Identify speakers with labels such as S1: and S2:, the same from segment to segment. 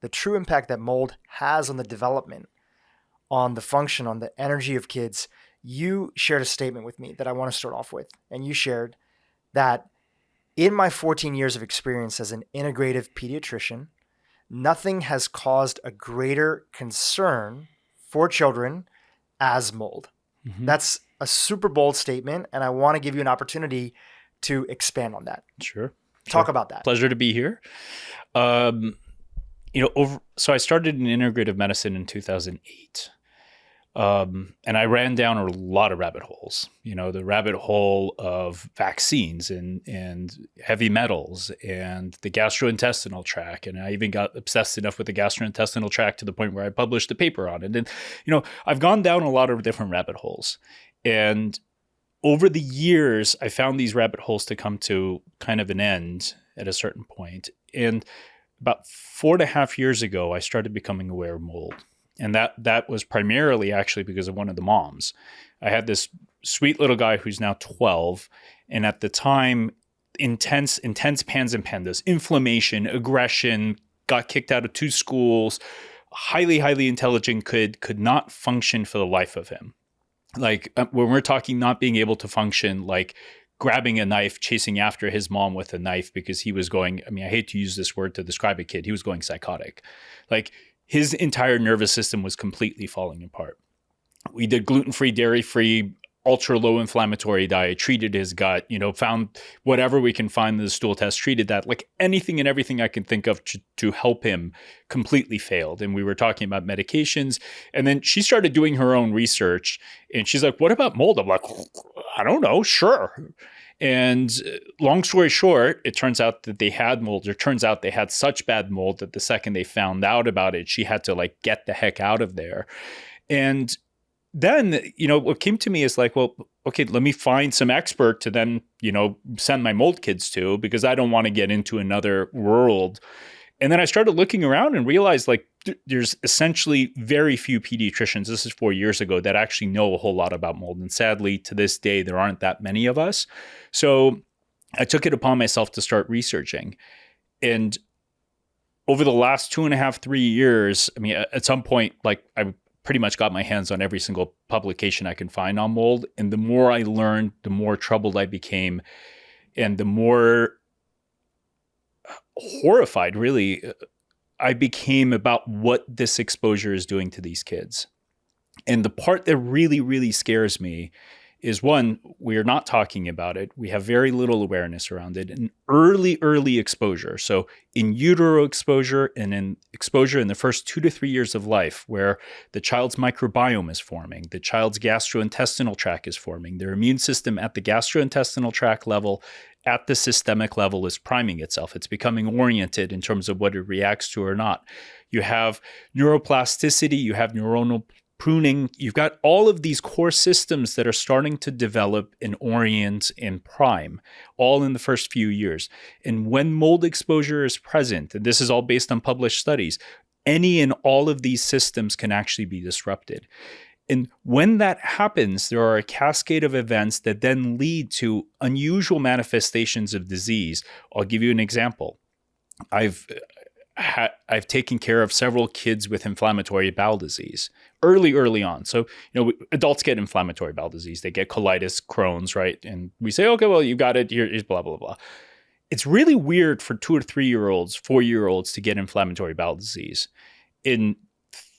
S1: the true impact that mold has on the development, on the function, on the energy of kids, you shared a statement with me that I want to start off with. And you shared that in my 14 years of experience as an integrative pediatrician, nothing has caused a greater concern for children as mold. Mm-hmm. That's a super bold statement, and I want to give you an opportunity to expand on that.
S2: Sure.
S1: Talk about that.
S2: Pleasure to be here. So I started in integrative medicine in 2008. And I ran down a lot of rabbit holes, the rabbit hole of vaccines and heavy metals and the gastrointestinal tract. And I even got obsessed enough with the gastrointestinal tract to the point where I published a paper on it. And, I've gone down a lot of different rabbit holes. And over the years, I found these rabbit holes to come to kind of an end at a certain point. And about 4.5 years ago, I started becoming aware of mold. And that was primarily actually because of one of the moms. I had this sweet little guy who's now 12. And at the time, intense pans and pandas, inflammation, aggression, got kicked out of 2 schools, highly, highly intelligent kid, could not function for the life of him. Like when we're talking not being able to function, like grabbing a knife, chasing after his mom with a knife because he was going, I hate to use this word to describe a kid. He was going psychotic. Like his entire nervous system was completely falling apart. We did gluten-free, dairy-free, ultra low inflammatory diet, treated his gut, found whatever we can find in the stool test, treated that, like anything and everything I can think of to help him completely failed. And we were talking about medications. And then she started doing her own research and she's like, what about mold? I'm like, I don't know. Sure. And long story short, it turns out that they had mold. It turns out they had such bad mold that the second they found out about it, she had to get the heck out of there. And then, what came to me is like, well, okay, let me find some expert to then, send my mold kids to, because I don't want to get into another world. And then I started looking around and realized there's essentially very few pediatricians, this is 4 years ago, that actually know a whole lot about mold. And sadly, to this day, there aren't that many of us. So I took it upon myself to start researching. And over the last 2.5, 3 years, at some point, I pretty much got my hands on every single publication I can find on mold. And the more I learned, the more troubled I became, and the more horrified, really, I became about what this exposure is doing to these kids. And the part that really, really scares me is, one, we are not talking about it. We have very little awareness around it. And early exposure. So in utero exposure and in exposure in the first 2 to 3 years of life, where the child's microbiome is forming, the child's gastrointestinal tract is forming, their immune system at the gastrointestinal tract level, at the systemic level, is priming itself. It's becoming oriented in terms of what it reacts to or not. You have neuroplasticity, you have neuronal pruning, you've got all of these core systems that are starting to develop and orient and prime, all in the first few years. And when mold exposure is present, and this is all based on published studies, any and all of these systems can actually be disrupted. And when that happens, there are a cascade of events that then lead to unusual manifestations of disease. I'll give you an example. I've taken care of several kids with inflammatory bowel disease early on. So, adults get inflammatory bowel disease. They get colitis, Crohn's, right? And we say, okay, well, you got it. Here's blah, blah, blah. It's really weird for 2 or 3-year-olds, 4-year-olds to get inflammatory bowel disease. In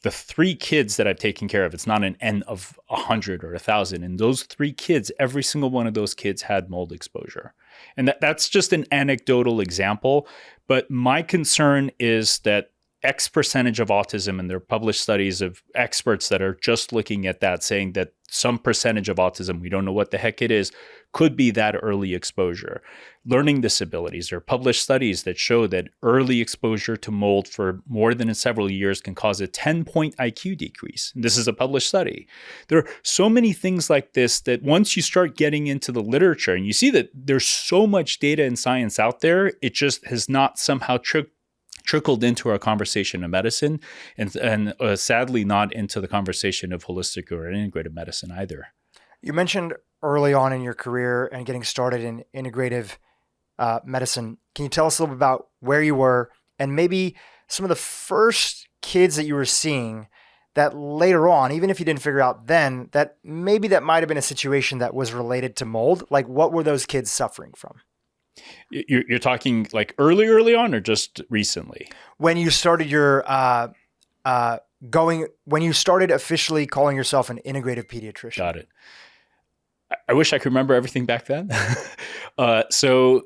S2: the 3 kids that I've taken care of, it's not an N of 100 or 1,000. And those 3 kids, every single one of those kids had mold exposure. And that's just an anecdotal example. But my concern is that X percentage of autism, and there are published studies of experts that are just looking at that, saying that some percentage of autism, we don't know what the heck it is, could be that early exposure. Learning disabilities, there are published studies that show that early exposure to mold for more than several years can cause a 10-point IQ decrease. And this is a published study. There are so many things like this that once you start getting into the literature and you see that there's so much data and science out there, it just has not somehow trickled into our conversation of medicine, and sadly not into the conversation of holistic or integrative medicine either.
S1: You mentioned early on in your career and getting started in integrative medicine. Can you tell us a little bit about where you were and maybe some of the first kids that you were seeing that later on, even if you didn't figure out then, that maybe that might have been a situation that was related to mold? Like, what were those kids suffering from?
S2: You're talking like early on, or just recently?
S1: When you started your when you started officially calling yourself an integrative pediatrician.
S2: Got it. I wish I could remember everything back then. So,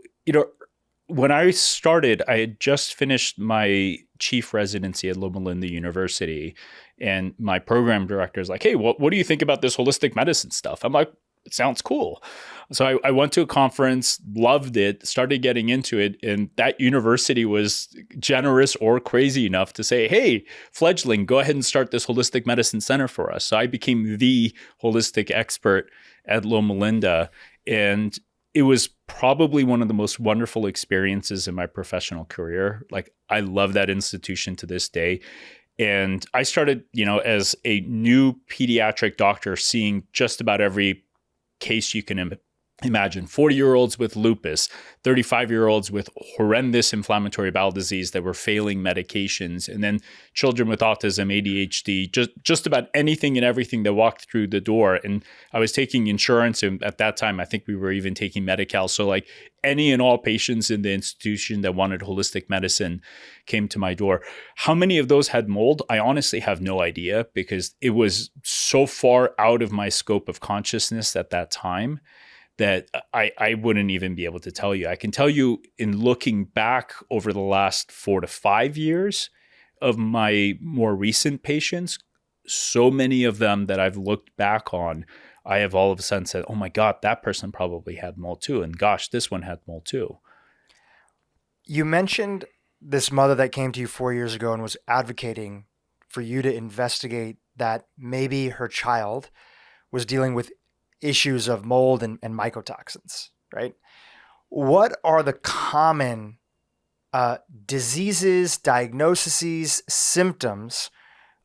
S2: when I started, I had just finished my chief residency at Loma Linda University, and my program director is like, "Hey, what do you think about this holistic medicine stuff?" I'm like, "It sounds cool." So I went to a conference, loved it, started getting into it, and that university was generous or crazy enough to say, "Hey, fledgling, go ahead and start this holistic medicine center for us." So I became the holistic expert at Loma Linda, and it was probably one of the most wonderful experiences in my professional career. Like, I love that institution to this day. And I started, as a new pediatric doctor, seeing just about every case you can imagine. 40-year-olds with lupus, 35-year-olds with horrendous inflammatory bowel disease that were failing medications, and then children with autism, ADHD, just about anything and everything that walked through the door. And I was taking insurance, and at that time, I think we were even taking Medi-Cal. So like any and all patients in the institution that wanted holistic medicine came to my door. How many of those had mold? I honestly have no idea, because it was so far out of my scope of consciousness at that time that I wouldn't even be able to tell you. I can tell you, in looking back over the last 4 to 5 years of my more recent patients, so many of them that I've looked back on, I have all of a sudden said, "Oh my God, that person probably had mold too. And gosh, this one had mold too."
S1: You mentioned this mother that came to you 4 years ago and was advocating for you to investigate that maybe her child was dealing with issues of mold and mycotoxins, right? What are the common diseases, diagnoses, symptoms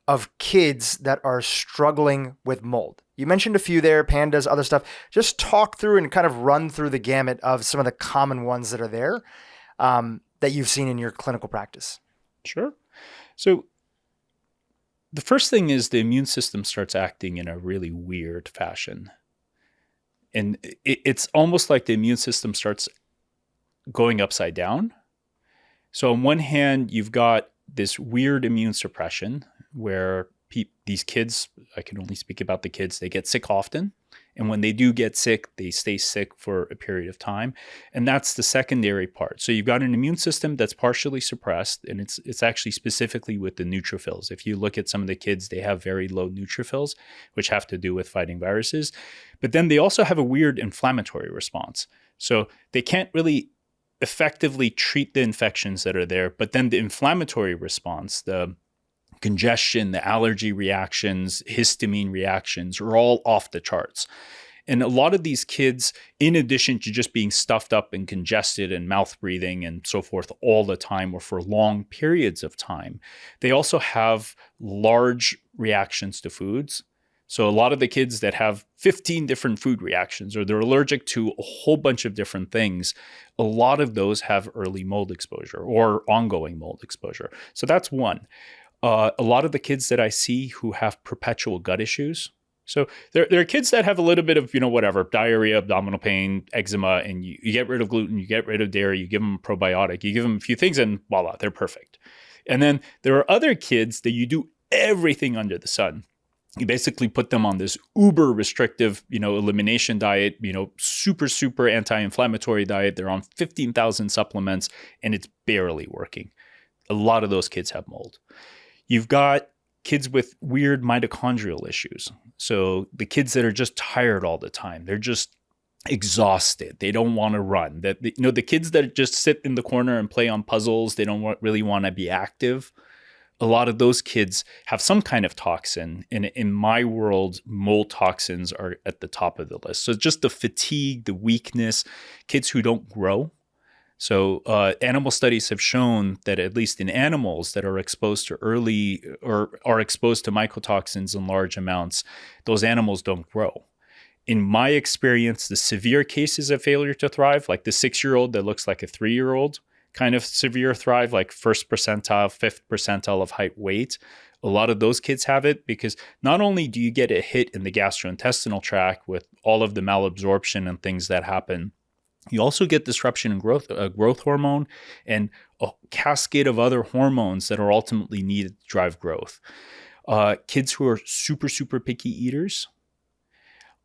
S1: of kids that are struggling with mold? You mentioned a few there, pandas, other stuff. Just talk through and kind of run through the gamut of some of the common ones that are there that you've seen in your clinical practice.
S2: Sure. So the first thing is the immune system starts acting in a really weird fashion. And it's almost like the immune system starts going upside down. So on one hand, you've got this weird immune suppression where these kids, I can only speak about the kids, they get sick often. And when they do get sick, they stay sick for a period of time. And that's the secondary part. So you've got an immune system that's partially suppressed, and it's actually specifically with the neutrophils. If you look at some of the kids, they have very low neutrophils, which have to do with fighting viruses. But then they also have a weird inflammatory response. So they can't really effectively treat the infections that are there, but then the inflammatory response, the congestion, the allergy reactions, histamine reactions are all off the charts. And a lot of these kids, in addition to just being stuffed up and congested and mouth breathing and so forth all the time or for long periods of time, they also have large reactions to foods. So a lot of the kids that have 15 different food reactions, or they're allergic to a whole bunch of different things, a lot of those have early mold exposure or ongoing mold exposure. So that's one. A lot of the kids that I see who have perpetual gut issues. So there are kids that have a little bit of, diarrhea, abdominal pain, eczema, and you get rid of gluten, you get rid of dairy, you give them a probiotic, you give them a few things, and voila, they're perfect. And then there are other kids that you do everything under the sun. You basically put them on this uber restrictive, elimination diet, super, super anti-inflammatory diet. They're on 15,000 supplements, and it's barely working. A lot of those kids have mold. You've got kids with weird mitochondrial issues. So the kids that are just tired all the time, they're just exhausted. They don't want to run. The kids that just sit in the corner and play on puzzles, they don't really want to be active. A lot of those kids have some kind of toxin. And in my world, mold toxins are at the top of the list. So just the fatigue, the weakness, kids who don't grow. So animal studies have shown that at least in animals that are exposed to early or are exposed to mycotoxins in large amounts, those animals don't grow. In my experience, the severe cases of failure to thrive, like the 6-year-old that looks like a 3-year-old, kind of severe thrive, like first percentile, fifth percentile of height weight. A lot of those kids have it because not only do you get a hit in the gastrointestinal tract with all of the malabsorption and things that happen, you also get disruption in growth hormone and a cascade of other hormones that are ultimately needed to drive growth. Kids who are super, super picky eaters,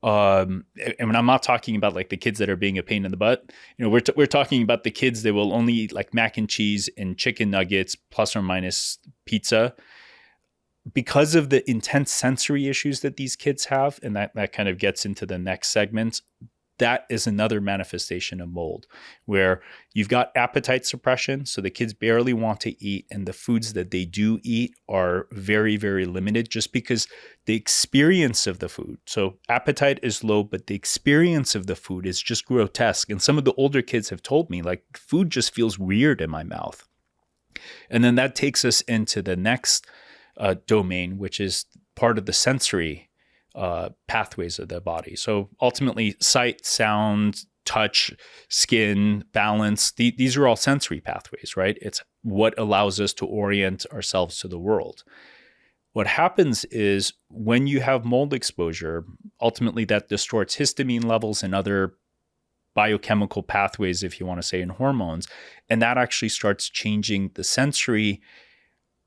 S2: and I'm not talking about like the kids that are being a pain in the butt. We're talking about the kids that will only eat like mac and cheese and chicken nuggets plus or minus pizza. Because of the intense sensory issues that these kids have, and that kind of gets into the next segment, that is another manifestation of mold where you've got appetite suppression. So the kids barely want to eat, and the foods that they do eat are very, very limited just because the experience of the food. So appetite is low, but the experience of the food is just grotesque. And some of the older kids have told me like food just feels weird in my mouth. And then that takes us into the next domain, which is part of the sensory pathways of the body. So ultimately, sight, sound, touch, skin, balance, these are all sensory pathways, right? It's what allows us to orient ourselves to the world. What happens is when you have mold exposure, ultimately that distorts histamine levels and other biochemical pathways, if you want to say, in hormones. And that actually starts changing the sensory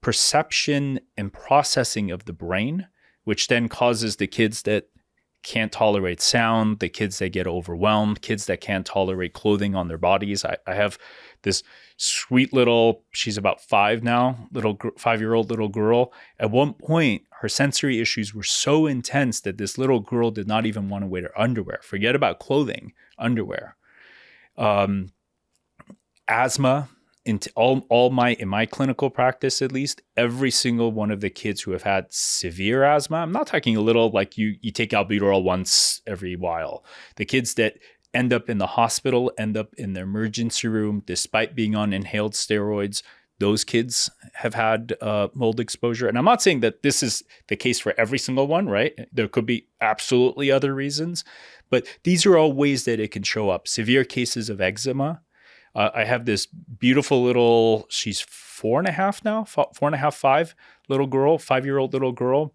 S2: perception and processing of the brain, which then causes the kids that can't tolerate sound, the kids that get overwhelmed, kids that can't tolerate clothing on their bodies. I have this sweet little, she's about 5 now, 5-year-old little girl. At one point, her sensory issues were so intense that this little girl did not even want to wear underwear. Forget about clothing, underwear. Asthma. In my clinical practice, at least, every single one of the kids who have had severe asthma, I'm not talking a little like you take albuterol once every while. The kids that end up in the hospital, end up in the emergency room, despite being on inhaled steroids, those kids have had mold exposure. And I'm not saying that this is the case for every single one, right? There could be absolutely other reasons, but these are all ways that it can show up. Severe cases of eczema. I have this beautiful little, she's 4.5 now, 4.5, 5 little girl, 5-year-old little girl.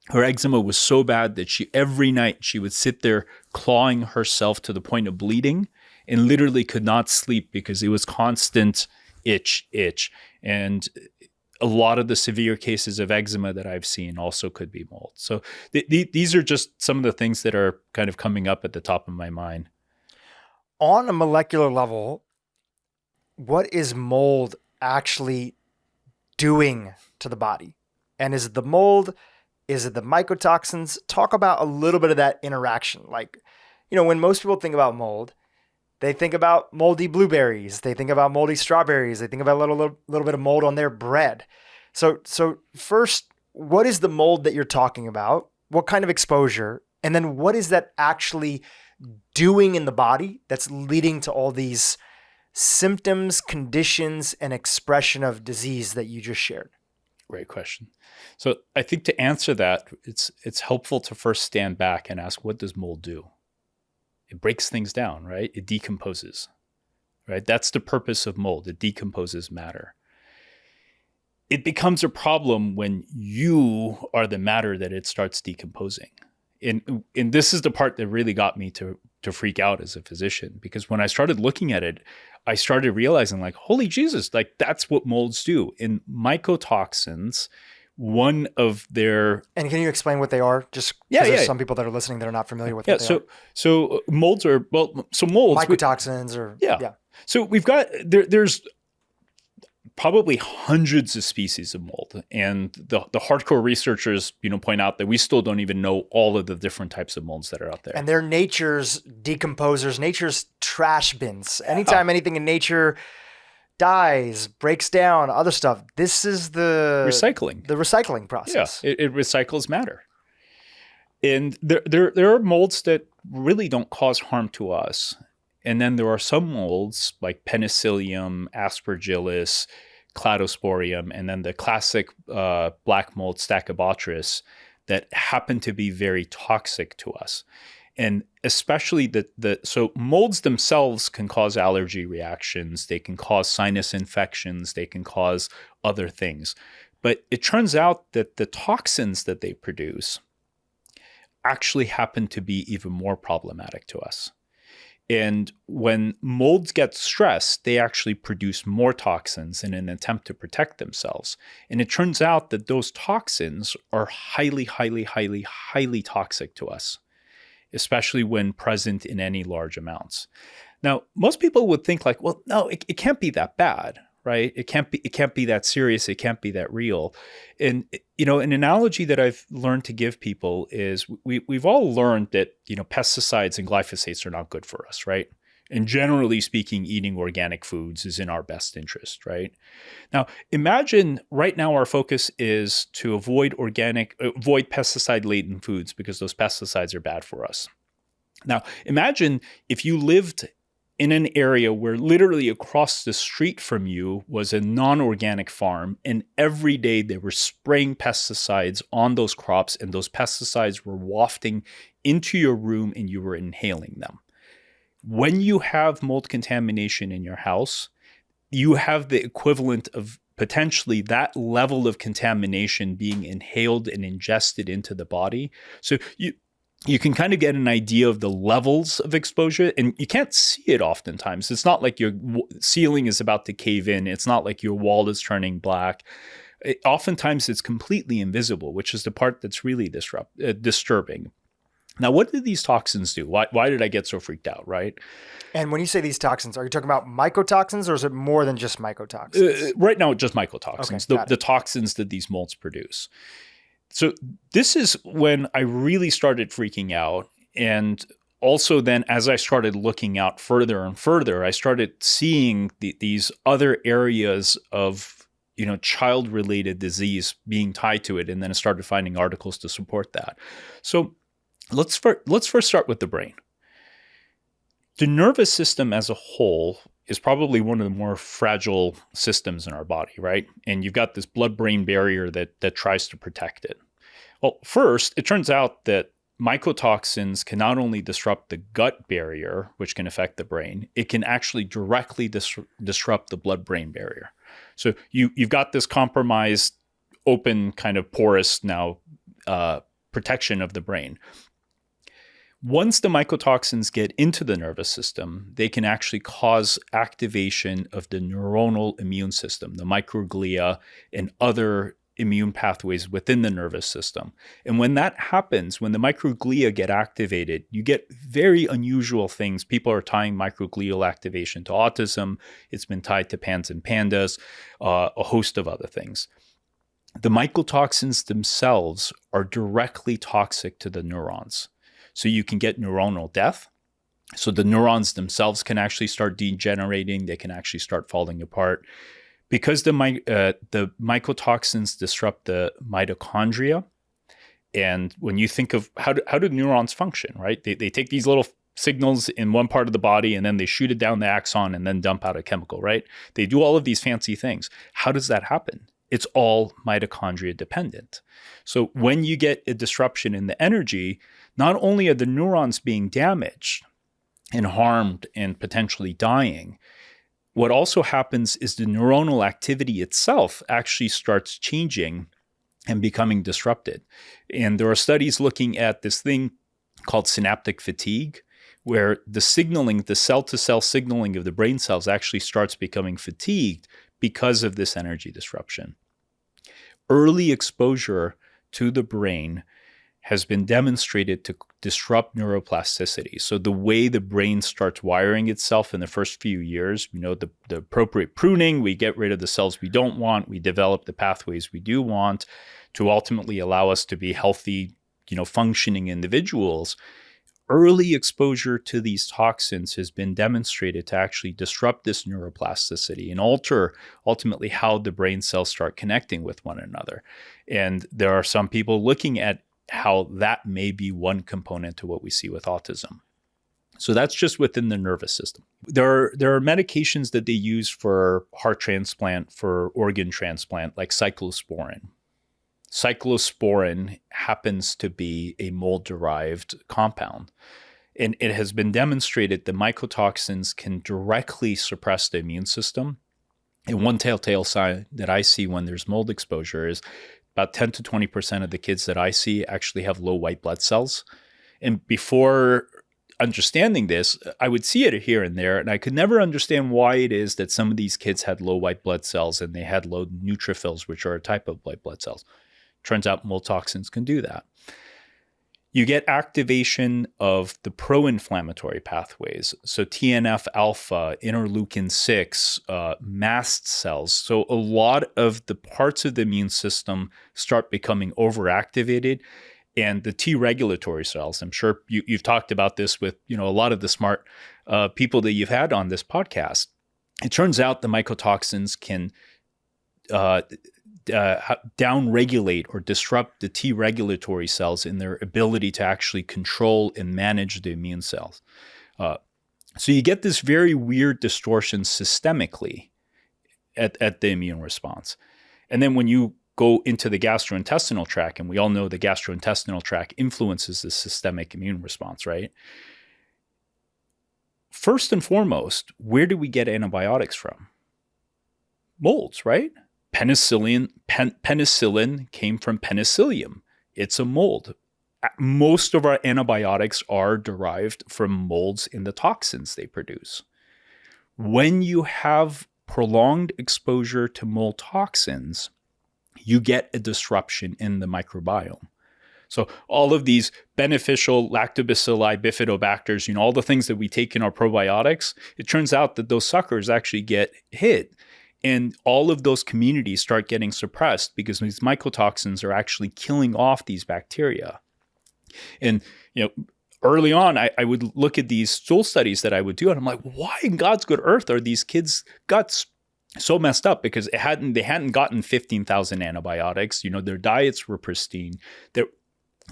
S2: Her eczema was so bad that every night she would sit there clawing herself to the point of bleeding and literally could not sleep because it was constant itch. And a lot of the severe cases of eczema that I've seen also could be mold. So these are just some of the things that are kind of coming up at the top of my mind.
S1: On a molecular level, what is mold actually doing to the body? And is it the mold? Is it the mycotoxins? Talk about a little bit of that interaction. Like, when most people think about mold, they think about moldy blueberries. They think about moldy strawberries. They think about a little bit of mold on their bread. So first, what is the mold that you're talking about? What kind of exposure? And then what is that actually doing in the body that's leading to all these symptoms, conditions, and expression of disease that you just shared?
S2: Great question. So I think to answer that, it's helpful to first stand back and ask, what does mold do? It breaks things down, right? It decomposes, right? That's the purpose of mold. It decomposes matter. It becomes a problem when you are the matter that it starts decomposing. And this is the part that really got me to freak out as a physician, because when I started looking at it, I started realizing like, holy Jesus, like that's what molds do. In mycotoxins, one of their... And
S1: can you explain what they are? Just because there's some people that are listening that are not familiar with what they are.
S2: So molds are, so molds...
S1: Mycotoxins or...
S2: Yeah. So we've got, there's probably hundreds of species of mold. And the hardcore researchers, point out that we still don't even know all of the different types of molds that are out there.
S1: And they're nature's decomposers, nature's trash bins. Anytime anything in nature dies, breaks down, other stuff, this is the recycling process.
S2: Yeah, it recycles matter. And there are molds that really don't cause harm to us. And then there are some molds like Penicillium, Aspergillus, Cladosporium, and then the classic black mold Stachybotrys that happen to be very toxic to us. And especially so molds themselves can cause allergy reactions, they can cause sinus infections, they can cause other things. But it turns out that the toxins that they produce actually happen to be even more problematic to us. And when molds get stressed, they actually produce more toxins in an attempt to protect themselves. And it turns out that those toxins are highly, highly, highly, highly toxic to us, especially when present in any large amounts. Now, most people would think like, well, no, it can't be that bad, right? It can't be that serious. It can't be that real. And, an analogy that I've learned to give people is we've all learned that, pesticides and glyphosates are not good for us, right? And generally speaking, eating organic foods is in our best interest, right? Now, imagine right now our focus is to avoid pesticide-laden foods because those pesticides are bad for us. Now, imagine if you lived in an area where literally across the street from you was a non-organic farm, and every day they were spraying pesticides on those crops, and those pesticides were wafting into your room and you were inhaling them. When you have mold contamination in your house, you have the equivalent of potentially that level of contamination being inhaled and ingested into the body. So you can kind of get an idea of the levels of exposure, and you can't see it oftentimes. It's not like your ceiling is about to cave in. It's not like your wall is turning black. Oftentimes it's completely invisible, which is the part that's really disturbing. Now, what do these toxins do? Why did I get so freaked out, right?
S1: And when you say these toxins, are you talking about mycotoxins, or is it more than just mycotoxins?
S2: Right now, just mycotoxins,
S1: Okay,
S2: the toxins that these molds produce. So this is when I really started freaking out. And also then as I started looking out further and further, I started seeing these other areas of, child-related disease being tied to it. And then I started finding articles to support that. So let's first start with the brain. The nervous system as a whole is probably one of the more fragile systems in our body, right? And you've got this blood-brain barrier that tries to protect it. Well, first, it turns out that mycotoxins can not only disrupt the gut barrier, which can affect the brain, it can actually directly disrupt the blood-brain barrier. So you've got this compromised, open, kind of porous now protection of the brain. Once the mycotoxins get into the nervous system, they can actually cause activation of the neuronal immune system, the microglia and other immune pathways within the nervous system. And when that happens, when the microglia get activated, you get very unusual things. People are tying microglial activation to autism. It's been tied to PANS and PANDAS, a host of other things. The mycotoxins themselves are directly toxic to the neurons. So you can get neuronal death. So the neurons themselves can actually start degenerating. They can actually start falling apart. Because the mycotoxins disrupt the mitochondria. And when you think of how do neurons function, right? They take these little signals in one part of the body and then they shoot it down the axon and then dump out a chemical, right? They do all of these fancy things. How does that happen? It's all mitochondria dependent. So when you get a disruption in the energy, not only are the neurons being damaged and harmed and potentially dying, what also happens is the neuronal activity itself actually starts changing and becoming disrupted. And there are studies looking at this thing called synaptic fatigue, where the cell-to-cell signaling of the brain cells actually starts becoming fatigued because of this energy disruption. Early exposure to the brain has been demonstrated to disrupt neuroplasticity. So the way the brain starts wiring itself in the first few years, the appropriate pruning, we get rid of the cells we don't want, we develop the pathways we do want to ultimately allow us to be healthy, functioning individuals. Early exposure to these toxins has been demonstrated to actually disrupt this neuroplasticity and alter ultimately how the brain cells start connecting with one another. And there are some people looking at how that may be one component to what we see with autism. So that's just within the nervous system. There are medications that they use for heart transplant, for organ transplant, like cyclosporin. Cyclosporin happens to be a mold-derived compound. And it has been demonstrated that mycotoxins can directly suppress the immune system. And one telltale sign that I see when there's mold exposure is about 10 to 20% of the kids that I see actually have low white blood cells. And before understanding this, I would see it here and there, and I could never understand why it is that some of these kids had low white blood cells and they had low neutrophils, which are a type of white blood cells. Turns out mold toxins can do that. You get activation of the pro-inflammatory pathways. So TNF alpha, interleukin 6, mast cells. So a lot of the parts of the immune system start becoming overactivated. And the T regulatory cells, I'm sure you've talked about this with a lot of the smart people that you've had on this podcast. It turns out the mycotoxins can downregulate or disrupt the T regulatory cells in their ability to actually control and manage the immune cells. So you get this very weird distortion systemically at the immune response. And then when you go into the gastrointestinal tract, and we all know the gastrointestinal tract influences the systemic immune response, right? First and foremost, where do we get antibiotics from? Molds, right? Penicillin came from Penicillium. It's a mold. Most of our antibiotics are derived from molds in the toxins they produce. When you have prolonged exposure to mold toxins, you get a disruption in the microbiome. So all of these beneficial lactobacilli, bifidobacters, all the things that we take in our probiotics, it turns out that those suckers actually get hit. And all of those communities start getting suppressed because these mycotoxins are actually killing off these bacteria. And, early on, I would look at these stool studies that I would do, and I'm like, why in God's good earth are these kids' guts so messed up? Because they hadn't gotten 15,000 antibiotics. Their diets were pristine.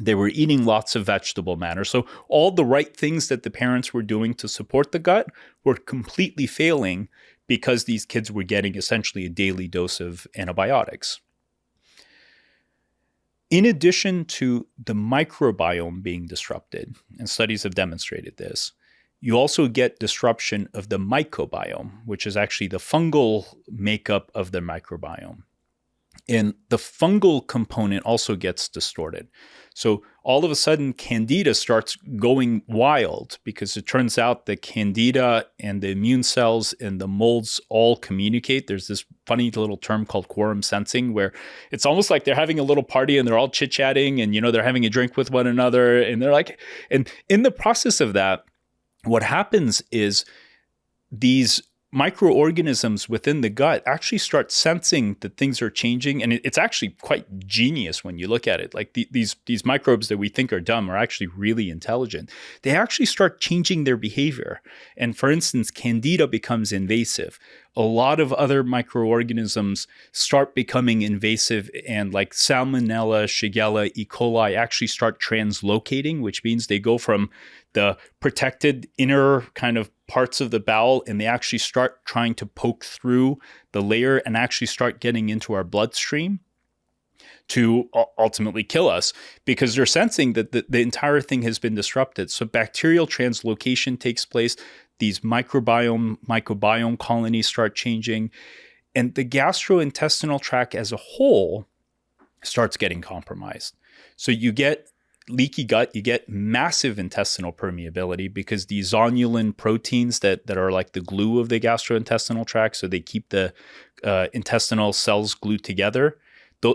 S2: They were eating lots of vegetable matter. So all the right things that the parents were doing to support the gut were completely failing because these kids were getting essentially a daily dose of antibiotics. In addition to the microbiome being disrupted, and studies have demonstrated this, you also get disruption of the mycobiome, which is actually the fungal makeup of the microbiome. And the fungal component also gets distorted. So all of a sudden, Candida starts going wild because it turns out that Candida and the immune cells and the molds all communicate. There's this funny little term called quorum sensing, where it's almost like they're having a little party and they're all chit-chatting and, they're having a drink with one another. And they're like, and in the process of that, what happens is these microorganisms within the gut actually start sensing that things are changing. And it's actually quite genius when you look at it. Like these microbes that we think are dumb are actually really intelligent. They actually start changing their behavior. And for instance, Candida becomes invasive. A lot of other microorganisms start becoming invasive, and like Salmonella, Shigella, E. coli actually start translocating, which means they go from the protected inner kind of parts of the bowel and they actually start trying to poke through the layer and actually start getting into our bloodstream to ultimately kill us, because they're sensing that the entire thing has been disrupted. So bacterial translocation takes place. These microbiome colonies start changing, and the gastrointestinal tract as a whole starts getting compromised. So you get leaky gut, you get massive intestinal permeability because the zonulin proteins that are like the glue of the gastrointestinal tract, so they keep the intestinal cells glued together,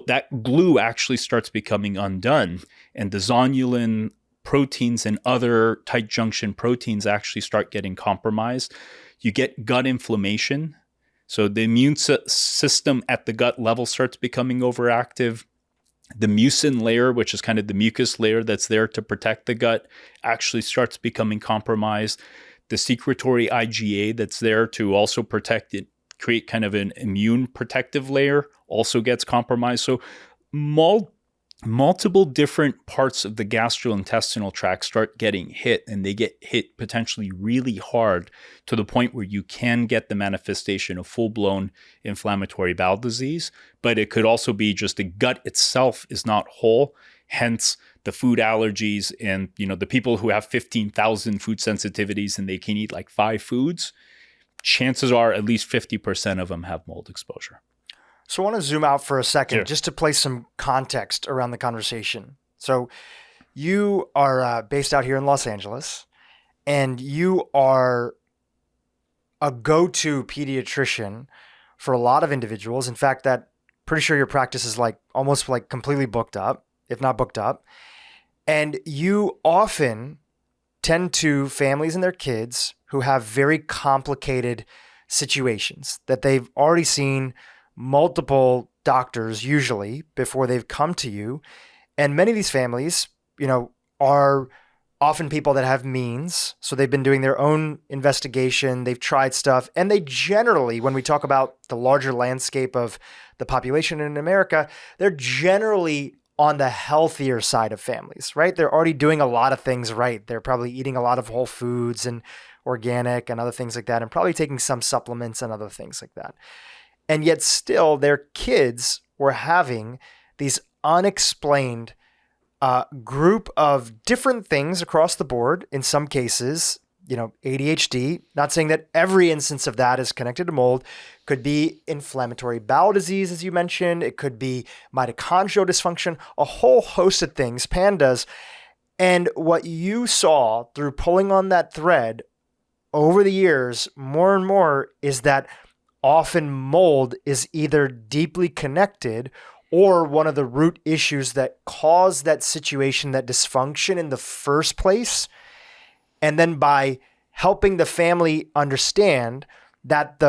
S2: that glue actually starts becoming undone, and the zonulin proteins and other tight junction proteins actually start getting compromised. You get gut inflammation. So the immune system at the gut level starts becoming overactive. The mucin layer, which is kind of the mucus layer that's there to protect the gut, actually starts becoming compromised. The secretory IgA that's there to also protect it, create kind of an immune protective layer, also gets compromised. So multiple different parts of the gastrointestinal tract start getting hit, and they get hit potentially really hard to the point where you can get the manifestation of full-blown inflammatory bowel disease. But it could also be just the gut itself is not whole, hence the food allergies and, the people who have 15,000 food sensitivities and they can eat like 5 foods, chances are at least 50% of them have mold exposure.
S1: So I want to zoom out for a second,
S2: Sure.
S1: just to place some context around the conversation. So you are based out here in Los Angeles, and you are a go-to pediatrician for a lot of individuals. In fact, pretty sure your practice is almost completely booked up, if not booked up. And you often tend to families and their kids who have very complicated situations that they've already seen multiple doctors usually before they've come to you. And many of these families, are often people that have means. So they've been doing their own investigation. They've tried stuff. And they generally, when we talk about the larger landscape of the population in America, they're generally on the healthier side of families, right? They're already doing a lot of things right. They're probably eating a lot of whole foods and organic and other things like that, and probably taking some supplements and other things like that. And yet still their kids were having these unexplained group of different things across the board. In some cases, ADHD, not saying that every instance of that is connected to mold, could be inflammatory bowel disease, as you mentioned. It could be mitochondrial dysfunction, a whole host of things, pandas. And what you saw through pulling on that thread over the years, more and more, is that often mold is either deeply connected or one of the root issues that cause that situation, that dysfunction in the first place. And then by helping the family understand that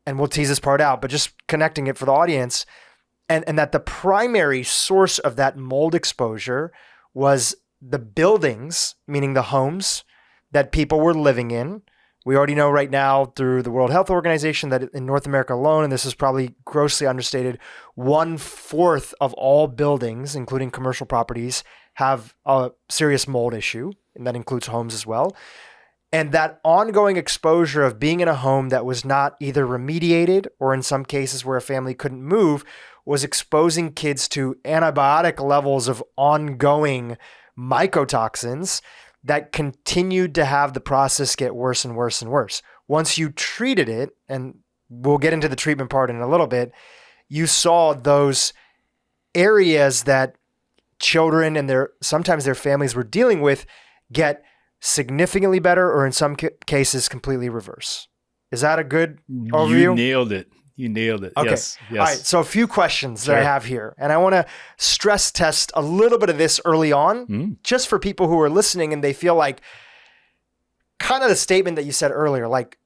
S1: and we'll tease this part out, but just connecting it for the audience, and that the primary source of that mold exposure was the buildings, meaning the homes that people were living in. We already know right now through the World Health Organization that in North America alone, and this is probably grossly understated, 1/4 of all buildings, including commercial properties, have a serious mold issue, and that includes homes as well. And that ongoing exposure of being in a home that was not either remediated or in some cases where a family couldn't move was exposing kids to antibiotic levels of ongoing mycotoxins that continued to have the process get worse and worse and worse. Once you treated it, and we'll get into the treatment part in a little bit, you saw those areas that children and sometimes their families were dealing with get significantly better, or in some cases completely reverse. Is that a good overview?
S2: You nailed it. Okay. Yes.
S1: All right. So a few questions that I have here, and I want to stress test a little bit of this early on, just for people who are listening and they feel like kind of the statement that you said earlier, like,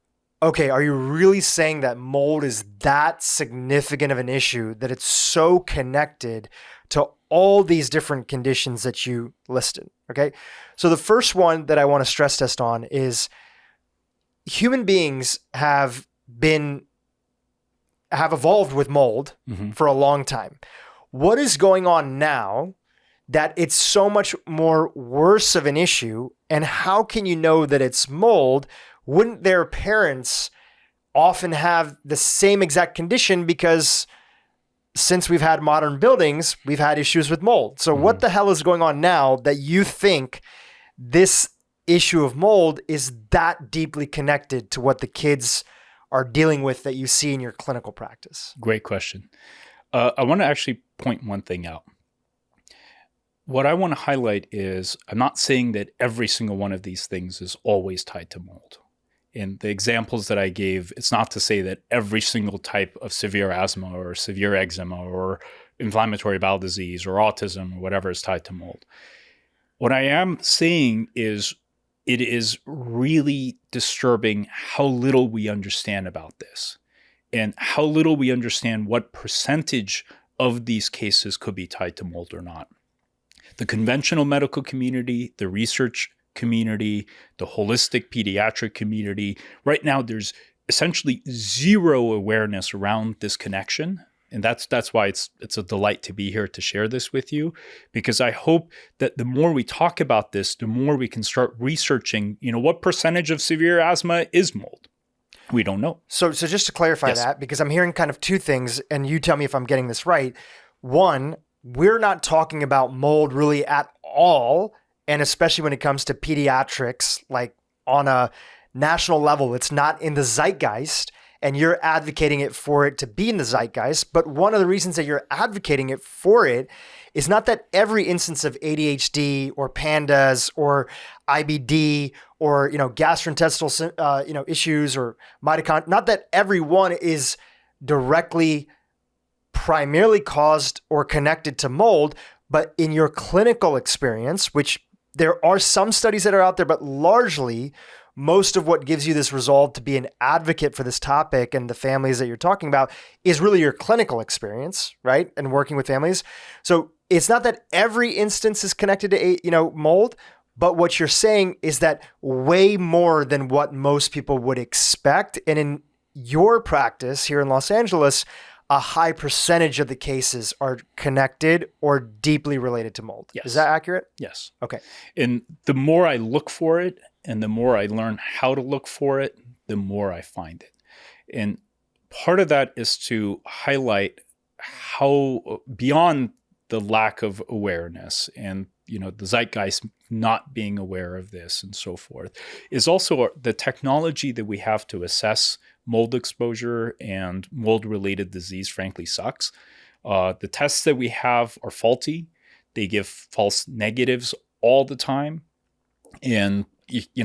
S1: okay, are you really saying that mold is that significant of an issue that it's so connected to all these different conditions that you listed? Okay. So the first one that I want to stress test on is human beings have evolved with mold for a long time. What is going on now that it's so much more worse of an issue? And how can you know that it's mold? Wouldn't their parents often have the same exact condition? Because since we've had modern buildings, we've had issues with mold. So what the hell is going on now that you think this issue of mold is that deeply connected to what the kids are dealing with that you see in your clinical practice?
S2: Great question. I want to actually point one thing out. What I want to highlight is I'm not saying that every single one of these things is always tied to mold. In the examples that I gave, it's not to say that every single type of severe asthma or severe eczema or inflammatory bowel disease or autism or whatever is tied to mold. What I am saying is it is really disturbing how little we understand about this and how little we understand what percentage of these cases could be tied to mold or not. The conventional medical community, the research community, the holistic pediatric community, right now there's essentially zero awareness around this connection. And that's why it's a delight to be here to share this with you, because I hope that the more we talk about this, the more we can start researching, what percentage of severe asthma is mold. We don't know.
S1: So just to clarify that, because I'm hearing kind of two things, and you tell me if I'm getting this right. One, we're not talking about mold really at all. And especially when it comes to pediatrics, like on a national level, it's not in the zeitgeist, and you're advocating it for it to be in the zeitgeist. But one of the reasons that you're advocating it for it is not that every instance of ADHD or PANDAS or IBD or, gastrointestinal, issues or mitochondria, not that every one is directly primarily caused or connected to mold, but in your clinical experience, which there are some studies that are out there, but largely most of what gives you this resolve to be an advocate for this topic and the families that you're talking about is really your clinical experience, right? And working with families. So it's not that every instance is connected to, mold, but what you're saying is that way more than what most people would expect. And in your practice here in Los Angeles, a high percentage of the cases are connected or deeply related to mold.
S2: Yes.
S1: Is that accurate?
S2: Yes.
S1: Okay.
S2: And the more I look for it and the more I learn how to look for it, the more I find it. And part of that is to highlight how beyond the lack of awareness and the zeitgeist not being aware of this and so forth, is also the technology that we have to assess mold exposure and mold-related disease, frankly, sucks. The tests that we have are faulty. They give false negatives all the time. And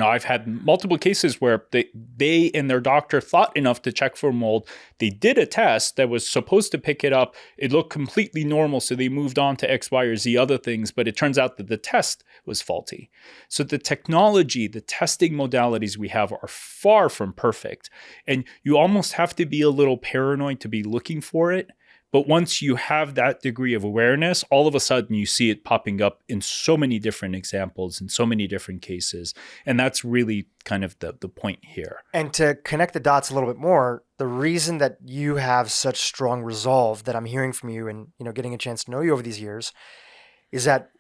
S2: I've had multiple cases where they and their doctor thought enough to check for mold. They did a test that was supposed to pick it up. It looked completely normal, so they moved on to X, Y, or Z other things, but it turns out that the test was faulty. So the technology, the testing modalities we have are far from perfect. And you almost have to be a little paranoid to be looking for it. But once you have that degree of awareness, all of a sudden you see it popping up in so many different examples, in so many different cases. And that's really kind of the point here.
S1: And to connect the dots a little bit more, the reason that you have such strong resolve that I'm hearing from you and, getting a chance to know you over these years is that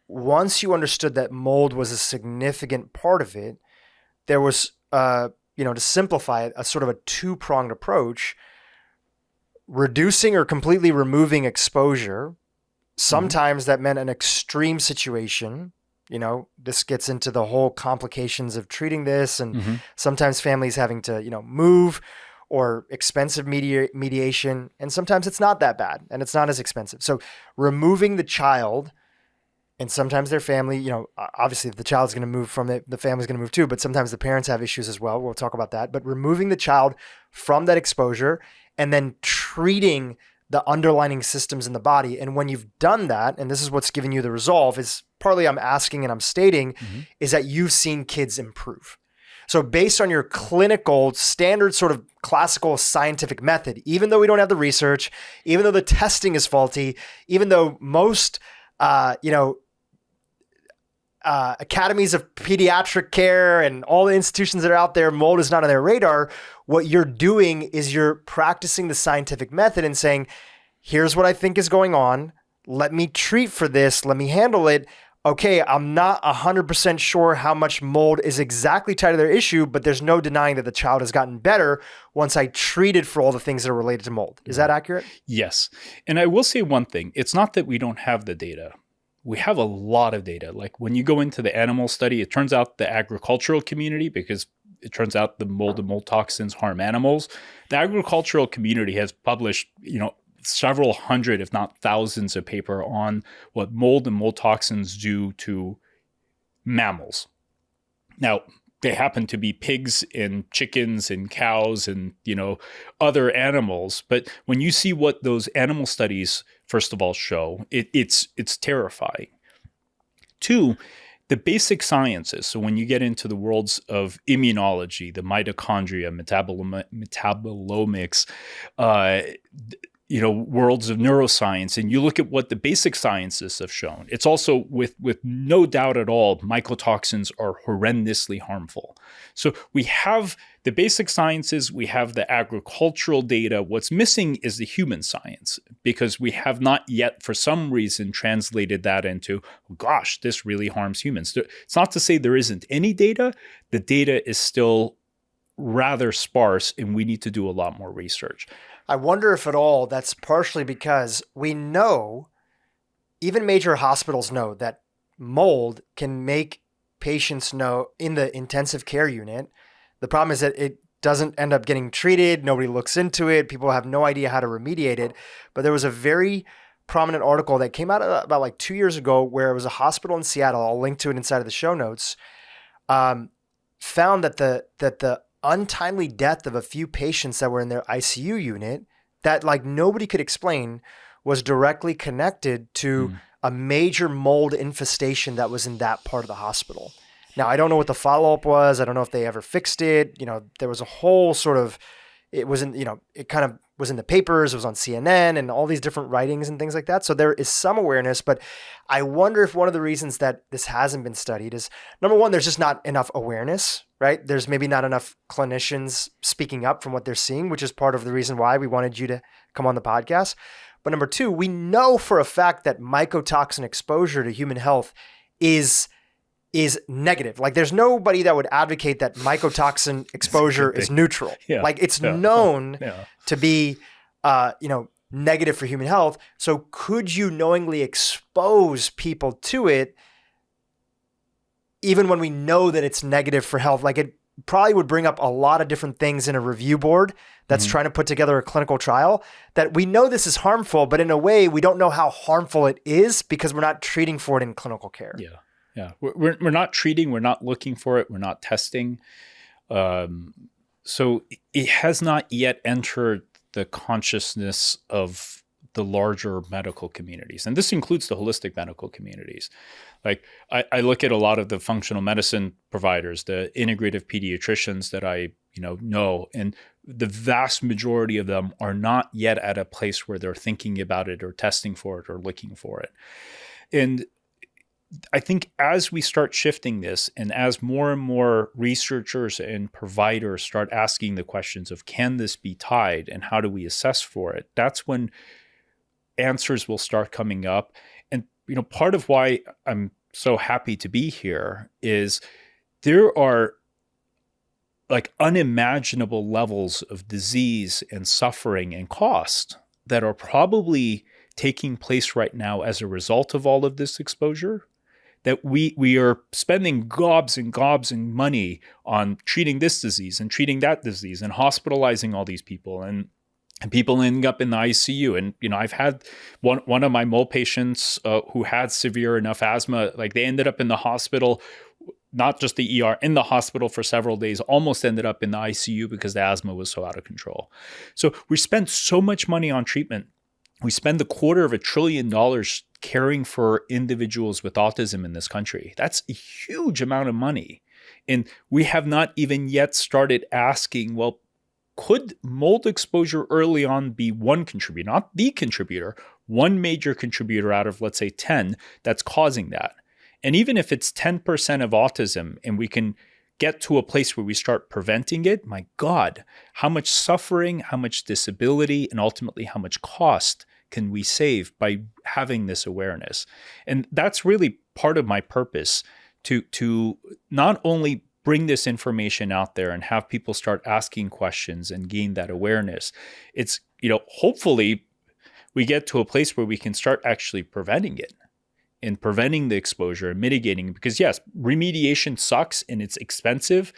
S1: once you understood that mold was a significant part of it, there was, to simplify it, a sort of a two-pronged approach. Reducing or completely removing exposure. Sometimes that meant an extreme situation. This gets into the whole complications of treating this, and sometimes families having to, move or expensive mediation. And sometimes it's not that bad and it's not as expensive. So removing the child, and sometimes their family, obviously if the child's going to move from it, the family's going to move too, but sometimes the parents have issues as well. We'll talk about that. But removing the child from that exposure and then treating the underlying systems in the body. And when you've done that, and this is what's giving you the resolve, is partly I'm asking and I'm stating, is that you've seen kids improve. So based on your clinical standard sort of classical scientific method, even though we don't have the research, even though the testing is faulty, even though most, academies of pediatric care and all the institutions that are out there, mold is not on their radar. What you're doing is you're practicing the scientific method and saying, here's what I think is going on. Let me treat for this. Let me handle it. Okay, I'm not 100% sure how much mold is exactly tied to their issue, but there's no denying that the child has gotten better once I treated for all the things that are related to mold. Is that accurate?
S2: Yes. And I will say one thing. It's not that we don't have the data. We have a lot of data. Like when you go into the animal study, it turns out the agricultural community, because it turns out the mold and mold toxins harm animals. The agricultural community has published, several hundred, if not thousands of paper on what mold and mold toxins do to mammals. Now, they happen to be pigs and chickens and cows and, other animals. But when you see what those animal studies, first of all, show, it's terrifying. Two, the basic sciences. So when you get into the worlds of immunology, the mitochondria, metabolomics, worlds of neuroscience, and you look at what the basic sciences have shown, it's also with no doubt at all, mycotoxins are horrendously harmful. So we have the basic sciences, we have the agricultural data. What's missing is the human science, because we have not yet, for some reason, translated that into, gosh, this really harms humans. It's not to say there isn't any data. The data is still rather sparse, and we need to do a lot more research.
S1: I wonder if at all that's partially because we know even major hospitals know that mold can make patients know in the intensive care unit. The problem is that it doesn't end up getting treated. Nobody looks into it. People have no idea how to remediate it. But there was a very prominent article that came out about like 2 years ago where it was a hospital in Seattle. I'll link to it inside of the show notes. Found that the untimely death of a few patients that were in their ICU unit that like nobody could explain was directly connected to a major mold infestation that was in that part of the hospital. Now, I don't know what the follow-up was. I don't know if they ever fixed it. You know, there was a whole sort of, it was in, you know, it kind of was in the papers. It was on CNN and all these different writings and things like that. So there is some awareness, but I wonder if one of the reasons that this hasn't been studied is, number one, there's just not enough awareness, right? There's maybe not enough clinicians speaking up from what they're seeing, which is part of the reason why we wanted you to come on the podcast. But number two, we know for a fact that mycotoxin exposure to human health is negative. Like there's nobody that would advocate that mycotoxin exposure is neutral.
S2: Yeah.
S1: Like it's known to be, negative for human health. So could you knowingly expose people to it even when we know that it's negative for health? Like it probably would bring up a lot of different things in a review board that's trying to put together a clinical trial that we know this is harmful, but in a way we don't know how harmful it is because we're not treating for it in clinical care.
S2: Yeah. Yeah. We're not treating, we're not looking for it, we're not testing. So it has not yet entered the consciousness of the larger medical communities. And this includes the holistic medical communities. Like I look at a lot of the functional medicine providers, the integrative pediatricians that I know, and the vast majority of them are not yet at a place where they're thinking about it or testing for it or looking for it. And I think as we start shifting this and as more and more researchers and providers start asking the questions of can this be tied and how do we assess for it, that's when answers will start coming up. And part of why I'm so happy to be here is there are like unimaginable levels of disease and suffering and cost that are probably taking place right now as a result of all of this exposure, that we are spending gobs and gobs and money on treating this disease and treating that disease and hospitalizing all these people and people ending up in the ICU. And, I've had one of my mold patients who had severe enough asthma, like they ended up in the hospital, not just the ER, in the hospital for several days, almost ended up in the ICU because the asthma was so out of control. So we spend so much money on treatment. We spend $250 billion caring for individuals with autism in this country. That's a huge amount of money. And we have not even yet started asking, well, could mold exposure early on be one contributor, not the contributor, one major contributor out of, let's say, 10 that's causing that? And even if it's 10% of autism and we can get to a place where we start preventing it, my God, how much suffering, how much disability, and ultimately how much cost can we save by having this awareness? And that's really part of my purpose, to not only bring this information out there and have people start asking questions and gain that awareness. It's, hopefully we get to a place where we can start actually preventing it and preventing the exposure and mitigating, because yes, remediation sucks and it's expensive,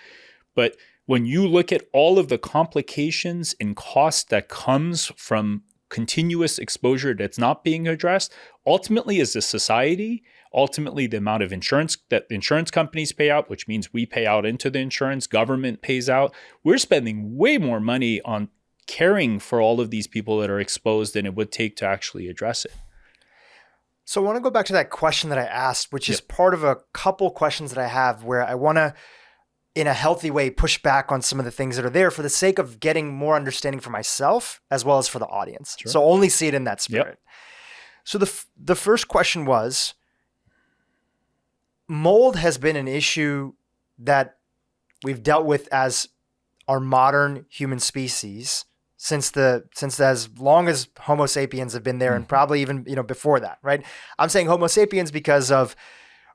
S2: but when you look at all of the complications and costs that comes from continuous exposure that's not being addressed, ultimately as a society, ultimately the amount of insurance that the insurance companies pay out, which means we pay out into the insurance, government pays out, we're spending way more money on caring for all of these people that are exposed than it would take to actually address it.
S1: So I want to go back to that question that I asked, which is part of a couple questions that I have where I want to, in a healthy way, push back on some of the things that are there for the sake of getting more understanding for myself as well as for the audience. Sure. So only see it in that spirit. So the first question was, mold has been an issue that we've dealt with as our modern human species since as long as Homo sapiens have been there, and probably even before that, right? I'm saying Homo sapiens because of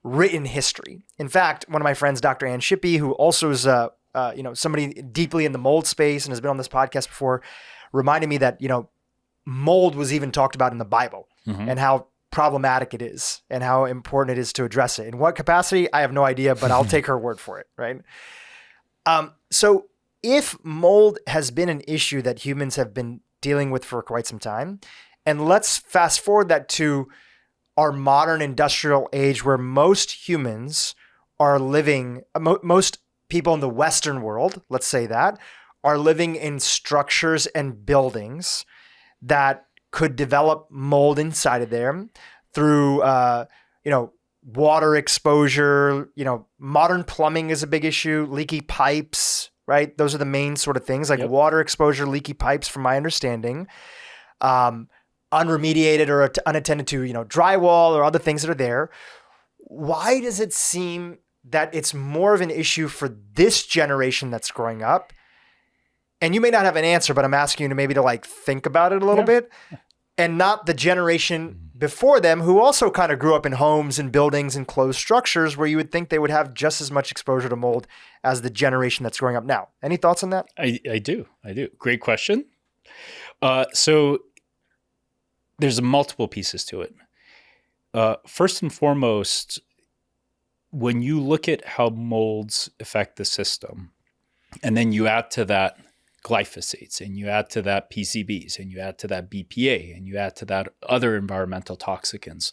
S1: written history. In fact, one of my friends, Dr. Ann Shippey, who also is somebody deeply in the mold space and has been on this podcast before, reminded me that mold was even talked about in the Bible, and how problematic it is and how important it is to address it. In what capacity, I have no idea, but I'll take her word for it, right? So if mold has been an issue that humans have been dealing with for quite some time, and let's fast forward that to our modern industrial age where most humans are living, most people in the Western world, let's say that, are living in structures and buildings that could develop mold inside of them through, water exposure. Modern plumbing is a big issue, leaky pipes, right? Those are the main sort of things, like water exposure, leaky pipes, from my understanding, unremediated or unattended to, drywall or other things that are there. Why does it seem that it's more of an issue for this generation that's growing up? And you may not have an answer, but I'm asking you to maybe to think about it a little bit, and not the generation before them who also kind of grew up in homes and buildings and closed structures where you would think they would have just as much exposure to mold as the generation that's growing up now. Any thoughts on that?
S2: I do. Great question. So there's multiple pieces to it. First and foremost, when you look at how molds affect the system, and then you add to that glyphosates, and you add to that PCBs, and you add to that BPA, and you add to that other environmental toxicants.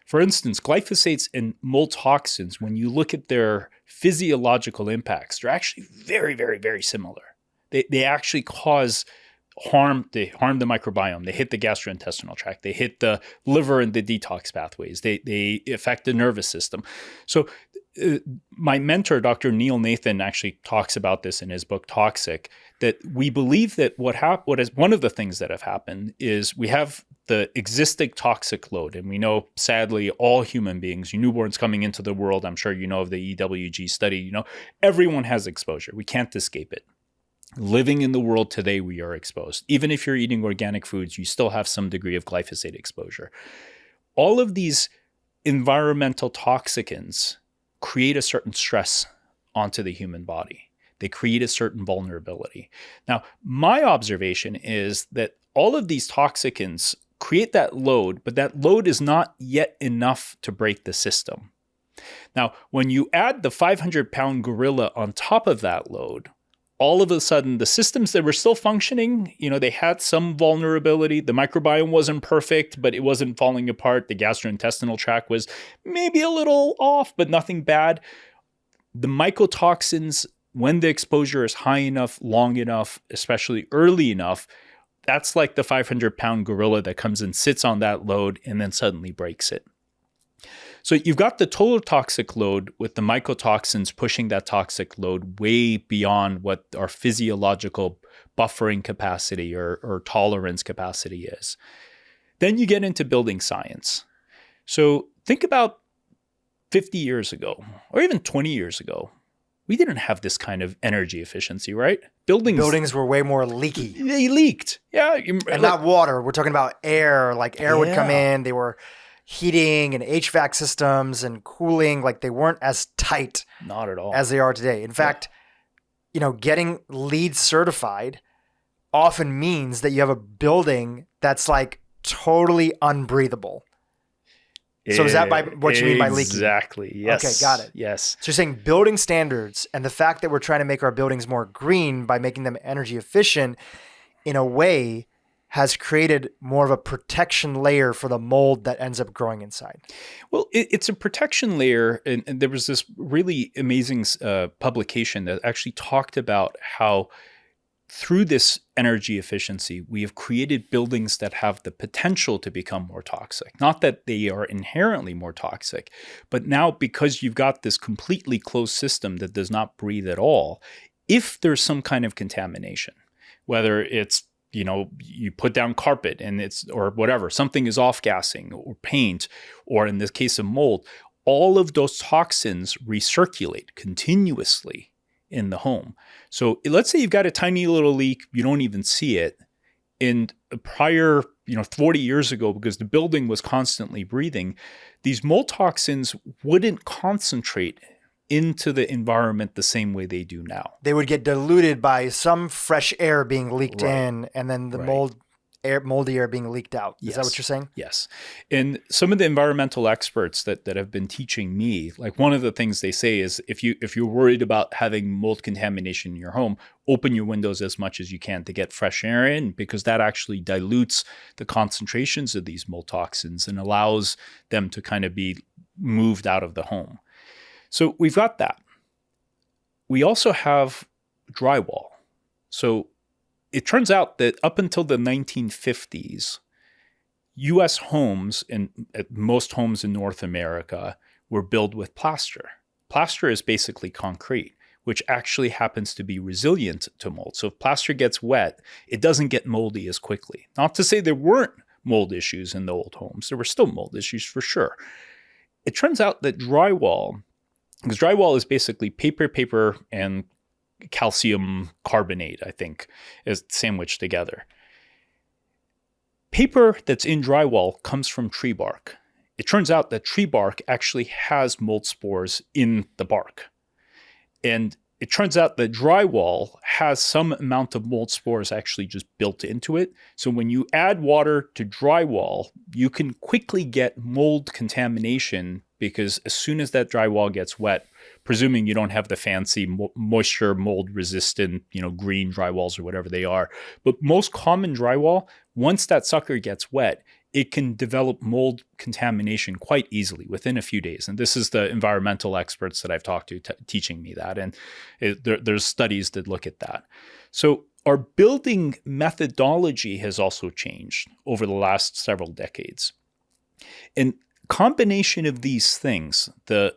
S2: For instance, glyphosates and mold toxins, when you look at their physiological impacts, they're actually very, very, very similar. They actually cause harm. They harm the microbiome. They hit the gastrointestinal tract. They hit the liver and the detox pathways. They affect the nervous system. So my mentor, Dr. Neil Nathan, actually talks about this in his book Toxic, that we believe that what is one of the things that have happened is we have the existing toxic load. And we know, sadly, all human beings, newborns coming into the world, I'm sure you know of the EWG study, everyone has exposure. We can't escape it. Living in the world today, we are exposed. Even if you're eating organic foods, you still have some degree of glyphosate exposure. All of these environmental toxicants create a certain stress onto the human body. They create a certain vulnerability. Now, my observation is that all of these toxicants create that load, but that load is not yet enough to break the system. Now, when you add the 500-pound gorilla on top of that load, all of a sudden, the systems that were still functioning, they had some vulnerability. The microbiome wasn't perfect, but it wasn't falling apart. The gastrointestinal tract was maybe a little off, but nothing bad. The mycotoxins, when the exposure is high enough, long enough, especially early enough, that's like the 500-pound gorilla that comes and sits on that load and then suddenly breaks it. So you've got the total toxic load with the mycotoxins pushing that toxic load way beyond what our physiological buffering capacity or tolerance capacity is. Then you get into building science. So think about 50 years ago, or even 20 years ago. We didn't have this kind of energy efficiency, right? Buildings
S1: were way more leaky.
S2: They leaked. Yeah.
S1: And not water. We're talking about air. Air would come in. They were heating and HVAC systems and cooling. They weren't as tight.
S2: Not at all.
S1: As they are today. In fact, getting LEED certified often means that you have a building that's totally unbreathable. So is that by what you mean by leaky?
S2: Exactly. Yes.
S1: Okay, got it.
S2: Yes.
S1: So you're saying building standards and the fact that we're trying to make our buildings more green by making them energy efficient in a way has created more of a protection layer for the mold that ends up growing inside.
S2: Well, it's a protection layer. And there was this really amazing publication that actually talked about how through this energy efficiency, we have created buildings that have the potential to become more toxic. Not that they are inherently more toxic, but now because you've got this completely closed system that does not breathe at all, if there's some kind of contamination, whether it's you put down carpet and or whatever, something is off-gassing or paint, or in the case of mold, all of those toxins recirculate continuously in the home. So let's say you've got a tiny little leak, you don't even see it. In prior, 40 years ago, because the building was constantly breathing, these mold toxins wouldn't concentrate into the environment the same way they do now.
S1: They would get diluted by some fresh air being leaked in, and then the mold moldy air being leaked out. Is that what you're saying?
S2: Yes. And some of the environmental experts that have been teaching me, like one of the things they say is if you're worried about having mold contamination in your home, open your windows as much as you can to get fresh air in, because that actually dilutes the concentrations of these mold toxins and allows them to kind of be moved out of the home. So we've got that. We also have drywall. So it turns out that up until the 1950s, U.S. homes and most homes in North America were built with plaster. Plaster is basically concrete, which actually happens to be resilient to mold. So if plaster gets wet, it doesn't get moldy as quickly. Not to say there weren't mold issues in the old homes. There were still mold issues for sure. It turns out that drywall, because drywall is basically paper, and calcium carbonate, I think, is sandwiched together. Paper that's in drywall comes from tree bark. It turns out that tree bark actually has mold spores in the bark. And it turns out that drywall has some amount of mold spores actually just built into it. So when you add water to drywall, you can quickly get mold contamination, because as soon as that drywall gets wet, presuming you don't have the fancy moisture mold resistant, green drywalls or whatever they are, but most common drywall, once that sucker gets wet, it can develop mold contamination quite easily within a few days. And this is the environmental experts that I've talked to teaching me that. And there's studies that look at that. So our building methodology has also changed over the last several decades. And combination of these things, the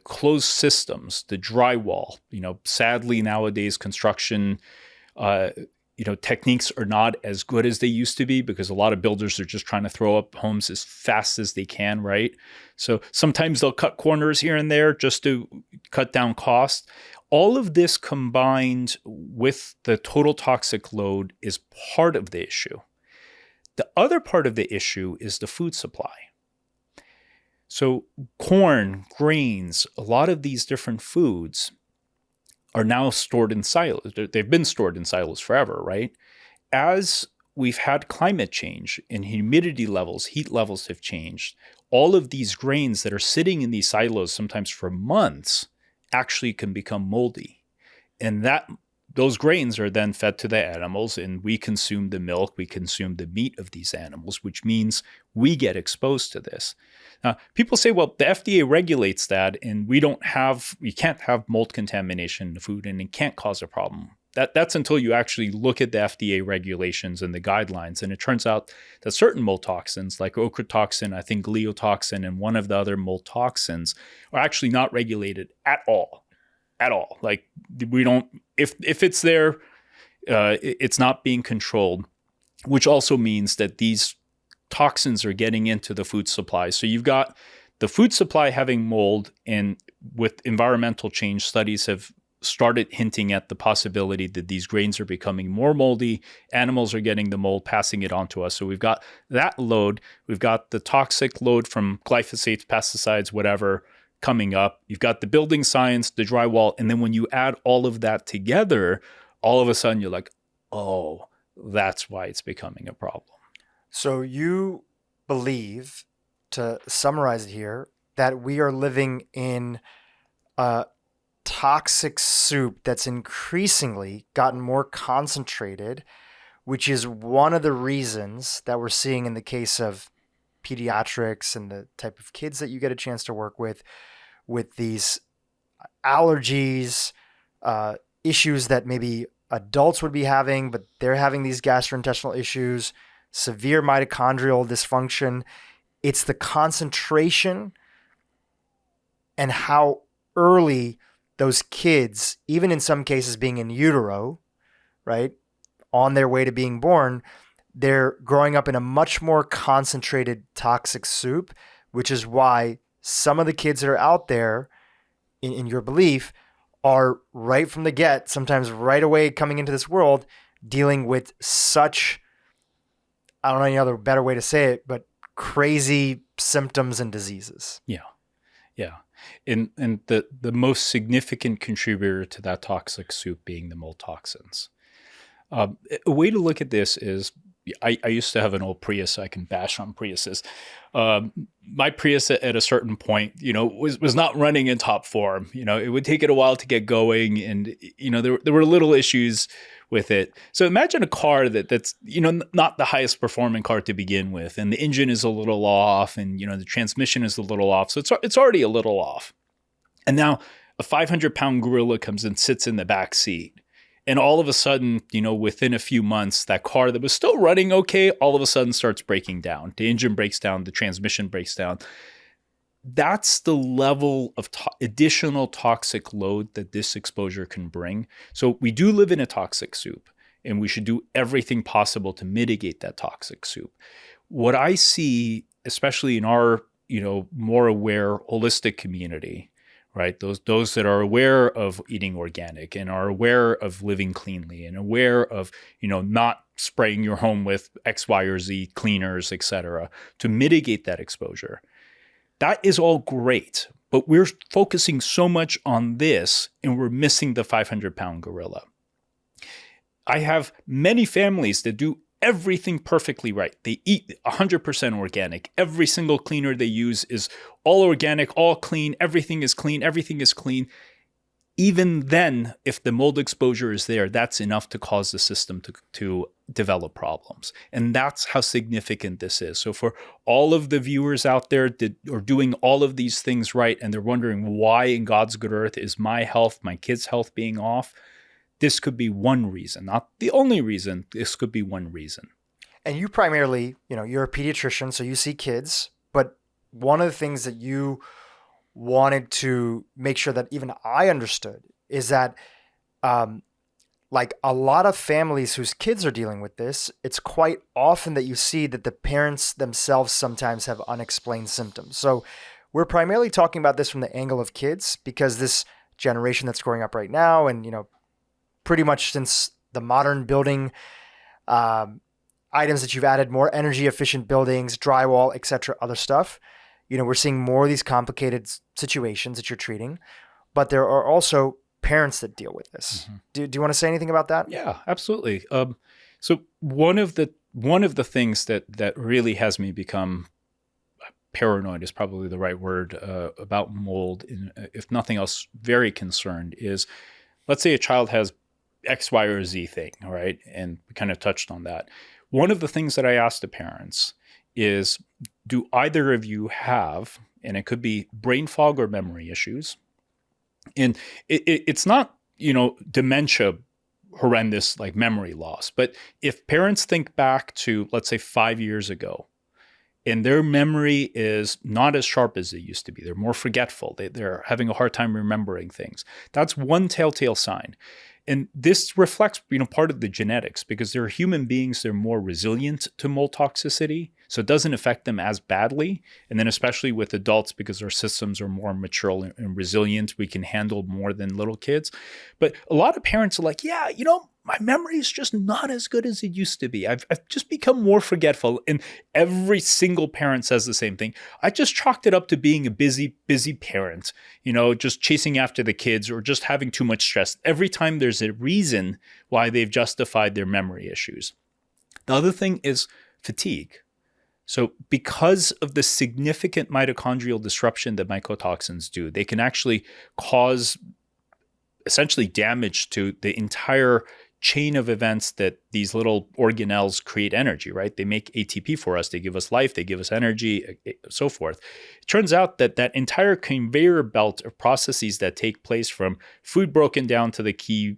S2: closed systems, the drywall, sadly nowadays construction, techniques are not as good as they used to be, because a lot of builders are just trying to throw up homes as fast as they can, right? So sometimes they'll cut corners here and there just to cut down cost. All of this combined with the total toxic load is part of the issue. The other part of the issue is the food supply. So corn, grains, a lot of these different foods are now stored in silos. They've been stored in silos forever, right? As we've had climate change and humidity levels, heat levels have changed, all of these grains that are sitting in these silos, sometimes for months, actually can become moldy. And those grains are then fed to the animals, and we consume the milk, we consume the meat of these animals, which means we get exposed to this. Now, people say, well, the FDA regulates that, and we can't have mold contamination in the food, and it can't cause a problem. That's until you actually look at the FDA regulations and the guidelines. And it turns out that certain mold toxins, like ochratoxin, I think gliotoxin, and one of the other mold toxins, are actually not regulated at all. At all. Like, we don't, if it's there, it's not being controlled, which also means that these toxins are getting into the food supply. So you've got the food supply having mold, and with environmental change, studies have started hinting at the possibility that these grains are becoming more moldy. Animals are getting the mold, passing it on to us. So we've got that load. We've got the toxic load from glyphosates, pesticides, whatever, coming up. You've got the building science, the drywall. And then when you add all of that together, all of a sudden you're like, oh, that's why it's becoming a problem.
S1: So you believe, to summarize it here, that we are living in a toxic soup that's increasingly gotten more concentrated, which is one of the reasons that we're seeing in the case of pediatrics and the type of kids that you get a chance to work with these allergies, issues that maybe adults would be having, but they're having these gastrointestinal issues, severe mitochondrial dysfunction. It's the concentration and how early those kids, even in some cases being in utero, right, on their way to being born, they're growing up in a much more concentrated toxic soup, which is why some of the kids that are out there, in your belief, are right from the get, sometimes right away coming into this world, dealing with such, I don't know any other better way to say it, but crazy symptoms and diseases.
S2: Yeah. Yeah. And the most significant contributor to that toxic soup being the mold toxins. A way to look at this is, I used to have an old Prius, so I can bash on Priuses. My Prius at a certain point, was not running in top form. It would take it a while to get going, and there were little issues with it. So imagine a car that's not the highest performing car to begin with, and the engine is a little off, and the transmission is a little off. So it's already a little off, and now a 500-pound gorilla comes and sits in the back seat. And all of a sudden, within a few months, that car that was still running okay, all of a sudden starts breaking down. The engine breaks down, the transmission breaks down. That's the level of additional toxic load that this exposure can bring. So we do live in a toxic soup, and we should do everything possible to mitigate that toxic soup. What I see, especially in our, more aware holistic community, right? Those that are aware of eating organic and are aware of living cleanly and aware of, not spraying your home with X, Y, or Z cleaners, et cetera, to mitigate that exposure. That is all great, but we're focusing so much on this and we're missing the 500-pound gorilla. I have many families that do everything perfectly right. They eat 100% organic. Every single cleaner they use is all organic, all clean. Everything is clean. Everything is clean. Even then, if the mold exposure is there, that's enough to cause the system to develop problems. And that's how significant this is. So for all of the viewers out there that are doing all of these things right, and they're wondering why in God's good earth is my health, my kids' health being off, this could be one reason, not the only reason. This could be one reason.
S1: And you primarily, you're a pediatrician, so you see kids, but one of the things that you wanted to make sure that even I understood is that like a lot of families whose kids are dealing with this, it's quite often that you see that the parents themselves sometimes have unexplained symptoms. So we're primarily talking about this from the angle of kids, because this generation that's growing up right now, and pretty much since the modern building items that you've added, more energy efficient buildings, drywall, etc., other stuff, we're seeing more of these complicated situations that you're treating, but there are also parents that deal with this. Mm-hmm. Do you want to say anything about that?
S2: Yeah, absolutely. So one of the things that really has me become paranoid is probably the right word about mold, if nothing else, very concerned, is let's say a child has X, Y, or Z thing, all right? And we kind of touched on that. One of the things that I asked the parents is, do either of you have, and it could be brain fog or memory issues, and it's not, dementia, horrendous like memory loss, but if parents think back to, let's say, 5 years ago, and their memory is not as sharp as they used to be, they're more forgetful, they're having a hard time remembering things, that's one telltale sign. And this reflects, part of the genetics, because they're human beings, they're more resilient to mold toxicity. So it doesn't affect them as badly. And then especially with adults, because our systems are more mature and resilient, we can handle more than little kids. But a lot of parents are like, yeah, my memory is just not as good as it used to be. I've just become more forgetful. And every single parent says the same thing. I just chalked it up to being a busy parent, just chasing after the kids or just having too much stress. Every time there's a reason why they've justified their memory issues. The other thing is fatigue. So because of the significant mitochondrial disruption that mycotoxins do, they can actually cause essentially damage to the entire chain of events that these little organelles create energy, right? They make ATP for us. They give us life. They give us energy, so forth. It turns out that entire conveyor belt of processes that take place from food broken down to the key,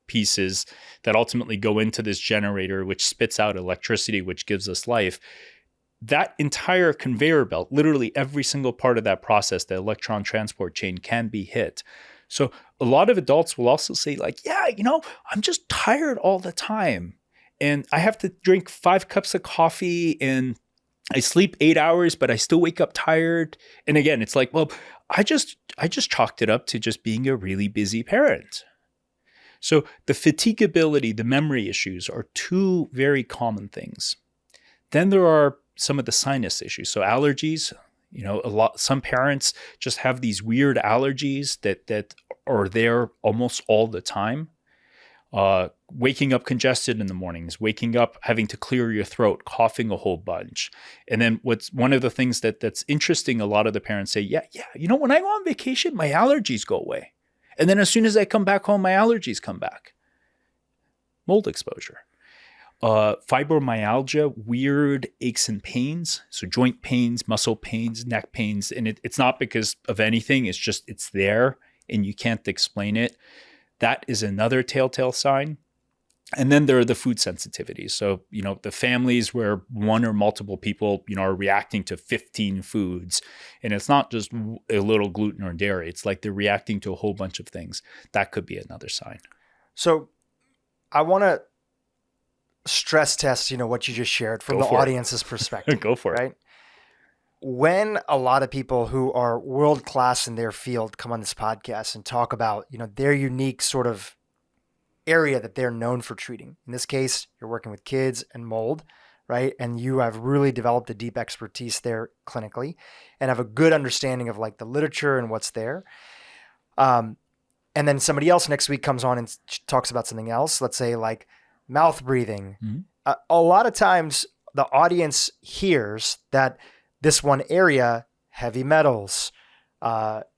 S2: pieces that ultimately go into this generator, which spits out electricity, which gives us life. That entire conveyor belt, literally every single part of that process, the electron transport chain, can be hit. So a lot of adults will also say like, yeah, I'm just tired all the time. And I have to drink 5 cups of coffee and I sleep 8 hours, but I still wake up tired. And again, it's like, well, I just chalked it up to just being a really busy parent. So the fatigability, the memory issues are two very common things. Then there are some of the sinus issues. So allergies, some parents just have these weird allergies that are there almost all the time. waking up congested in the mornings, waking up having to clear your throat, coughing a whole bunch. And then what's one of the things that's interesting, a lot of the parents say, yeah, when I go on vacation, my allergies go away. And then as soon as I come back home, my allergies come back. Mold exposure. Fibromyalgia, weird aches and pains. So joint pains, muscle pains, neck pains. And it's not because of anything. It's just, it's there and you can't explain it. That is another telltale sign. And then there are the food sensitivities. So, the families where one or multiple people, are reacting to 15 foods. And it's not just a little gluten or dairy. It's like they're reacting to a whole bunch of things. That could be another sign.
S1: So I want to stress test, what you just shared from the audience's perspective.
S2: Go for it.
S1: Right? When a lot of people who are world-class in their field come on this podcast and talk about, their unique sort of area that they're known for treating. In this case, you're working with kids and mold, right? And you have really developed a deep expertise there clinically and have a good understanding of like the literature and what's there. And then somebody else next week comes on and talks about something else. Let's say like mouth breathing. Mm-hmm. A lot of times the audience hears that this one area, heavy metals,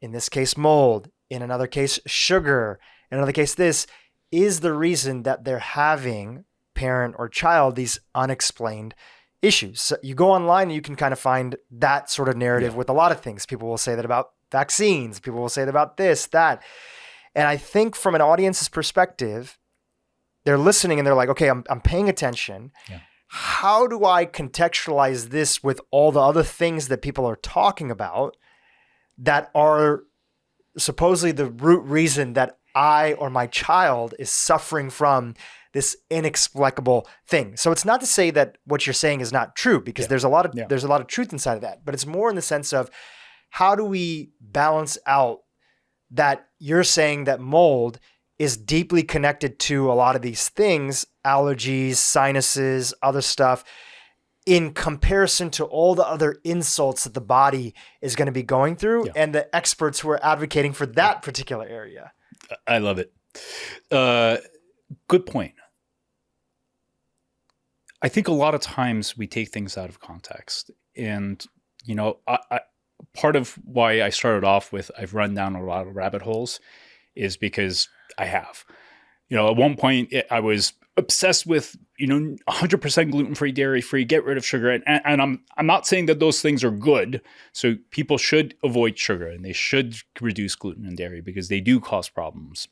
S1: in this case, mold, in another case, sugar, in another case, this is the reason that they're having, parent or child, these unexplained issues. So you go online and you can kind of find that sort of narrative with a lot of things. People will say that about vaccines. People will say that about this, that. And I think from an audience's perspective, they're listening and they're like, okay, I'm paying attention. Yeah. How do I contextualize this with all the other things that people are talking about that are supposedly the root reason that I or my child is suffering from this inexplicable thing? So it's not to say that what you're saying is not true, because there's a lot of truth inside of that, but it's more in the sense of how do we balance out that you're saying that mold is deeply connected to a lot of these things, allergies, sinuses, other stuff, in comparison to all the other insults that the body is going to be going through and the experts who are advocating for that particular area.
S2: I love it. Good point. I think a lot of times we take things out of context. And, I part of why I started off with I've run down a lot of rabbit holes is because I have. At one point I was obsessed with, 100% gluten-free, dairy-free, get rid of sugar. And I'm not saying that those things are good. So people should avoid sugar and they should reduce gluten and dairy because they do cause problems.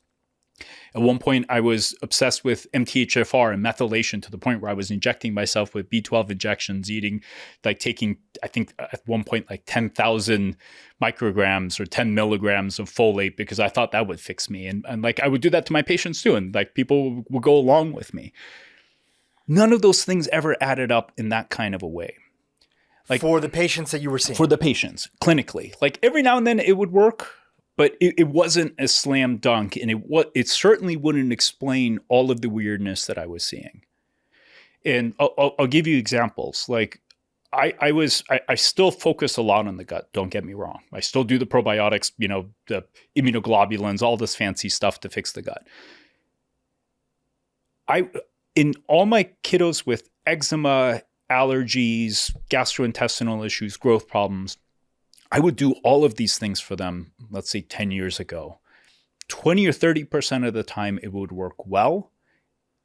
S2: At one point, I was obsessed with MTHFR and methylation to the point where I was injecting myself with B12 injections, taking, I think at one point, like 10,000 micrograms or 10 milligrams of folate because I thought that would fix me. And I would do that to my patients too. And people would go along with me. None of those things ever added up in that kind of a way.
S1: For the patients that you were seeing?
S2: For the patients, clinically. Every now and then it would work. But it wasn't a slam dunk, and it certainly wouldn't explain all of the weirdness that I was seeing. And I'll give you examples. I still focus a lot on the gut. Don't get me wrong. I still do the probiotics, the immunoglobulins, all this fancy stuff to fix the gut. In all my kiddos with eczema, allergies, gastrointestinal issues, growth problems, I would do all of these things for them, let's say 10 years ago. 20 or 30% of the time, it would work well.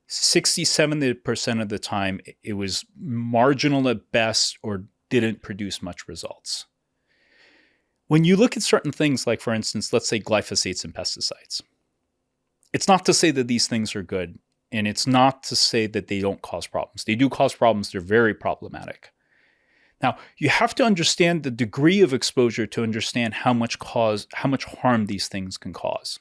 S2: 60, 70% of the time, it was marginal at best or didn't produce much results. When you look at certain things like, for instance, let's say glyphosates and pesticides, it's not to say that these things are good, and it's not to say that they don't cause problems. They do cause problems. They're very problematic. Now, you have to understand the degree of exposure to understand how much harm these things can cause.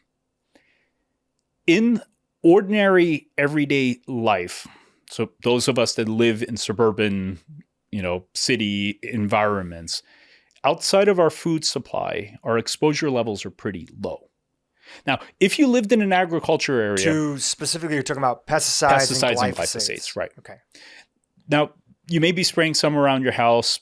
S2: In ordinary, everyday life, so those of us that live in suburban, city environments, outside of our food supply, our exposure levels are pretty low. Now, if you lived in an agriculture area...
S1: Specifically, you're talking about pesticides and glyphosates.
S2: Right.
S1: Okay.
S2: Now, you may be spraying some around your house.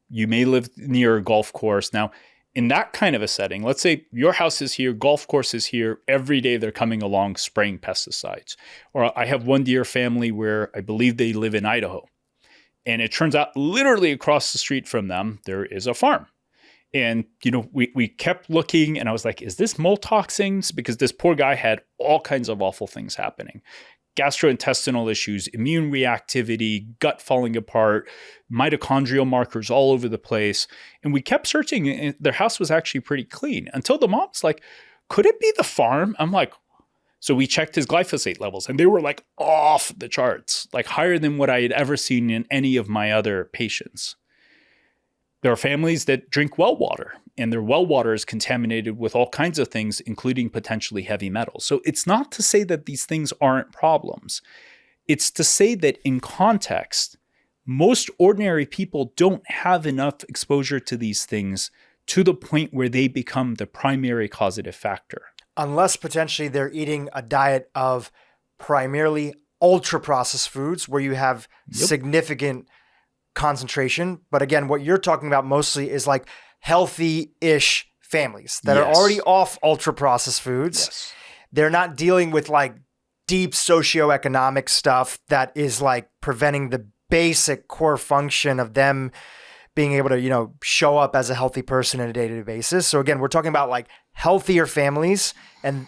S2: You may live near a golf course. Now, in that kind of a setting, let's say your house is here, golf course is here, every day they're coming along spraying pesticides. Or I have one dear family where I believe they live in Idaho. And it turns out literally across the street from them, there is a farm. And, we kept looking and I was like, is this mold toxins? Because this poor guy had all kinds of awful things happening. Gastrointestinal issues, immune reactivity, gut falling apart, mitochondrial markers all over the place. And we kept searching and their house was actually pretty clean until the mom's like, could it be the farm? I'm like, so we checked his glyphosate levels and they were like off the charts, like higher than what I had ever seen in any of my other patients. There are families that drink well water and their well water is contaminated with all kinds of things, including potentially heavy metals. So it's not to say that these things aren't problems. It's to say that in context, most ordinary people don't have enough exposure to these things to the point where they become the primary causative factor.
S1: Unless potentially they're eating a diet of primarily ultra-processed foods where you have significant concentration. But again, what you're talking about mostly is like healthy-ish families that are already off ultra-processed foods.
S2: Yes.
S1: They're not dealing with like deep socioeconomic stuff that is like preventing the basic core function of them being able to, show up as a healthy person on a day-to-day basis. So again, we're talking about like healthier families, and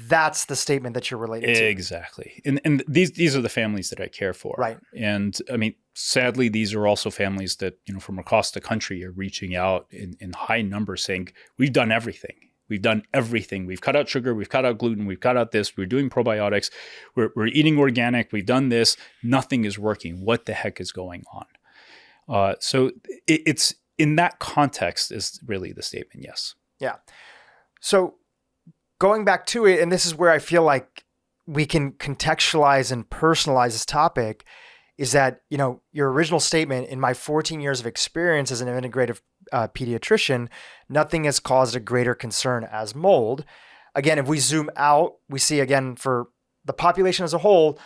S1: that's the statement that you're related to.
S2: Exactly. And these are the families that I care for.
S1: Right.
S2: And I mean, sadly, these are also families that, from across the country are reaching out in high numbers saying, we've done everything. We've done everything. We've cut out sugar. We've cut out gluten. We've cut out this. We're doing probiotics. We're eating organic. We've done this. Nothing is working. What the heck is going on? So it's in that context is really the statement. Yes.
S1: Yeah. So going back to it, and this is where I feel like we can contextualize and personalize this topic, is that, your original statement, in my 14 years of experience as an integrative pediatrician, nothing has caused a greater concern as mold. Again, if we zoom out, we see again for the population as a whole,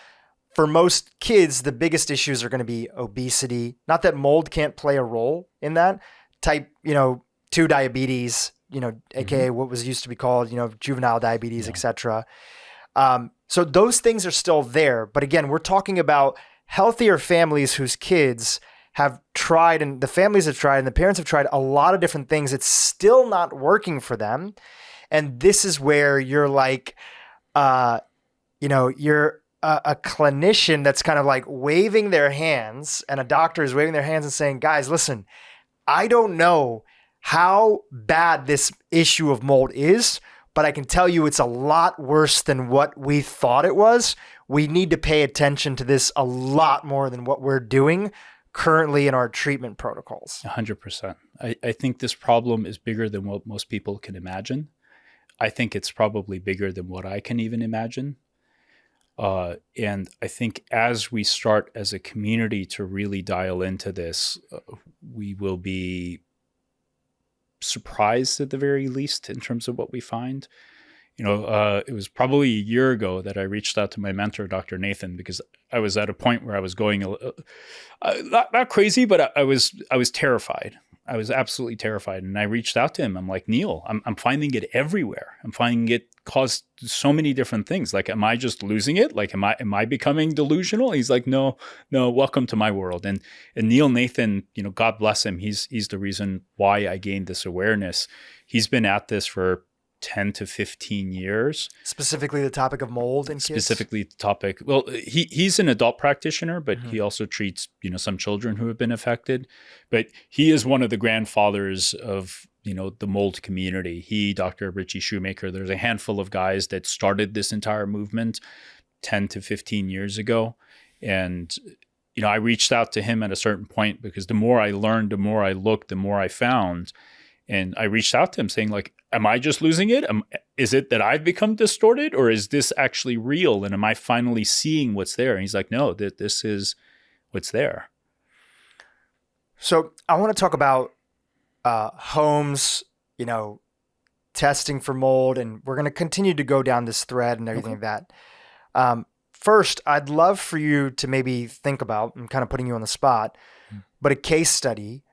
S1: for most kids, the biggest issues are going to be obesity. Not that mold can't play a role in that. Type, 2 diabetes, AKA what was used to be called, juvenile diabetes, etc. So those things are still there. But again, we're talking about healthier families whose kids have tried, and the families have tried, and the parents have tried a lot of different things. It's still not working for them. And this is where you're like, you're a clinician that's kind of like waving their hands, and a doctor is waving their hands and saying, guys, listen, I don't know how bad this issue of mold is, but I can tell you it's a lot worse than what we thought it was. We need to pay attention to this a lot more than what we're doing currently in our treatment protocols.
S2: 100%. I think this problem is bigger than what most people can imagine. I think it's probably bigger than what I can even imagine. And I think as we start as a community to really dial into this, we will be surprised at the very least in terms of what we find. It was probably a year ago that I reached out to my mentor, Dr. Nathan, because I was at a point where I was going not crazy, but I was terrified. I was absolutely terrified. And I reached out to him. I'm like, Neil, I'm finding it everywhere. I'm finding it caused so many different things. Like, am I just losing it? Like, am I becoming delusional? He's like, no, welcome to my world. And Neil Nathan, God bless him. He's the reason why I gained this awareness. He's been at this for 10 to 15 years.
S1: Specifically the topic of mold in kids?
S2: Specifically the topic. Well, he's an adult practitioner, but he also treats, some children who have been affected. But he is one of the grandfathers of, the mold community. He, Dr. Richie Shoemaker, there's a handful of guys that started this entire movement 10 to 15 years ago. And, I reached out to him at a certain point because the more I learned, the more I looked, the more I found. And I reached out to him saying, like, am I just losing it? Is it that I've become distorted, or is this actually real? And am I finally seeing what's there? And he's like, no, this is what's there.
S1: So I want to talk about homes, testing for mold, and we're going to continue to go down this thread and everything like that. First, I'd love for you to maybe think about, I'm kind of putting you on the spot, but a case study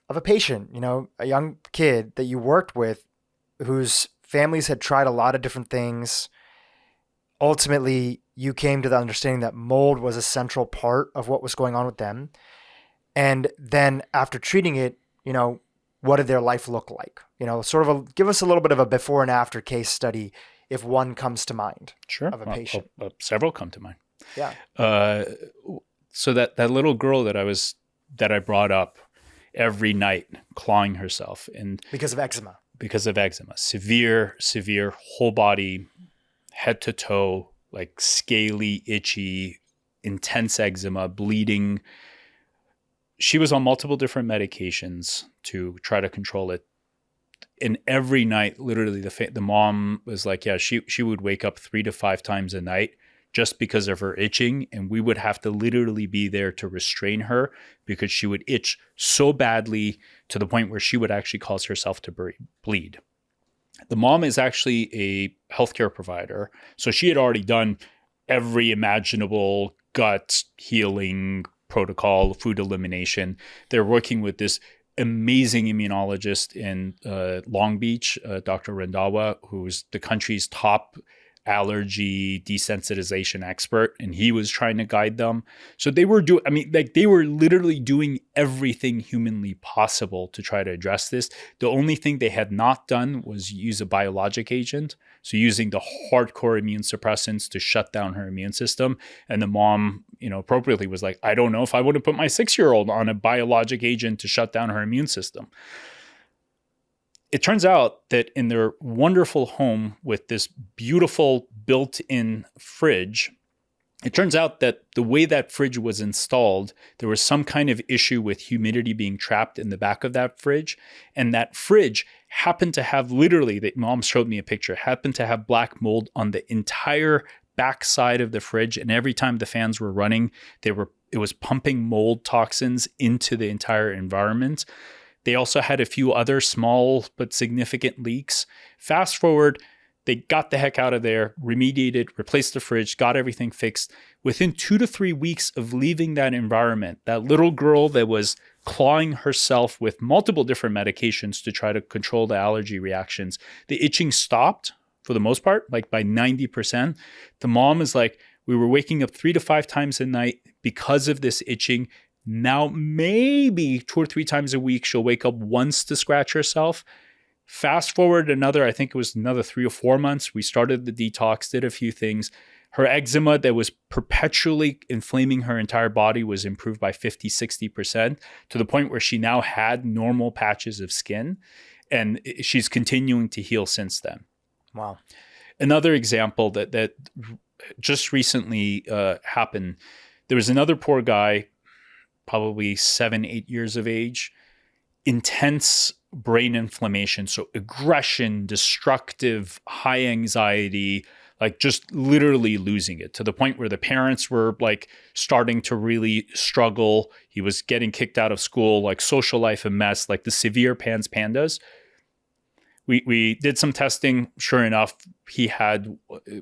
S1: of a patient, a young kid that you worked with whose families had tried a lot of different things. Ultimately, you came to the understanding that mold was a central part of what was going on with them. And then after treating it, what did their life look like? Give us a little bit of a before and after case study if one comes to mind.
S2: Sure.
S1: Of a patient.
S2: Several come to mind.
S1: Yeah.
S2: So that little girl that I brought up every night clawing herself and
S1: because of eczema.
S2: Severe whole body, head to toe, like scaly, itchy, intense eczema, bleeding. She was on multiple different medications to try to control it. And every night, literally, the mom was like, yeah, she would wake up 3 to 5 times a night just because of her itching. And we would have to literally be there to restrain her because she would itch so badly to the point where she would actually cause herself to bleed. The mom is actually a healthcare provider. So she had already done every imaginable gut healing protocol, food elimination. They're working with this amazing immunologist in Long Beach, Dr. Randawa, who's the country's top allergy desensitization expert, and he was trying to guide them. So they were they were literally doing everything humanly possible to try to address this. The only thing they had not done was use a biologic agent. So using the hardcore immune suppressants to shut down her immune system. And the mom, appropriately was like, I don't know if I would have put my 6-year-old on a biologic agent to shut down her immune system. It turns out that in their wonderful home with this beautiful built-in fridge, it turns out that the way that fridge was installed, there was some kind of issue with humidity being trapped in the back of that fridge. And that fridge happened to have the mom showed me a picture, happened to have black mold on the entire back side of the fridge. And every time the fans were running, it was pumping mold toxins into the entire environment. They also had a few other small but significant leaks. Fast forward, they got the heck out of there, remediated, replaced the fridge, got everything fixed. Within 2 to 3 weeks of leaving that environment, that little girl that was clawing herself with multiple different medications to try to control the allergy reactions, the itching stopped for the most part, like by 90%. The mom is like, we were waking up 3 to 5 times a night because of this itching. Now, maybe 2 or 3 times a week, she'll wake up once to scratch herself. Fast forward I think it was another 3 or 4 months. We started the detox, did a few things. Her eczema that was perpetually inflaming her entire body was improved by 50, 60% to the point where she now had normal patches of skin. And she's continuing to heal since then.
S1: Wow.
S2: Another example that just recently happened, there was another poor guy, probably 7, 8 years of age, intense brain inflammation. So aggression, destructive, high anxiety, like just literally losing it to the point where the parents were like starting to really struggle. He was getting kicked out of school, like social life a mess, like the severe pandas. We did some testing. Sure enough, he had,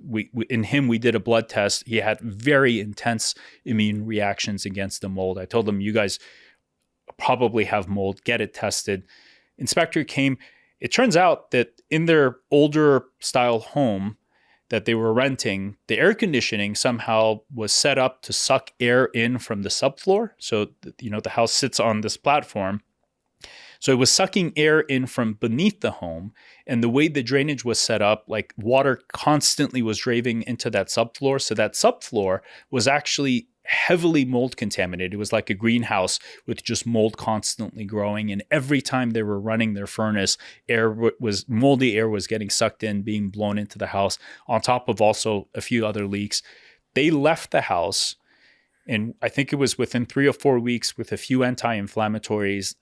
S2: we did a blood test. He had very intense immune reactions against the mold. I told him, you guys probably have mold, get it tested. Inspector came. It turns out that in their older style home that they were renting, the air conditioning somehow was set up to suck air in from the subfloor. So, the house sits on this platform. So it was sucking air in from beneath the home. And the way the drainage was set up, like water constantly was draining into that subfloor. So that subfloor was actually heavily mold contaminated. It was like a greenhouse with just mold constantly growing. And every time they were running their furnace, moldy air was getting sucked in, being blown into the house, on top of also a few other leaks. They left the house, and I think it was within 3 or 4 weeks with a few anti-inflammatories,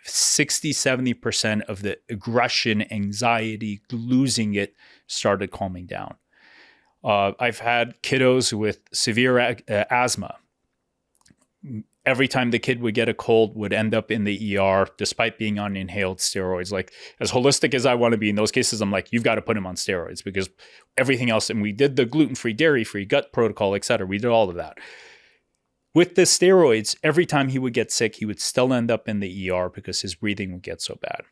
S2: 60-70% of the aggression, anxiety, losing it started calming down. I've had kiddos with severe asthma. Every time the kid would get a cold, would end up in the ER despite being on inhaled steroids. Like, as holistic as I want to be in those cases, I'm like, you've got to put him on steroids because everything else. And we did the gluten-free, dairy-free, gut protocol, et cetera. We did all of that. With the steroids, every time he would get sick, he would still end up in the ER because his breathing would get so bad.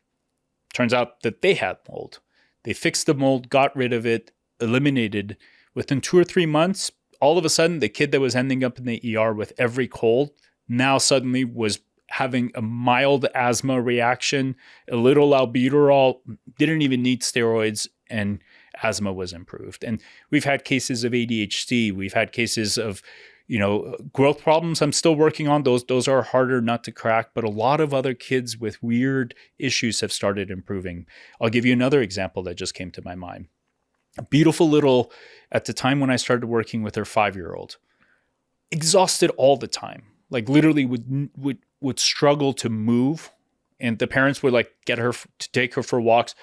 S2: Turns out that they had mold. They fixed the mold, got rid of it, eliminated. Within 2 or 3 months, all of a sudden, the kid that was ending up in the ER with every cold now suddenly was having a mild asthma reaction, a little albuterol, didn't even need steroids, and asthma was improved. And we've had cases of ADHD. We've had cases of, growth problems I'm still working on. Those are harder not to crack, but a lot of other kids with weird issues have started improving. I'll give you another example that just came to my mind. A beautiful little, at the time when I started working with her 5-year-old, exhausted all the time, like literally would struggle to move. And the parents would like get her to take her for walks,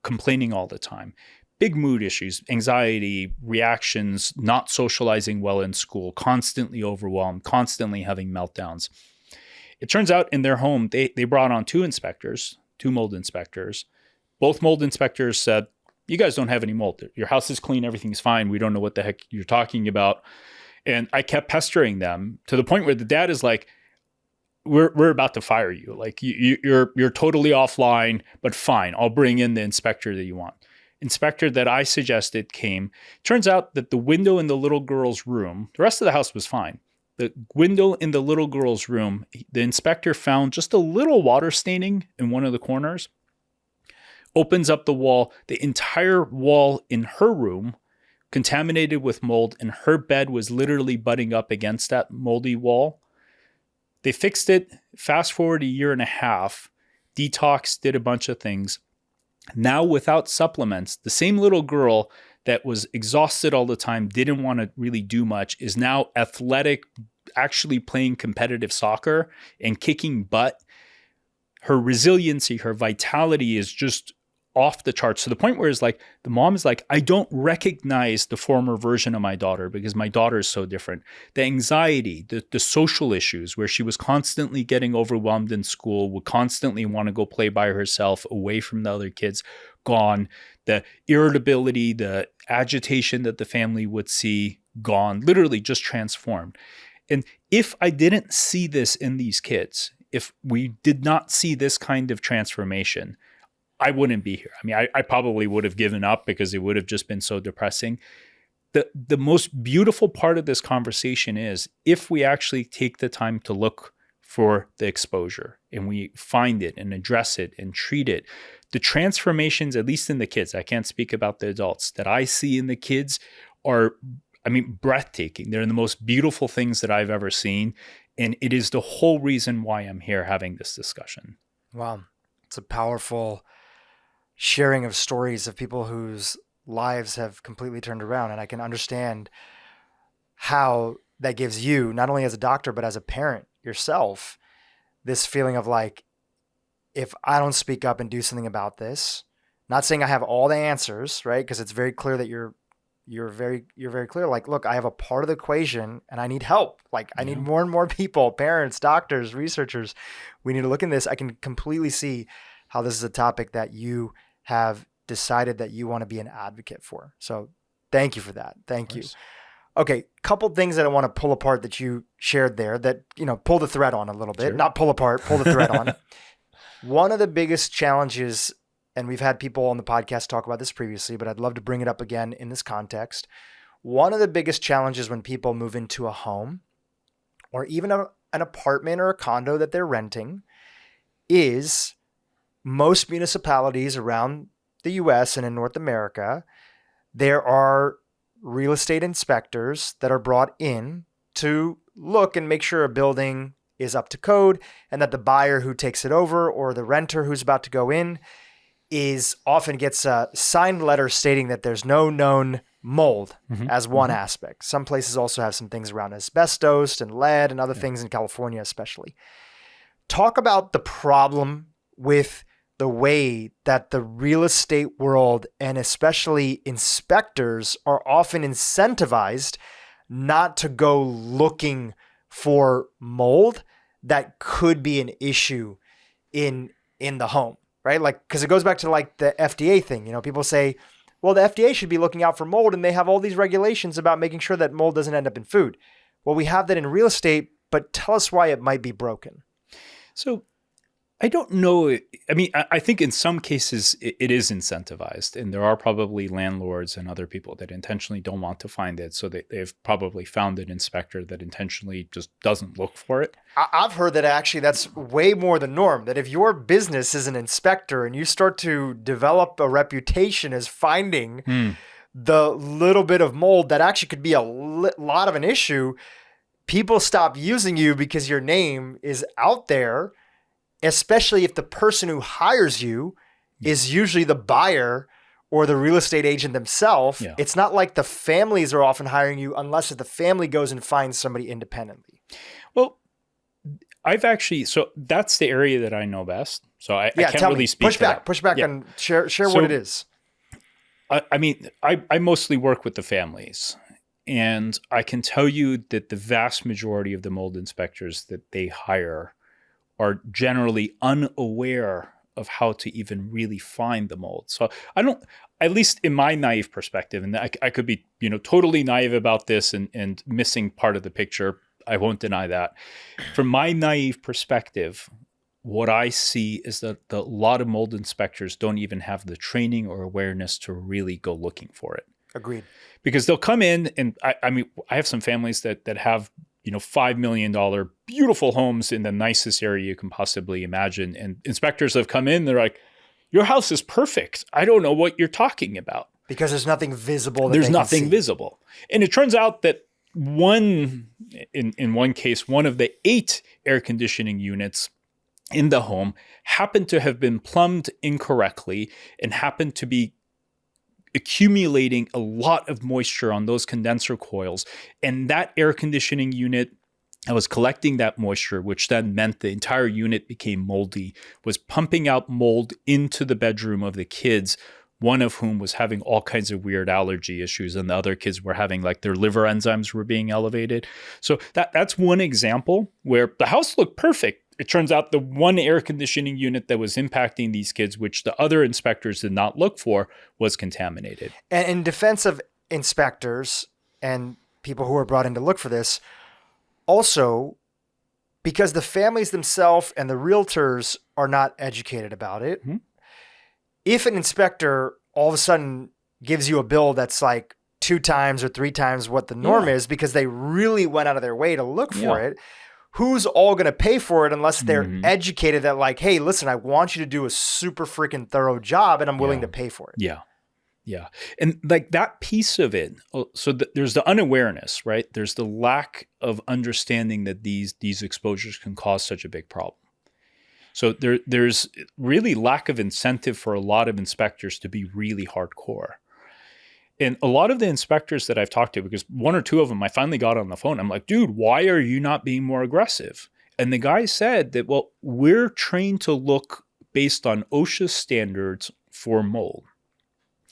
S2: complaining all the time. Big mood issues, anxiety, reactions, not socializing well in school, constantly overwhelmed, constantly having meltdowns. It turns out in their home, they brought on 2 mold inspectors. Both mold inspectors said, you guys don't have any mold. Your house is clean. Everything's fine. We don't know what the heck you're talking about. And I kept pestering them to the point where the dad is like, we're about to fire you. Like you're totally offline, but fine. I'll bring in the inspector that you want. Inspector that I suggested came. Turns out that the window in the little girl's room, the rest of the house was fine. The window in the little girl's room, the inspector found just a little water staining in one of the corners. Opens up the wall. The entire wall in her room contaminated with mold, and her bed was literally butting up against that moldy wall. They fixed it. Fast forward 1.5 years. Detox, did a bunch of things. Now without supplements, the same little girl that was exhausted all the time, didn't want to really do much, is now athletic, actually playing competitive soccer and kicking butt. Her resiliency, her vitality is just off the charts, to the point where it's like the mom is like, I don't recognize the former version of my daughter because my daughter is so different. The anxiety, the social issues where she was constantly getting overwhelmed in school, would constantly want to go play by herself away from the other kids, gone. The irritability, the agitation that the family would see, gone, literally just transformed. And if I didn't see this in these kids, if we did not see this kind of transformation, I wouldn't be here. I mean, I probably would have given up because it would have just been so depressing. The most beautiful part of this conversation is if we actually take the time to look for the exposure and we find it and address it and treat it, the transformations, at least in the kids, I can't speak about the adults, that I see in the kids are, breathtaking. They're the most beautiful things that I've ever seen. And it is the whole reason why I'm here having this discussion.
S1: Wow. It's a powerful sharing of stories of people whose lives have completely turned around. And I can understand how that gives you, not only as a doctor, but as a parent yourself, this feeling of like, if I don't speak up and do something about this, not saying I have all the answers, right? Because it's very clear that you're very clear. Like, look, I have a part of the equation and I need help. Like I need more and more people, parents, doctors, researchers. We need to look in this. I can completely see how this is a topic that you have decided that you want to be an advocate for. So thank you for that. Thank you. Okay. Couple things that I want to pull apart that you shared there that, pull the thread on a little bit, not pull apart, pull the thread on. One of the biggest challenges, and we've had people on the podcast talk about this previously, but I'd love to bring it up again in this context. One of the biggest challenges when people move into a home or even an apartment or a condo that they're renting is most municipalities around the US and in North America, there are real estate inspectors that are brought in to look and make sure a building is up to code and that the buyer who takes it over or the renter who's about to go in often gets a signed letter stating that there's no known mold as one aspect. Some places also have some things around asbestos and lead and other things in California especially. Talk about the problem with the way that the real estate world and especially inspectors are often incentivized not to go looking for mold that could be an issue in the home, right? Like, because it goes back to like the FDA thing. People say, well, the FDA should be looking out for mold and they have all these regulations about making sure that mold doesn't end up in food. Well, we have that in real estate but tell us why it might be broken.
S2: So I don't know. I mean, I think in some cases it is incentivized, and there are probably landlords and other people that intentionally don't want to find it. So they've probably found an inspector that intentionally just doesn't look for it.
S1: I've heard that actually that's way more the norm, that if your business is an inspector and you start to develop a reputation as finding the little bit of mold that actually could be a lot of an issue, people stop using you because your name is out there. Especially if the person who hires you is usually the buyer or the real estate agent themselves.
S2: Yeah.
S1: It's not like the families are often hiring you unless the family goes and finds somebody independently.
S2: Well, so that's the area that I know best. So I can't really speak to that.
S1: Push back and share what it is.
S2: I mean, I mostly work with the families, and I can tell you that the vast majority of the mold inspectors that they hire are generally unaware of how to even really find the mold. So I don't, at least in my naive perspective, and I could be, totally naive about this and missing part of the picture. I won't deny that. From my naive perspective, what I see is that a lot of mold inspectors don't even have the training or awareness to really go looking for it.
S1: Agreed.
S2: Because they'll come in and I mean, I have some families that have $5 million beautiful homes in the nicest area you can possibly imagine. And inspectors have come in, they're like, your house is perfect. I don't know what you're talking about.
S1: Because there's nothing visible.
S2: There's nothing visible. And it turns out that in one case, one of the 8 air conditioning units in the home happened to have been plumbed incorrectly and happened to be accumulating a lot of moisture on those condenser coils. And that air conditioning unit was collecting that moisture, which then meant the entire unit became moldy, was pumping out mold into the bedroom of the kids, one of whom was having all kinds of weird allergy issues, and the other kids were having their liver enzymes were being elevated. So that's one example where the house looked perfect. It turns out the one air conditioning unit that was impacting these kids, which the other inspectors did not look for, was contaminated.
S1: And in defense of inspectors and people who are brought in to look for this, also, because the families themselves and the realtors are not educated about it, if an inspector all of a sudden gives you a bill that's 2 times or 3 times what the norm is because they really went out of their way to look for it, who's all going to pay for it unless they're educated that hey, listen, I want you to do a super freaking thorough job and I'm willing to pay for it.
S2: Yeah. Yeah. And that piece of it, so there's the unawareness, right? There's the lack of understanding that these exposures can cause such a big problem. So there's really lack of incentive for a lot of inspectors to be really hardcore. And a lot of the inspectors that I've talked to, because 1 or 2 of them, I finally got on the phone. I'm like, dude, why are you not being more aggressive? And the guy said that, well, we're trained to look based on OSHA standards for mold.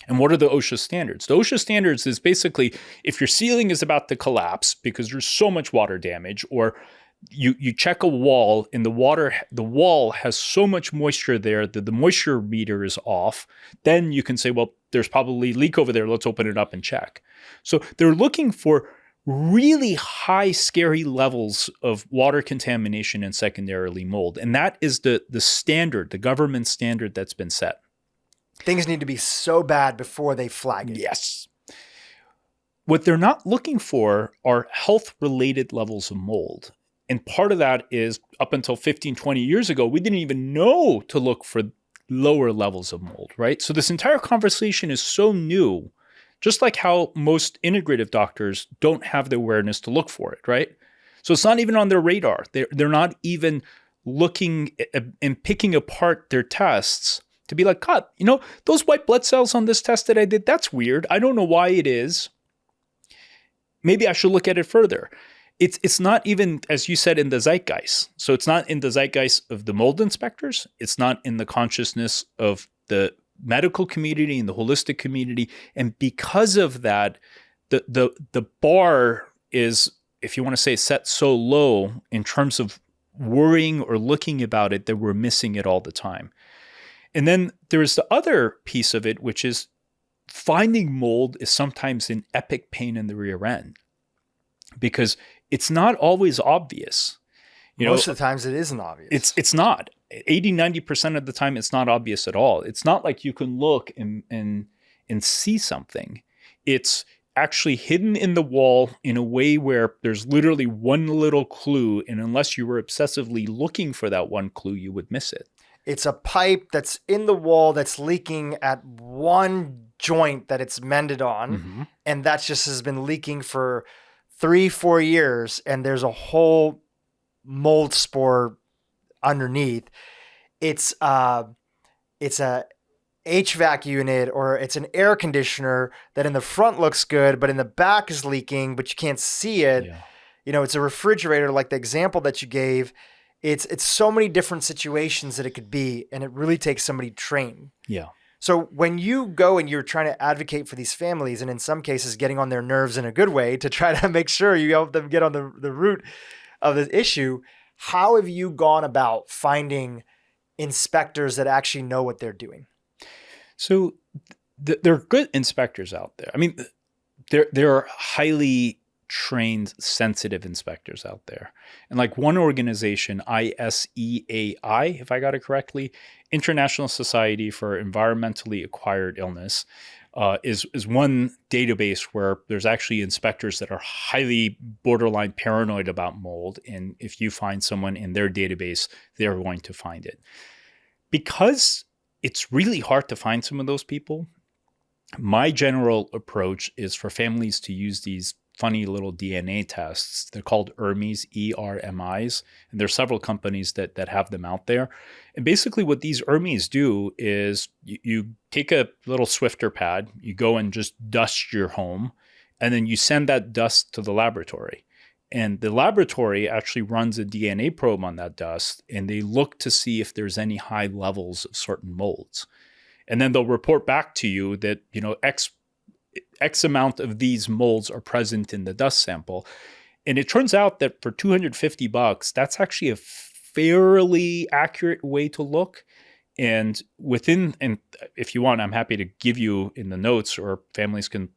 S2: And what are the OSHA standards? The OSHA standards is basically if your ceiling is about to collapse because there's so much water damage, or you check a wall and the wall has so much moisture there that the moisture meter is off, then you can say, well, there's probably a leak over there. Let's open it up and check. So they're looking for really high, scary levels of water contamination and secondarily mold. And that is the standard, the government standard that's been set.
S1: Things need to be so bad before they flag it.
S2: Yes. What they're not looking for are health-related levels of mold. And part of that is up until 15, 20 years ago, we didn't even know to look for lower levels of mold, right? So this entire conversation is so new, just like how most integrative doctors don't have the awareness to look for it, right? So it's not even on their radar. They're not even looking and picking apart their tests to be like, God, those white blood cells on this test that I did, that's weird. I don't know why it is. Maybe I should look at it further. It's not even, as you said, in the zeitgeist. So it's not in the zeitgeist of the mold inspectors. It's not in the consciousness of the medical community and the holistic community. And because of that, the bar is, if you want to say, set so low in terms of worrying or looking about it that we're missing it all the time. And then there's the other piece of it, which is finding mold is sometimes an epic pain in the rear end. Because it's not always obvious.
S1: Most of the times it isn't obvious.
S2: It's not. 80-90% of the time it's not obvious at all. It's not like you can look and see something. It's actually hidden in the wall in a way where there's literally one little clue, and unless you were obsessively looking for that one clue, you would miss it.
S1: It's a pipe that's in the wall that's leaking at one joint that it's mended on, and that just has been leaking for 3-4 years, and there's a whole mold spore underneath. It's a HVAC unit, or it's an air conditioner that in the front looks good, but in the back is leaking, but you can't see it. Yeah. It's a refrigerator, like the example that you gave. It's so many different situations that it could be, and it really takes somebody trained.
S2: Yeah.
S1: So when you go and you're trying to advocate for these families, and in some cases getting on their nerves in a good way to try to make sure you help them get on the root of the issue, how have you gone about finding inspectors that actually know what they're doing?
S2: So there are good inspectors out there. I mean, there are highly trained, sensitive inspectors out there. And like one organization, ISEAI, if I got it correctly, International Society for Environmentally Acquired Illness, is one database where there's actually inspectors that are highly borderline paranoid about mold. And if you find someone in their database, they're going to find it. Because it's really hard to find some of those people, my general approach is for families to use these funny little DNA tests. They're called ERMIs, ERMIs, and there are several companies that have them out there. And basically what these ERMIs do is you take a little Swiffer pad, you go and just dust your home, and then you send that dust to the laboratory. And the laboratory actually runs a DNA probe on that dust, and they look to see if there's any high levels of certain molds. And then they'll report back to you that, X amount of these molds are present in the dust sample. And it turns out that for $250, that's actually a fairly accurate way to look. And if you want, I'm happy to give you in the notes, or families can.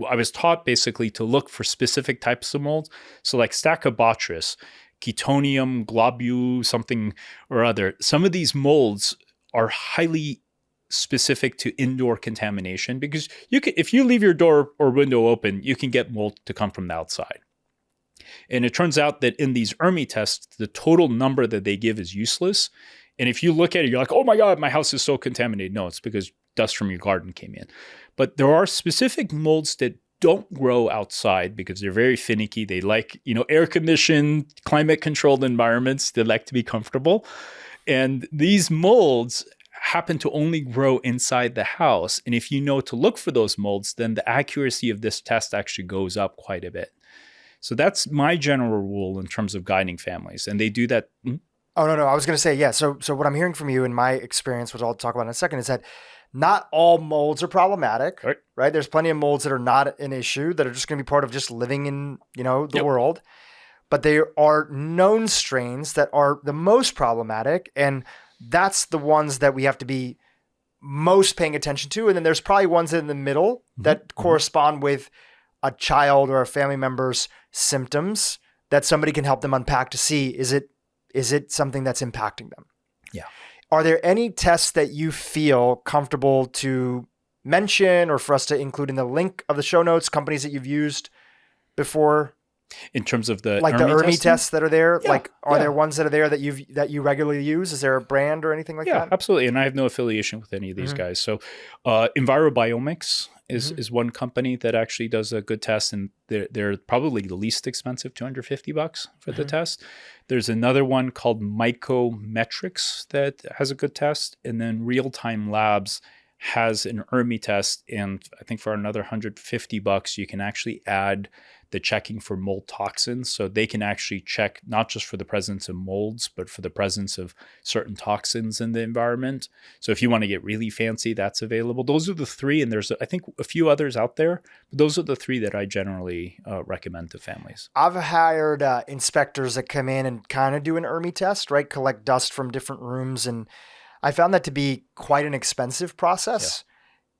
S2: I was taught basically to look for specific types of molds. So like Stachybotrys, Ketonium, globule, something or other. Some of these molds are highly specific to indoor contamination, because if you leave your door or window open, you can get mold to come from the outside. And it turns out that in these ERMI tests, the total number that they give is useless. And if you look at it, you're like, oh my God, my house is so contaminated. No, it's because dust from your garden came in. But there are specific molds that don't grow outside because they're very finicky. They like, air-conditioned, climate-controlled environments. They like to be comfortable. And these molds happen to only grow inside the house. And if you know to look for those molds, then the accuracy of this test actually goes up quite a bit. So that's my general rule in terms of guiding families. And they do that.
S1: Oh, no. I was going to say, yeah. So what I'm hearing from you in my experience, which I'll talk about in a second, is that not all molds are problematic, right? There's plenty of molds that are not an issue, that are just going to be part of just living in, the world. But there are known strains that are the most problematic, and that's the ones that we have to be most paying attention to. And then there's probably ones in the middle that correspond with a child or a family member's symptoms that somebody can help them unpack to see, is it something that's impacting them?
S2: Yeah.
S1: Are there any tests that you feel comfortable to mention, or for us to include in the link of the show notes, companies that you've used before?
S2: In terms of the
S1: ERMI tests that are there,
S2: Yeah,
S1: are there ones that are there that you regularly use? Is there a brand or anything like that?
S2: Yeah, absolutely. And I have no affiliation with any of these guys. So Envirobiomics is one company that actually does a good test, and they're probably the least expensive, $250 for the test. There's another one called Mycometrics that has a good test, and then Real Time Labs has an ERMI test, and I think for another $150 you can actually add the checking for mold toxins. So they can actually check not just for the presence of molds, but for the presence of certain toxins in the environment. So if you want to get really fancy, that's available. Those are the three, and there's I think a few others out there, but those are the three that I generally recommend to families.
S1: I've hired inspectors that come in and kind of do an ERMI test, right? Collect dust from different rooms, and I found that to be quite an expensive process.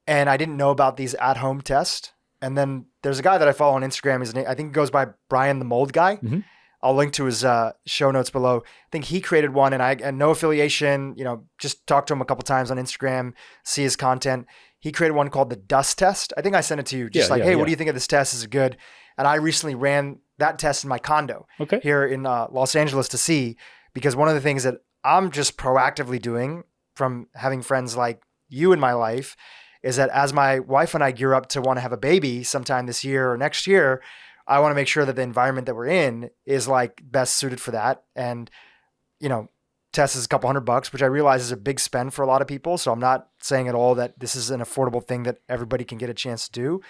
S1: Yeah. And I didn't know about these at-home tests. And then there's a guy that I follow on Instagram. His name, I think he goes by Brian the Mold Guy.
S2: Mhm.
S1: I'll link to his show notes below. I think he created one, and no affiliation, just talk to him a couple times on Instagram, see his content. He created one called the dust test. I think I sent it to you. Just hey, what do you think of this test? Is it good? And I recently ran that test in my condo here in Los Angeles to see, because one of the things that I'm just proactively doing from having friends like you in my life is that as my wife and I gear up to want to have a baby sometime this year or next year, I want to make sure that the environment that we're in is like best suited for that. And, test is a couple $100, which I realize is a big spend for a lot of people. So I'm not saying at all that this is an affordable thing that everybody can get a chance to do,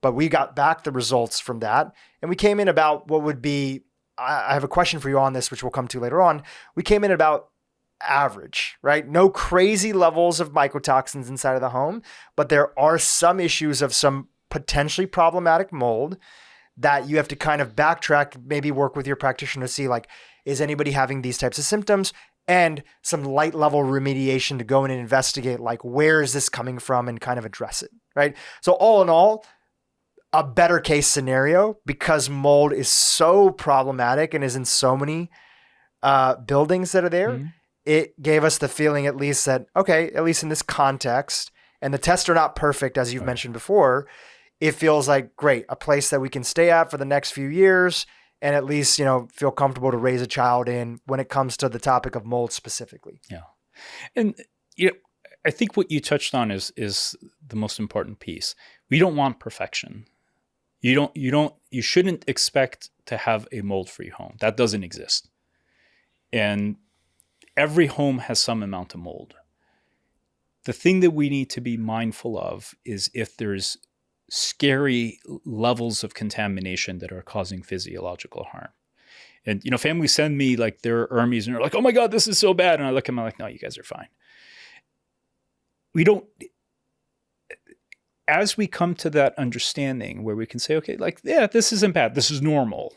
S1: but we got back the results from that. And we came in about what would be, I have a question for you on this, which we'll come to later on. We came in about average, right? No crazy levels of mycotoxins inside of the home, but there are some issues of some potentially problematic mold that you have to kind of backtrack, maybe work with your practitioner to see, like, is anybody having these types of symptoms, and some light level remediation to go in and investigate, like, where is this coming from, and kind of address it, right? So all in all, a better case scenario, because mold is so problematic and is in so many buildings that are there. Mm-hmm. It gave us the feeling, at least, that, okay, at least in this context, and the tests are not perfect, as you've mentioned before, it feels like, great, a place that we can stay at for the next few years and at least, feel comfortable to raise a child in when it comes to the topic of mold specifically.
S2: Yeah. And, I think what you touched on is the most important piece. We don't want perfection. You shouldn't expect to have a mold-free home. That doesn't exist. And every home has some amount of mold. The thing that we need to be mindful of is if there's scary levels of contamination that are causing physiological harm. And, families send me like their ERMIs and they're like, oh my God, this is so bad. And I look at them, I'm like, no, you guys are fine. As we come to that understanding where we can say, okay, like, yeah, this isn't bad. This is normal.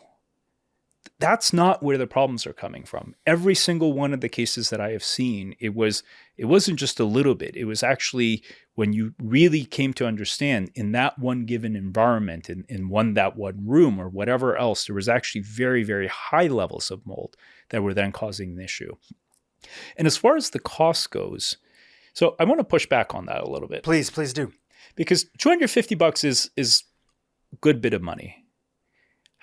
S2: That's not where the problems are coming from. Every single one of the cases that I have seen, it wasn't just a little bit. It was actually, when you really came to understand, in that one given environment, in that one room or whatever else, there was actually very, very high levels of mold that were then causing an issue. And as far as the cost goes, so I want to push back on that a little bit.
S1: Please do.
S2: Because $250 is a good bit of money.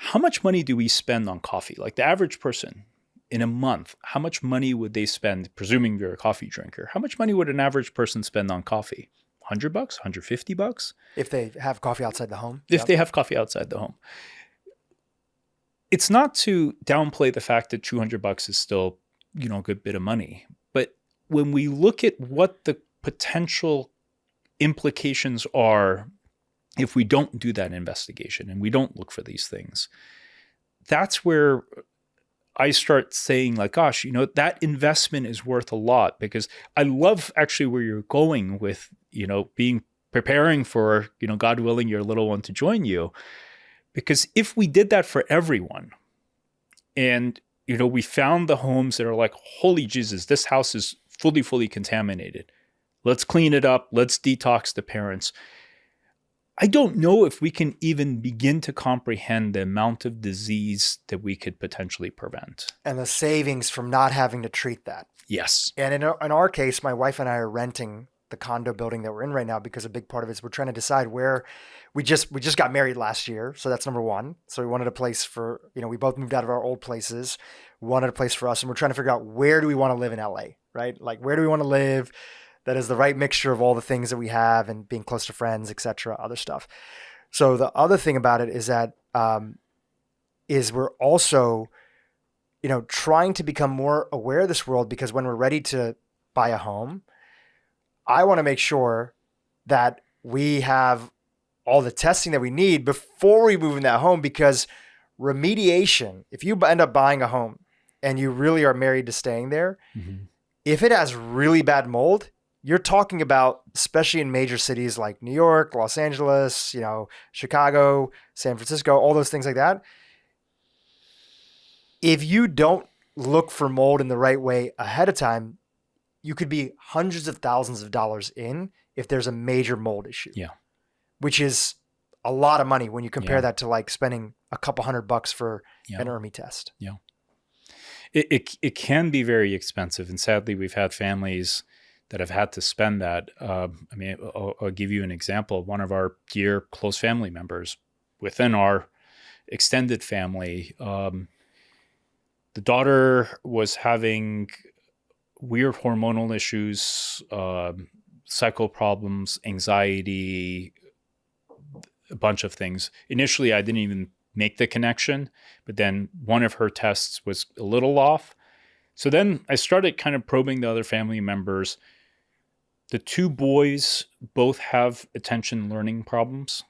S2: How much money do we spend on coffee? Like the average person in a month, how much money would they spend, presuming you're a coffee drinker? How much money would an average person spend on coffee? $100, $150?
S1: If they have coffee outside the home.
S2: If they have coffee outside the home. It's not to downplay the fact that $200 is still, a good bit of money. But when we look at what the potential implications are if we don't do that investigation and we don't look for these things, that's where I start saying, like, gosh, that investment is worth a lot. Because I love actually where you're going with, preparing for, God willing, your little one to join you. Because if we did that for everyone and, we found the homes that are like, holy Jesus, this house is fully contaminated. Let's clean it up. Let's detox the parents. I don't know if we can even begin to comprehend the amount of disease that we could potentially prevent.
S1: And the savings from not having to treat that.
S2: Yes.
S1: And in our case, my wife and I are renting the condo building that we're in right now, because a big part of it is we're trying to decide where we just got married last year. So that's number one. So we wanted a place for, we both moved out of our old places. We wanted a place for us. And we're trying to figure out, where do we want to live in LA, right? Like, where do we want to live that is the right mixture of all the things that we have and being close to friends, et cetera, other stuff. So the other thing about it is that is we're also, trying to become more aware of this world, because when we're ready to buy a home, I want to make sure that we have all the testing that we need before we move in that home, because remediation, if you end up buying a home and you really are married to staying there, mm-hmm. if it has really bad mold, you're talking about, especially in major cities like New York, Los Angeles, Chicago, San Francisco, all those things like that. If you don't look for mold in the right way ahead of time, you could be hundreds of thousands of dollars in if there's a major mold issue.
S2: Yeah.
S1: Which is a lot of money when you compare
S2: Yeah.
S1: that to like spending a couple $100 for
S2: Yeah.
S1: an ERMI test.
S2: Yeah. It can be very expensive. And sadly, we've had families that have had to spend that. I mean, I'll give you an example. One of our dear close family members within our extended family, the daughter was having weird hormonal issues, cycle problems, anxiety, a bunch of things. Initially, I didn't even make the connection, but then one of her tests was a little off. So then I started kind of probing the other family members. The two boys both have attention learning problems.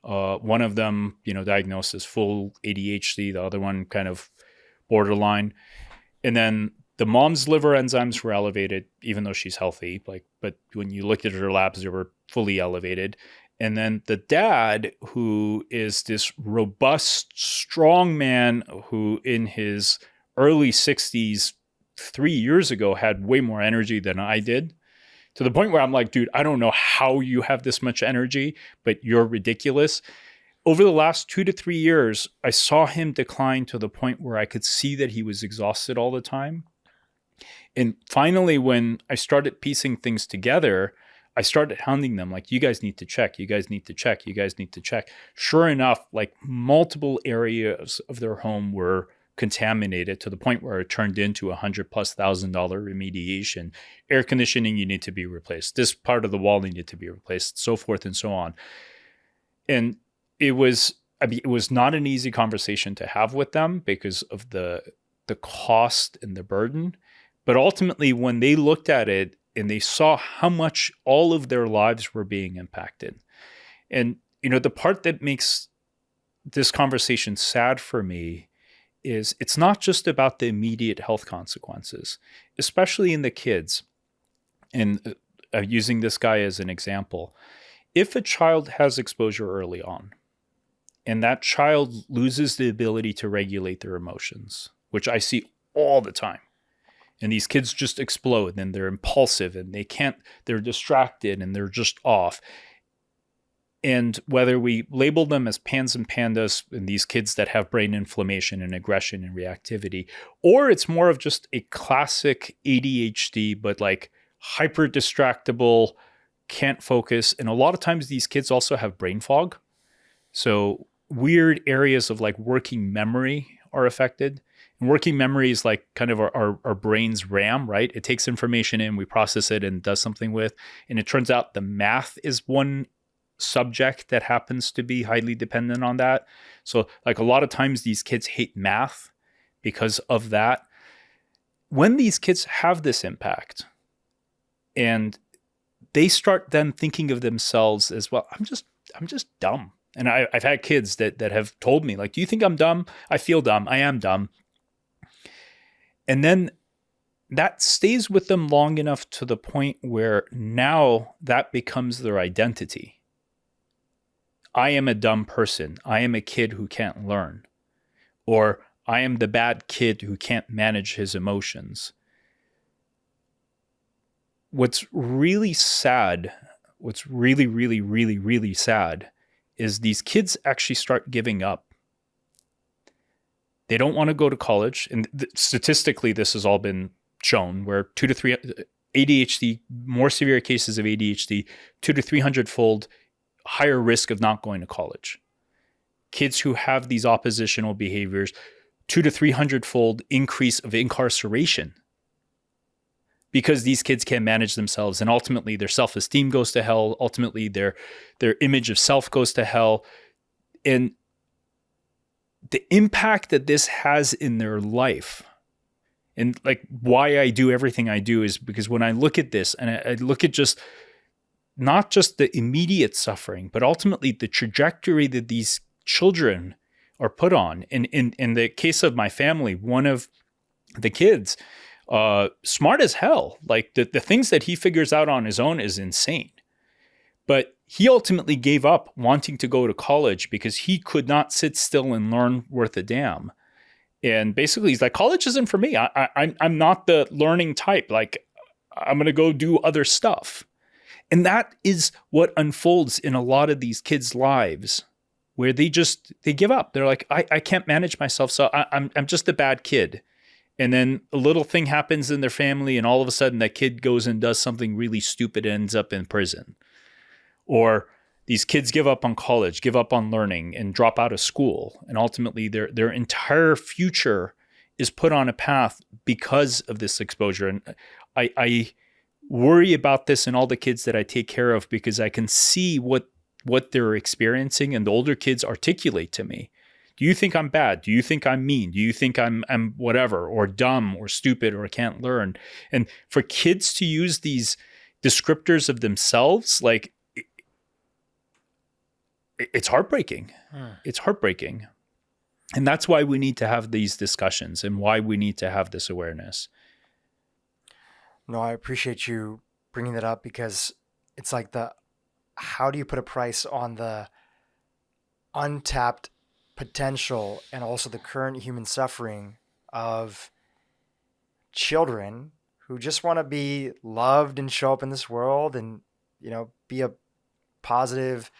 S2: One of them, diagnosed as full ADHD, the other one kind of borderline. And then the mom's liver enzymes were elevated, even though she's healthy. But when you looked at her labs, they were fully elevated. And then the dad, who is this robust, strong man who in his early 60s, 3 years ago, had way more energy than I did, to the point where I'm like, dude, I don't know how you have this much energy, but you're ridiculous. Over the last 2 to 3 years, I saw him decline to the point where I could see that he was exhausted all the time. And finally, when I started piecing things together, I started hounding them like, you guys need to check, you guys need to check, you guys need to check. Sure enough, like multiple areas of their home were contaminated to the point where it turned into $100,000+ remediation. Air conditioning, you need to be replaced. This part of the wall needed to be replaced, so forth and so on. And it was not an easy conversation to have with them because of the cost and the burden. But ultimately, when they looked at it and they saw how much all of their lives were being impacted, and the part that makes this conversation sad for me is it's not just about the immediate health consequences, especially in the kids. And using this guy as an example, if a child has exposure early on and that child loses the ability to regulate their emotions, which I see all the time, and these kids just explode and they're impulsive and they're distracted and they're just off. And whether we label them as pans and pandas and these kids that have brain inflammation and aggression and reactivity, or it's more of just a classic ADHD, but like hyper distractible, can't focus. And a lot of times these kids also have brain fog. So weird areas of like working memory are affected. And working memory is like kind of our brain's RAM, right? It takes information in, we process it and does something with. And it turns out the math is one subject that happens to be highly dependent on that. So like a lot of times these kids hate math because of that. When these kids have this impact and they start then thinking of themselves as, well, I'm just dumb. And I've had kids that have told me, like, do you think I'm dumb? I feel dumb. I am dumb. And then that stays with them long enough to the point where now that becomes their identity. I am a dumb person. I am a kid who can't learn. Or I am the bad kid who can't manage his emotions. What's really sad, what's really, really, really, really sad is these kids actually start giving up. They don't want to go to college. And statistically, this has all been shown where 2 to 3 ADHD, more severe cases of ADHD, 2 to 300-fold higher risk of not going to college. Kids who have these oppositional behaviors, 2 to 300-fold increase of incarceration because these kids can't manage themselves. And ultimately their self-esteem goes to hell. Ultimately their image of self goes to hell. And the impact that this has in their life, and like why I do everything I do, is because when I look at this and I look at just not just the immediate suffering, but ultimately the trajectory that these children are put on. In the case of my family, one of the kids, smart as hell, like the things that he figures out on his own is insane. But he ultimately gave up wanting to go to college because he could not sit still and learn worth a damn. And basically he's like, college isn't for me. I'm not the learning type. Like, I'm going to go do other stuff. And that is what unfolds in a lot of these kids' lives, where they give up. They're like, I can't manage myself, so I'm just a bad kid. And then a little thing happens in their family, and all of a sudden that kid goes and does something really stupid and ends up in prison. Or these kids give up on college, give up on learning, and drop out of school. And ultimately their entire future is put on a path because of this exposure. And I worry about this in all the kids that I take care of, because I can see what they're experiencing, and the older kids articulate to me. Do you think I'm bad? Do you think I'm mean? Do you think I'm whatever, or dumb, or stupid, or can't learn? And for kids to use these descriptors of themselves, like, it's heartbreaking. It's heartbreaking. And that's why we need to have these discussions, and why we need to have this awareness.
S1: No, I appreciate you bringing that up, because it's like how do you put a price on the untapped potential and also the current human suffering of children who just want to be loved and show up in this world and, be a positive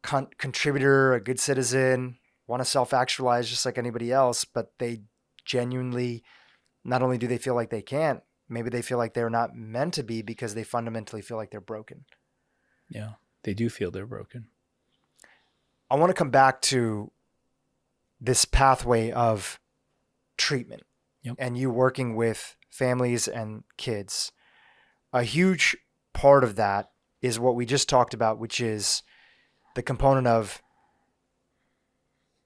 S1: contributor, a good citizen, want to self-actualize just like anybody else, but they genuinely, not only do they feel like they can't, maybe they feel like they're not meant to be, because they fundamentally feel like they're broken.
S2: Yeah, they do feel they're broken.
S1: I want to come back to this pathway of treatment.
S2: Yep.
S1: And you working with families and kids. A huge part of that is what we just talked about, which is the component of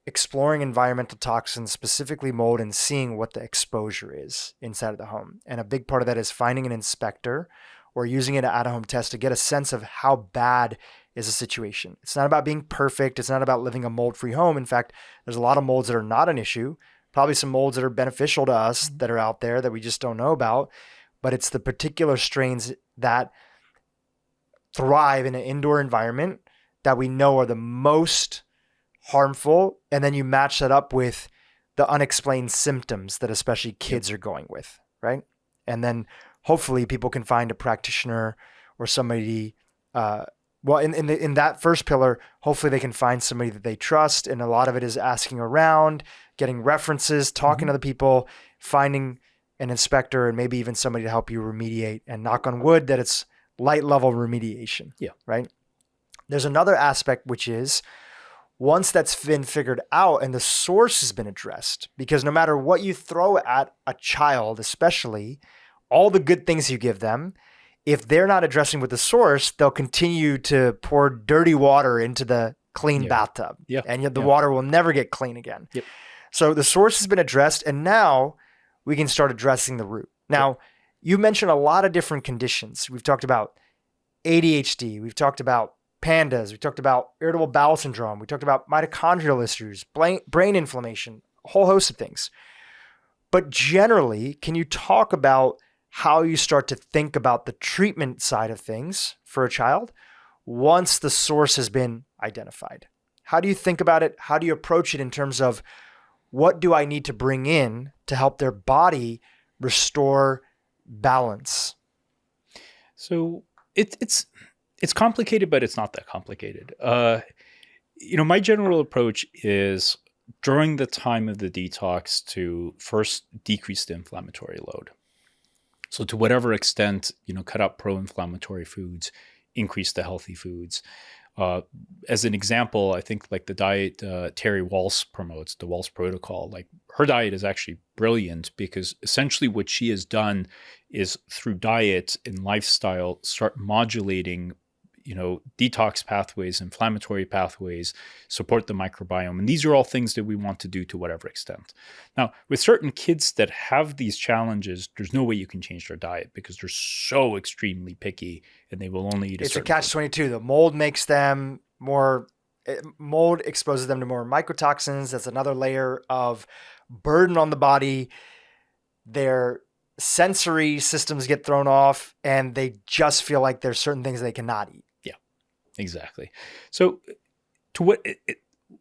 S1: exploring environmental toxins, specifically mold, and seeing what the exposure is inside of the home. And a big part of that is finding an inspector or using an at-home test to get a sense of how bad is the situation. It's not about being perfect. It's not about living a mold-free home. In fact, there's a lot of molds that are not an issue, probably some molds that are beneficial to us that are out there that we just don't know about, but it's the particular strains that thrive in an indoor environment that we know are the most harmful. And then you match that up with the unexplained symptoms that especially kids are going with, right? And then hopefully people can find a practitioner or somebody, in that first pillar, hopefully they can find somebody that they trust. And a lot of it is asking around, getting references, talking to the people, finding an inspector, and maybe even somebody to help you remediate, and knock on wood that it's light level remediation.
S2: Yeah.
S1: Right. There's another aspect, which is once that's been figured out and the source has been addressed, because no matter what you throw at a child, especially all the good things you give them, if they're not addressing with the source, they'll continue to pour dirty water into the clean bathtub.
S2: Yeah.
S1: And yet the water will never get clean again.
S2: Yep.
S1: So the source has been addressed, and now we can start addressing the root. Now, you mentioned a lot of different conditions. We've talked about ADHD. We've talked about PANDAS. We talked about irritable bowel syndrome. We talked about mitochondrial issues, brain inflammation, a whole host of things. But generally, can you talk about how you start to think about the treatment side of things for a child once the source has been identified? How do you think about it? How do you approach it in terms of what do I need to bring in to help their body restore balance?
S2: So it's complicated, but it's not that complicated. My general approach is during the time of the detox to first decrease the inflammatory load. So to whatever extent, cut out pro-inflammatory foods, increase the healthy foods. As an example, I think like the diet Terry Walsh promotes, the Walsh protocol, like her diet is actually brilliant, because essentially what she has done is through diet and lifestyle start modulating detox pathways, inflammatory pathways, support the microbiome. And these are all things that we want to do to whatever extent. Now, with certain kids that have these challenges, there's no way you can change their diet because they're so extremely picky and they will only eat
S1: It's a catch-22. The mold makes them mold exposes them to more mycotoxins. That's another layer of burden on the body. Their sensory systems get thrown off, and they just feel like there's certain things they cannot eat.
S2: Exactly. So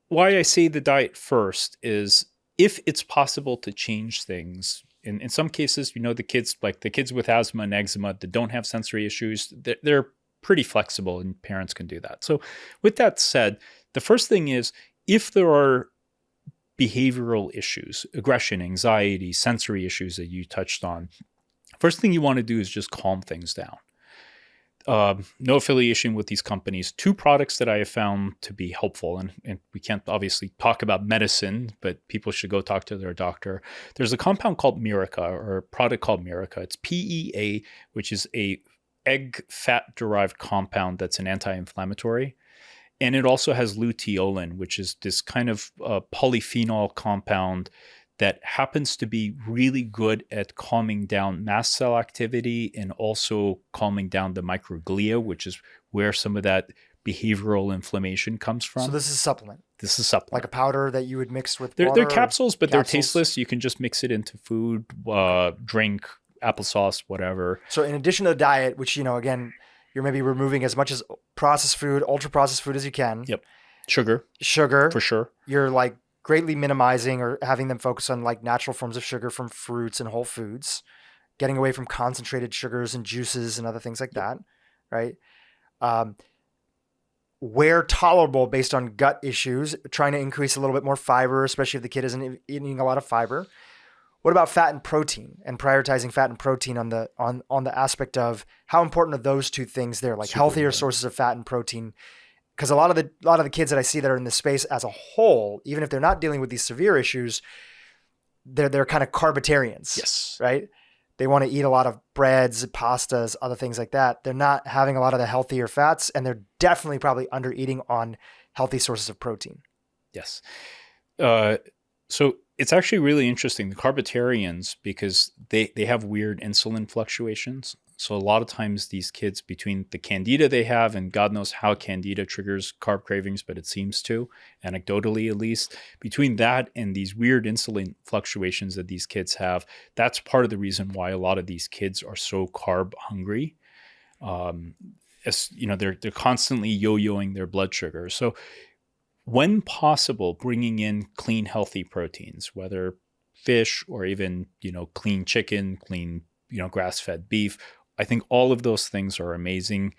S2: why I say the diet first is if it's possible to change things. In some cases, the kids with asthma and eczema that don't have sensory issues, they're pretty flexible and parents can do that. So with that said, the first thing is if there are behavioral issues, aggression, anxiety, sensory issues that you touched on, first thing you want to do is just calm things down. No affiliation with these companies. 2 products that I have found to be helpful, and we can't obviously talk about medicine, but people should go talk to their doctor. There's a compound called Miraca, or a product called Miraca. It's PEA, which is a egg fat-derived compound that's an anti-inflammatory. And it also has luteolin, which is this kind of polyphenol compound that happens to be really good at calming down mast cell activity and also calming down the microglia, which is where some of that behavioral inflammation comes from.
S1: So this is a supplement.
S2: This is a supplement.
S1: Like a powder that you would mix with
S2: water? They're capsules, but they're
S1: Capsules.
S2: tasteless. You can just mix it into food, drink, applesauce, whatever.
S1: So in addition to the diet, which, again, you're maybe removing as much as processed food, ultra processed food as you can.
S2: Yep. Sugar,
S1: For
S2: sure.
S1: You're like greatly minimizing or having them focus on like natural forms of sugar from fruits and whole foods, getting away from concentrated sugars and juices and other things like that, right? Where tolerable based on gut issues, trying to increase a little bit more fiber, especially if the kid isn't eating a lot of fiber. What about fat and protein, and prioritizing fat and protein on the aspect of how important are those 2 things there, like
S2: Super
S1: healthier
S2: important.
S1: sources of fat and protein? Because a lot of the kids that I see that are in this space as a whole, even if they're not dealing with these severe issues, they're kind of carbitarians.
S2: Yes.
S1: Right? They want to eat a lot of breads, pastas, other things like that. They're not having a lot of the healthier fats, and they're definitely probably under eating on healthy sources of protein.
S2: Yes. So it's actually really interesting, the carbitarians, because they have weird insulin fluctuations. So a lot of times these kids, between the candida they have, and God knows how candida triggers carb cravings, but it seems to, anecdotally at least, between that and these weird insulin fluctuations that these kids have, that's part of the reason why a lot of these kids are so carb hungry. They're constantly yo-yoing their blood sugar. So when possible, bringing in clean, healthy proteins, whether fish or even, clean chicken, clean, grass-fed beef, I think all of those things are amazing.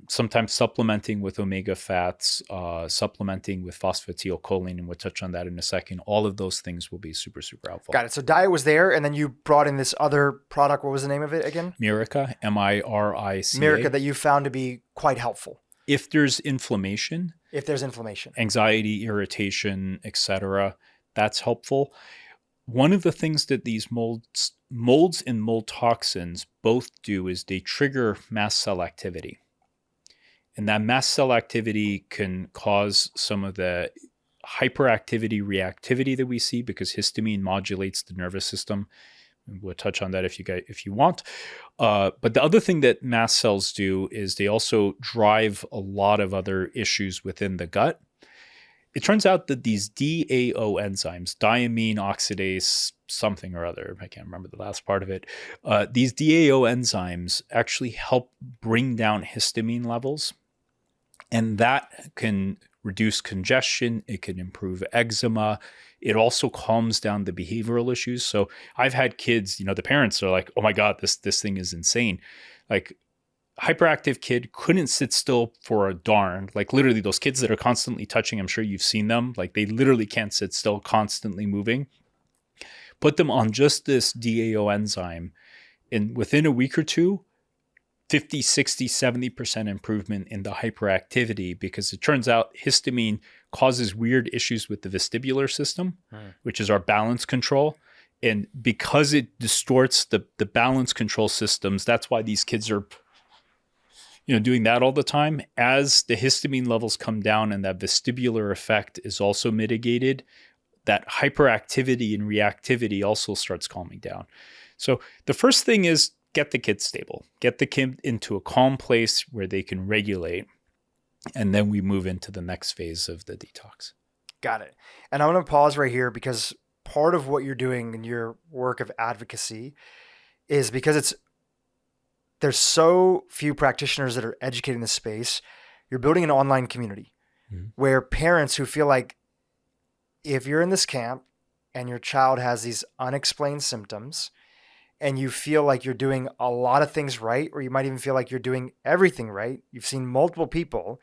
S2: Sometimes supplementing with omega fats, supplementing with phosphatidylcholine, and we'll touch on that in a second. All of those things will be super, super helpful.
S1: Got it. So diet was there, and then you brought in this other product. What was the name of it again?
S2: Miraca, Mirica.
S1: Miraca, that you found to be quite helpful.
S2: If there's inflammation,
S1: anxiety,
S2: irritation, etc., that's helpful. One of the things that these molds and mold toxins both do is they trigger mast cell activity. And that mast cell activity can cause some of the hyperactivity, reactivity that we see, because histamine modulates the nervous system. We'll touch on that if you want. But the other thing that mast cells do is they also drive a lot of other issues within the gut. It turns out that these DAO enzymes, diamine oxidase something or other, I can't remember the last part of it, these DAO enzymes actually help bring down histamine levels. And that can reduce congestion. It can improve eczema. It also calms down the behavioral issues. So I've had kids, the parents are like, oh my God, this thing is insane. Like, hyperactive kid couldn't sit still for a darn. Like, literally those kids that are constantly touching, I'm sure you've seen them. Like, they literally can't sit still, constantly moving. Put them on just this DAO enzyme, and within a week or two, 50, 60, 70% improvement in the hyperactivity, because it turns out histamine causes weird issues with the vestibular system, which is our balance control. And because it distorts the balance control systems, that's why these kids are doing that all the time. As the histamine levels come down and that vestibular effect is also mitigated, that hyperactivity and reactivity also starts calming down. So the first thing is get the kid stable, get the kid into a calm place where they can regulate. And then we move into the next phase of the detox.
S1: Got it. And I'm going to pause right here, because part of what you're doing in your work of advocacy is because there's so few practitioners that are educating the space. You're building an online community where parents who feel like, if you're in this camp and your child has these unexplained symptoms and you feel like you're doing a lot of things right, or you might even feel like you're doing everything right. You've seen multiple people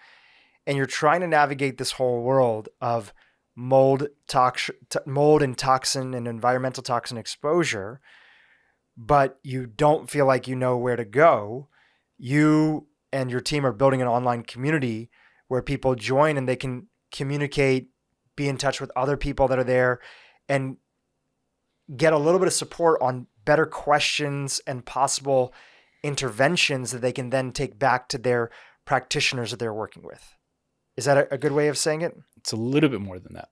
S1: and you're trying to navigate this whole world of mold and toxin and environmental toxin exposure, but you don't feel like you know where to go. You and your team are building an online community where people join and they can communicate, be in touch with other people that are there, and get a little bit of support on better questions and possible interventions that they can then take back to their practitioners that they're working with. Is that a good way of saying it?
S2: It's a little bit more than that.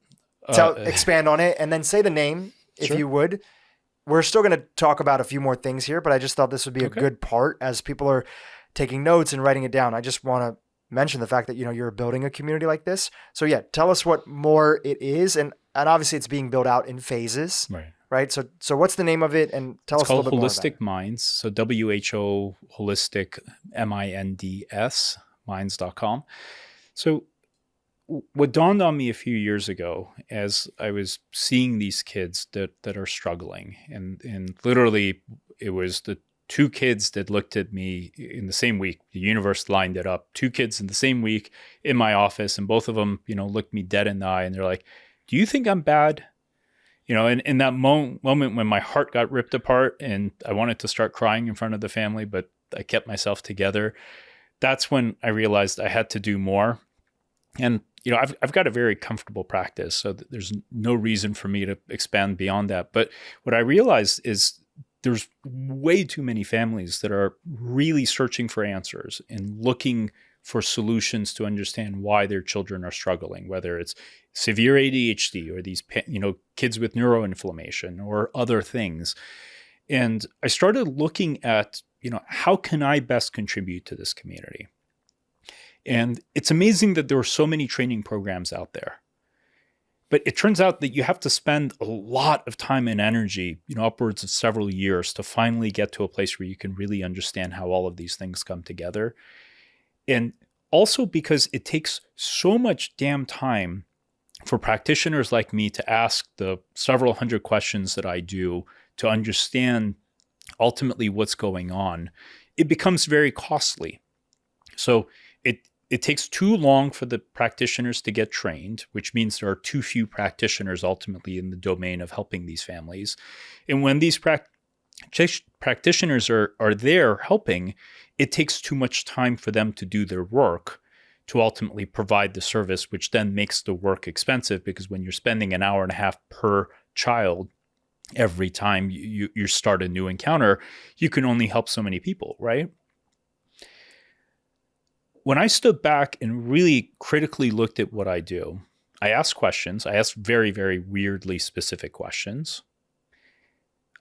S1: Expand on it and then say the name if
S2: Sure.
S1: you would. We're still going to talk about a few more things here, but I just thought this would be a good part as people are taking notes and writing it down. I just want to mention the fact that, you're building a community like this. So yeah, tell us what more it is. And obviously it's being built out in phases, right? So what's the name of it? And tell us a little bit more about it.
S2: Holistic Minds. So WHO Holistic MINDS, minds.com. So what dawned on me a few years ago as I was seeing these kids that are struggling, and literally it was the two kids that looked at me in the same week. The universe lined it up. Two kids in the same week in my office, and both of them, looked me dead in the eye, and they're like, "Do you think I'm bad?" And in that moment when my heart got ripped apart and I wanted to start crying in front of the family, but I kept myself together, that's when I realized I had to do more. And I've got a very comfortable practice, so there's no reason for me to expand beyond that. But what I realized is there's way too many families that are really searching for answers and looking for solutions to understand why their children are struggling, whether it's severe ADHD or these, kids with neuroinflammation or other things. And I started looking at, how can I best contribute to this community? And it's amazing that there are so many training programs out there. But it turns out that you have to spend a lot of time and energy, upwards of several years to finally get to a place where you can really understand how all of these things come together. And also because it takes so much damn time for practitioners like me to ask the several hundred questions that I do to understand ultimately what's going on, it becomes very costly. So it takes too long for the practitioners to get trained, which means there are too few practitioners ultimately in the domain of helping these families. And when these practitioners are there helping, it takes too much time for them to do their work to ultimately provide the service, which then makes the work expensive, because when you're spending an hour and a half per child every time you start a new encounter, you can only help so many people, right? When I stood back and really critically looked at what I do, I asked questions. I asked very, very weirdly specific questions.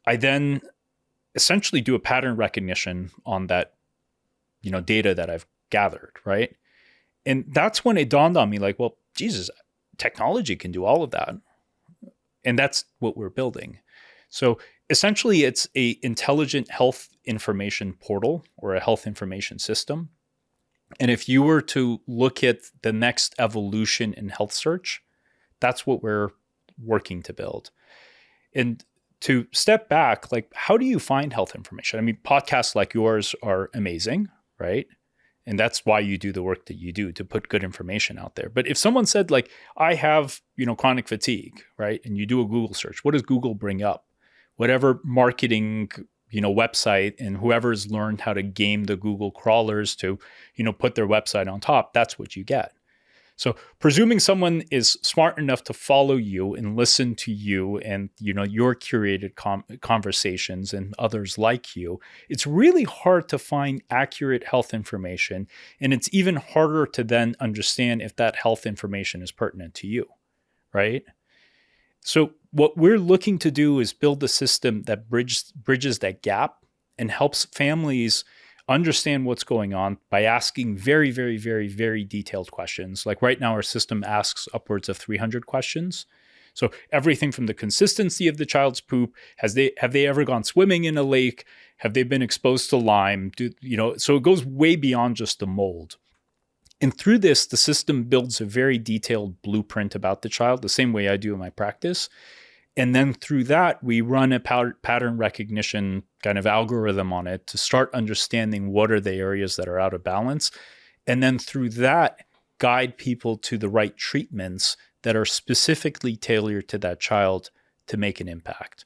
S2: I then essentially do a pattern recognition on that, data that I've gathered, right? And that's when it dawned on me, like, well, Jesus, technology can do all of that. And that's what we're building. So essentially, it's a intelligent health information portal or a health information system. And if you were to look at the next evolution in health search, that's what we're working to build. And to step back, like, how do you find health information? I mean, podcasts like yours are amazing, right? And that's why you do the work that you do, to put good information out there. But if someone said, like, I have, chronic fatigue, right? And you do a Google search, what does Google bring up? Whatever marketing website, and whoever's learned how to game the Google crawlers to, put their website on top, that's what you get. So presuming someone is smart enough to follow you and listen to you and, your curated conversations and others like you, it's really hard to find accurate health information. And it's even harder to then understand if that health information is pertinent to you, right? So what we're looking to do is build a system that bridges that gap and helps families understand what's going on by asking very, very, very, very detailed questions. Like right now, our system asks upwards of 300 questions. So everything from the consistency of the child's poop, have they ever gone swimming in a lake? Have they been exposed to Lyme? So it goes way beyond just the mold. And through this, the system builds a very detailed blueprint about the child, the same way I do in my practice. And then through that, we run a pattern recognition kind of algorithm on it to start understanding what are the areas that are out of balance. And then through that, guide people to the right treatments that are specifically tailored to that child to make an impact.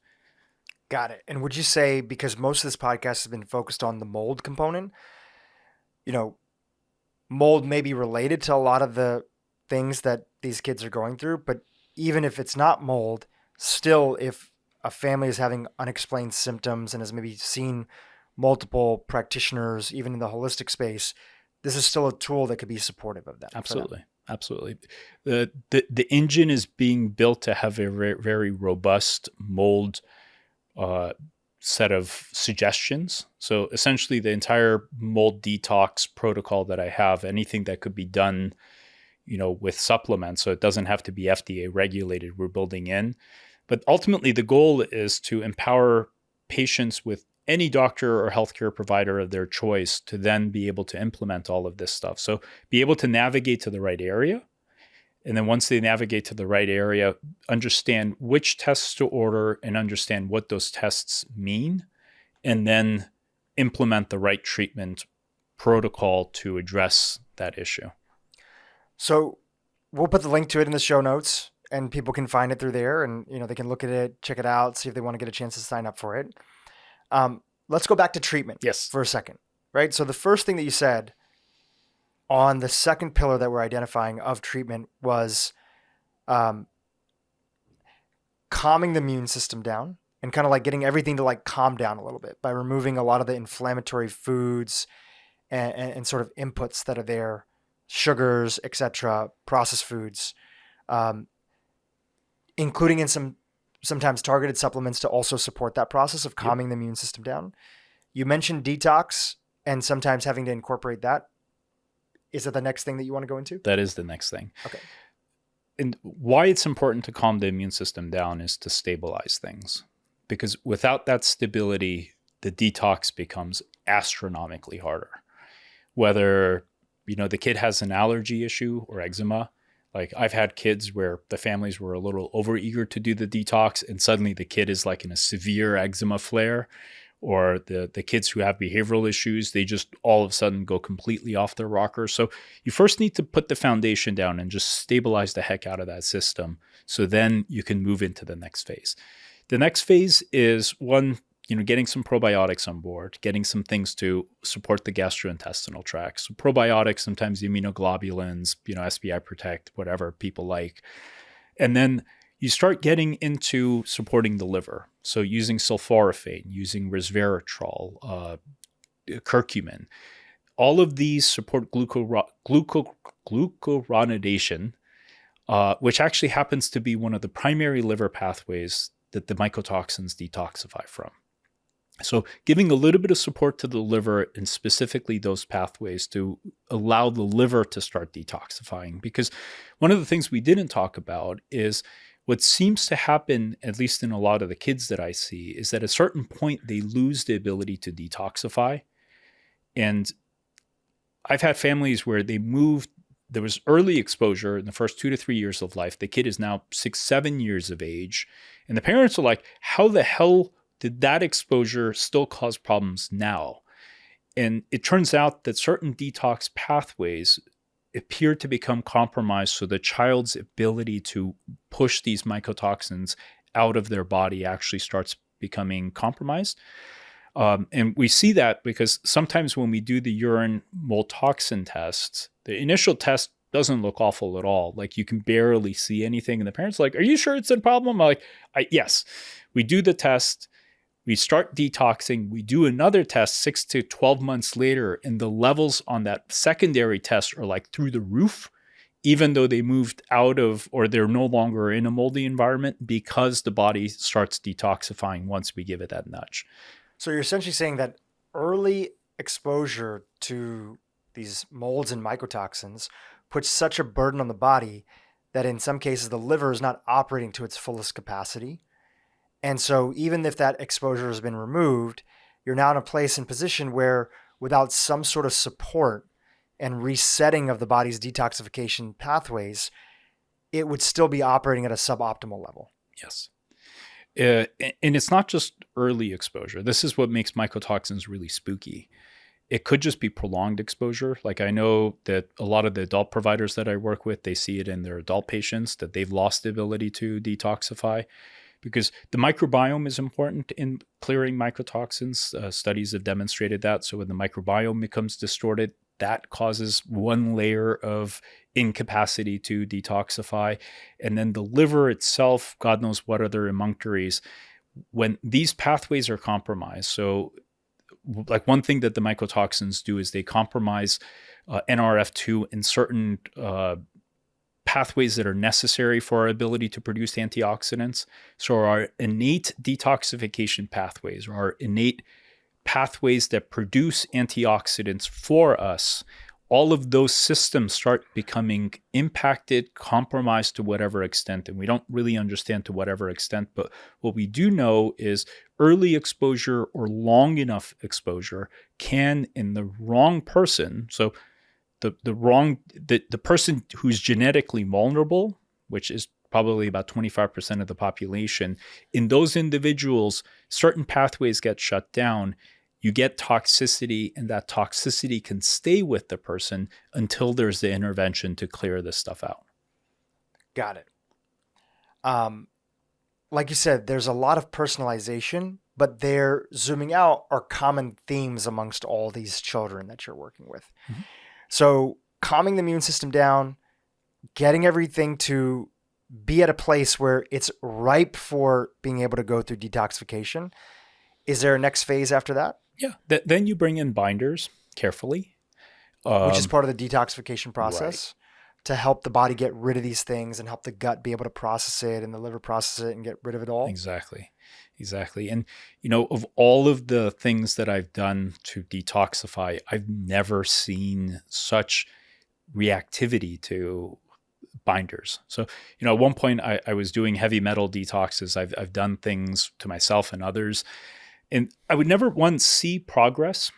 S1: Got it. And would you say, because most of this podcast has been focused on the mold component, mold may be related to a lot of the things that these kids are going through, but even if it's not mold, still, if a family is having unexplained symptoms and has maybe seen multiple practitioners, even in the holistic space, this is still a tool that could be supportive of that.
S2: Absolutely. Absolutely. The engine is being built to have a very, very robust mold set of suggestions. So essentially the entire mold detox protocol that I have, anything that could be done, with supplements, so it doesn't have to be FDA regulated, we're building in. But ultimately the goal is to empower patients with any doctor or healthcare provider of their choice to then be able to implement all of this stuff. So be able to navigate to the right area. And then once they navigate to the right area, understand which tests to order and understand what those tests mean, and then implement the right treatment protocol to address that issue.
S1: So we'll put the link to it in the show notes, and people can find it through there, and they can look at it, check it out, see if they want to get a chance to sign up for it. Let's go back to treatment for a second, right? So the first thing that you said on the second pillar that we're identifying of treatment was calming the immune system down and kind of like getting everything to like calm down a little bit by removing a lot of the inflammatory foods and sort of inputs that are there, sugars, etc., processed foods, including in sometimes targeted supplements to also support that process of calming the immune system down. You mentioned detox and sometimes having to incorporate that. Is that the next thing that you want to go into?
S2: That is the next thing.
S1: Okay.
S2: And why it's important to calm the immune system down is to stabilize things. Because without that stability, the detox becomes astronomically harder. Whether, the kid has an allergy issue or eczema. Like I've had kids where the families were a little overeager to do the detox, and suddenly the kid is like in a severe eczema flare. Or the kids who have behavioral issues, they just all of a sudden go completely off their rocker. So you first need to put the foundation down and just stabilize the heck out of that system. So then you can move into the next phase. The next phase is one, getting some probiotics on board, getting some things to support the gastrointestinal tract. So probiotics, sometimes the immunoglobulins, SBI Protect, whatever people like. And then you start getting into supporting the liver. So using sulforaphane, using resveratrol, curcumin. All of these support glucuronidation, which actually happens to be one of the primary liver pathways that the mycotoxins detoxify from. So giving a little bit of support to the liver and specifically those pathways to allow the liver to start detoxifying. Because one of the things we didn't talk about is what seems to happen, at least in a lot of the kids that I see, is that at a certain point they lose the ability to detoxify. And I've had families where they moved, there was early exposure in the first 2 to 3 years of life. The kid is now 6, 7 years of age. And the parents are like, how the hell did that exposure still cause problems now? And it turns out that certain detox pathways appear to become compromised, so the child's ability to push these mycotoxins out of their body actually starts becoming compromised. And we see that because sometimes when we do the urine mold toxin tests, the initial test doesn't look awful at all. Like you can barely see anything. And the parents are like, are you sure it's a problem? I'm like, yes. We do the test. We start detoxing. We do another test 6 to 12 months later, and the levels on that secondary test are like through the roof, even though they moved out of, or they're no longer in a moldy environment, because the body starts detoxifying once we give it that nudge.
S1: So you're essentially saying that early exposure to these molds and mycotoxins puts such a burden on the body that in some cases the liver is not operating to its fullest capacity. And so even if that exposure has been removed, you're now in a place and position where without some sort of support and resetting of the body's detoxification pathways, it would still be operating at a suboptimal level.
S2: Yes. And it's not just early exposure. This is what makes mycotoxins really spooky. It could just be prolonged exposure. Like I know that a lot of the adult providers that I work with, they see it in their adult patients that they've lost the ability to detoxify because the microbiome is important in clearing mycotoxins. Studies have demonstrated that. So when the microbiome becomes distorted, that causes one layer of incapacity to detoxify. And then the liver itself, God knows what other emunctories, when these pathways are compromised. So like one thing that the mycotoxins do is they compromise NRF2 in certain pathways that are necessary for our ability to produce antioxidants. So our innate detoxification pathways, or our innate pathways that produce antioxidants for us, all of those systems start becoming impacted, compromised to whatever extent. And we don't really understand to whatever extent, but what we do know is early exposure or long enough exposure can, in the wrong person, so the person who's genetically vulnerable, which is probably about 25% of the population, in those individuals, certain pathways get shut down. You get toxicity, and that toxicity can stay with the person until there's the intervention to clear this stuff out.
S1: Got it. Like you said, there's a lot of personalization, but they're zooming out are common themes amongst all these children that you're working with. Mm-hmm. So calming the immune system down, getting everything to be at a place where it's ripe for being able to go through detoxification. Is there a next phase after that?
S2: Yeah. Then you bring in binders carefully.
S1: Which is part of the detoxification process, right, to help the body get rid of these things and help the gut be able to process it and the liver process it and get rid of it all.
S2: Exactly. And, of all of the things that I've done to detoxify, I've never seen such reactivity to binders. So, at one point I was doing heavy metal detoxes. I've done things to myself and others, and I would never, one, see progress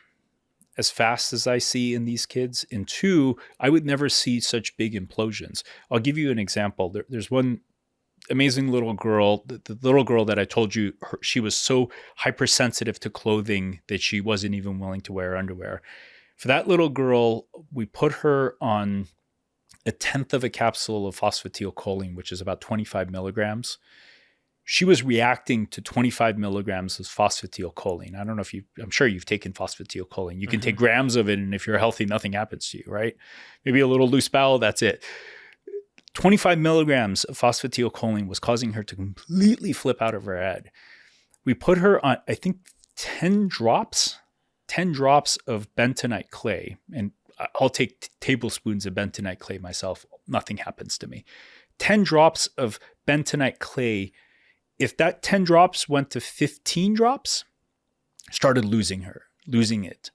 S2: as fast as I see in these kids. And two, I would never see such big implosions. I'll give you an example. There's one amazing little girl, the little girl that I told you, she was so hypersensitive to clothing that she wasn't even willing to wear underwear. For that little girl, we put her on 1/10 of a capsule of phosphatidylcholine, which is about 25 milligrams. She was reacting to 25 milligrams of phosphatidylcholine. I don't know if I'm sure you've taken phosphatidylcholine. You can take grams of it, and if you're healthy, nothing happens to you, right? Maybe a little loose bowel, that's it. 25 milligrams of phosphatidylcholine was causing her to completely flip out of her head. We put her on, I think, 10 drops of bentonite clay. And I'll take tablespoons of bentonite clay myself. Nothing happens to me. 10 drops of bentonite clay. If that 10 drops went to 15 drops, started losing it.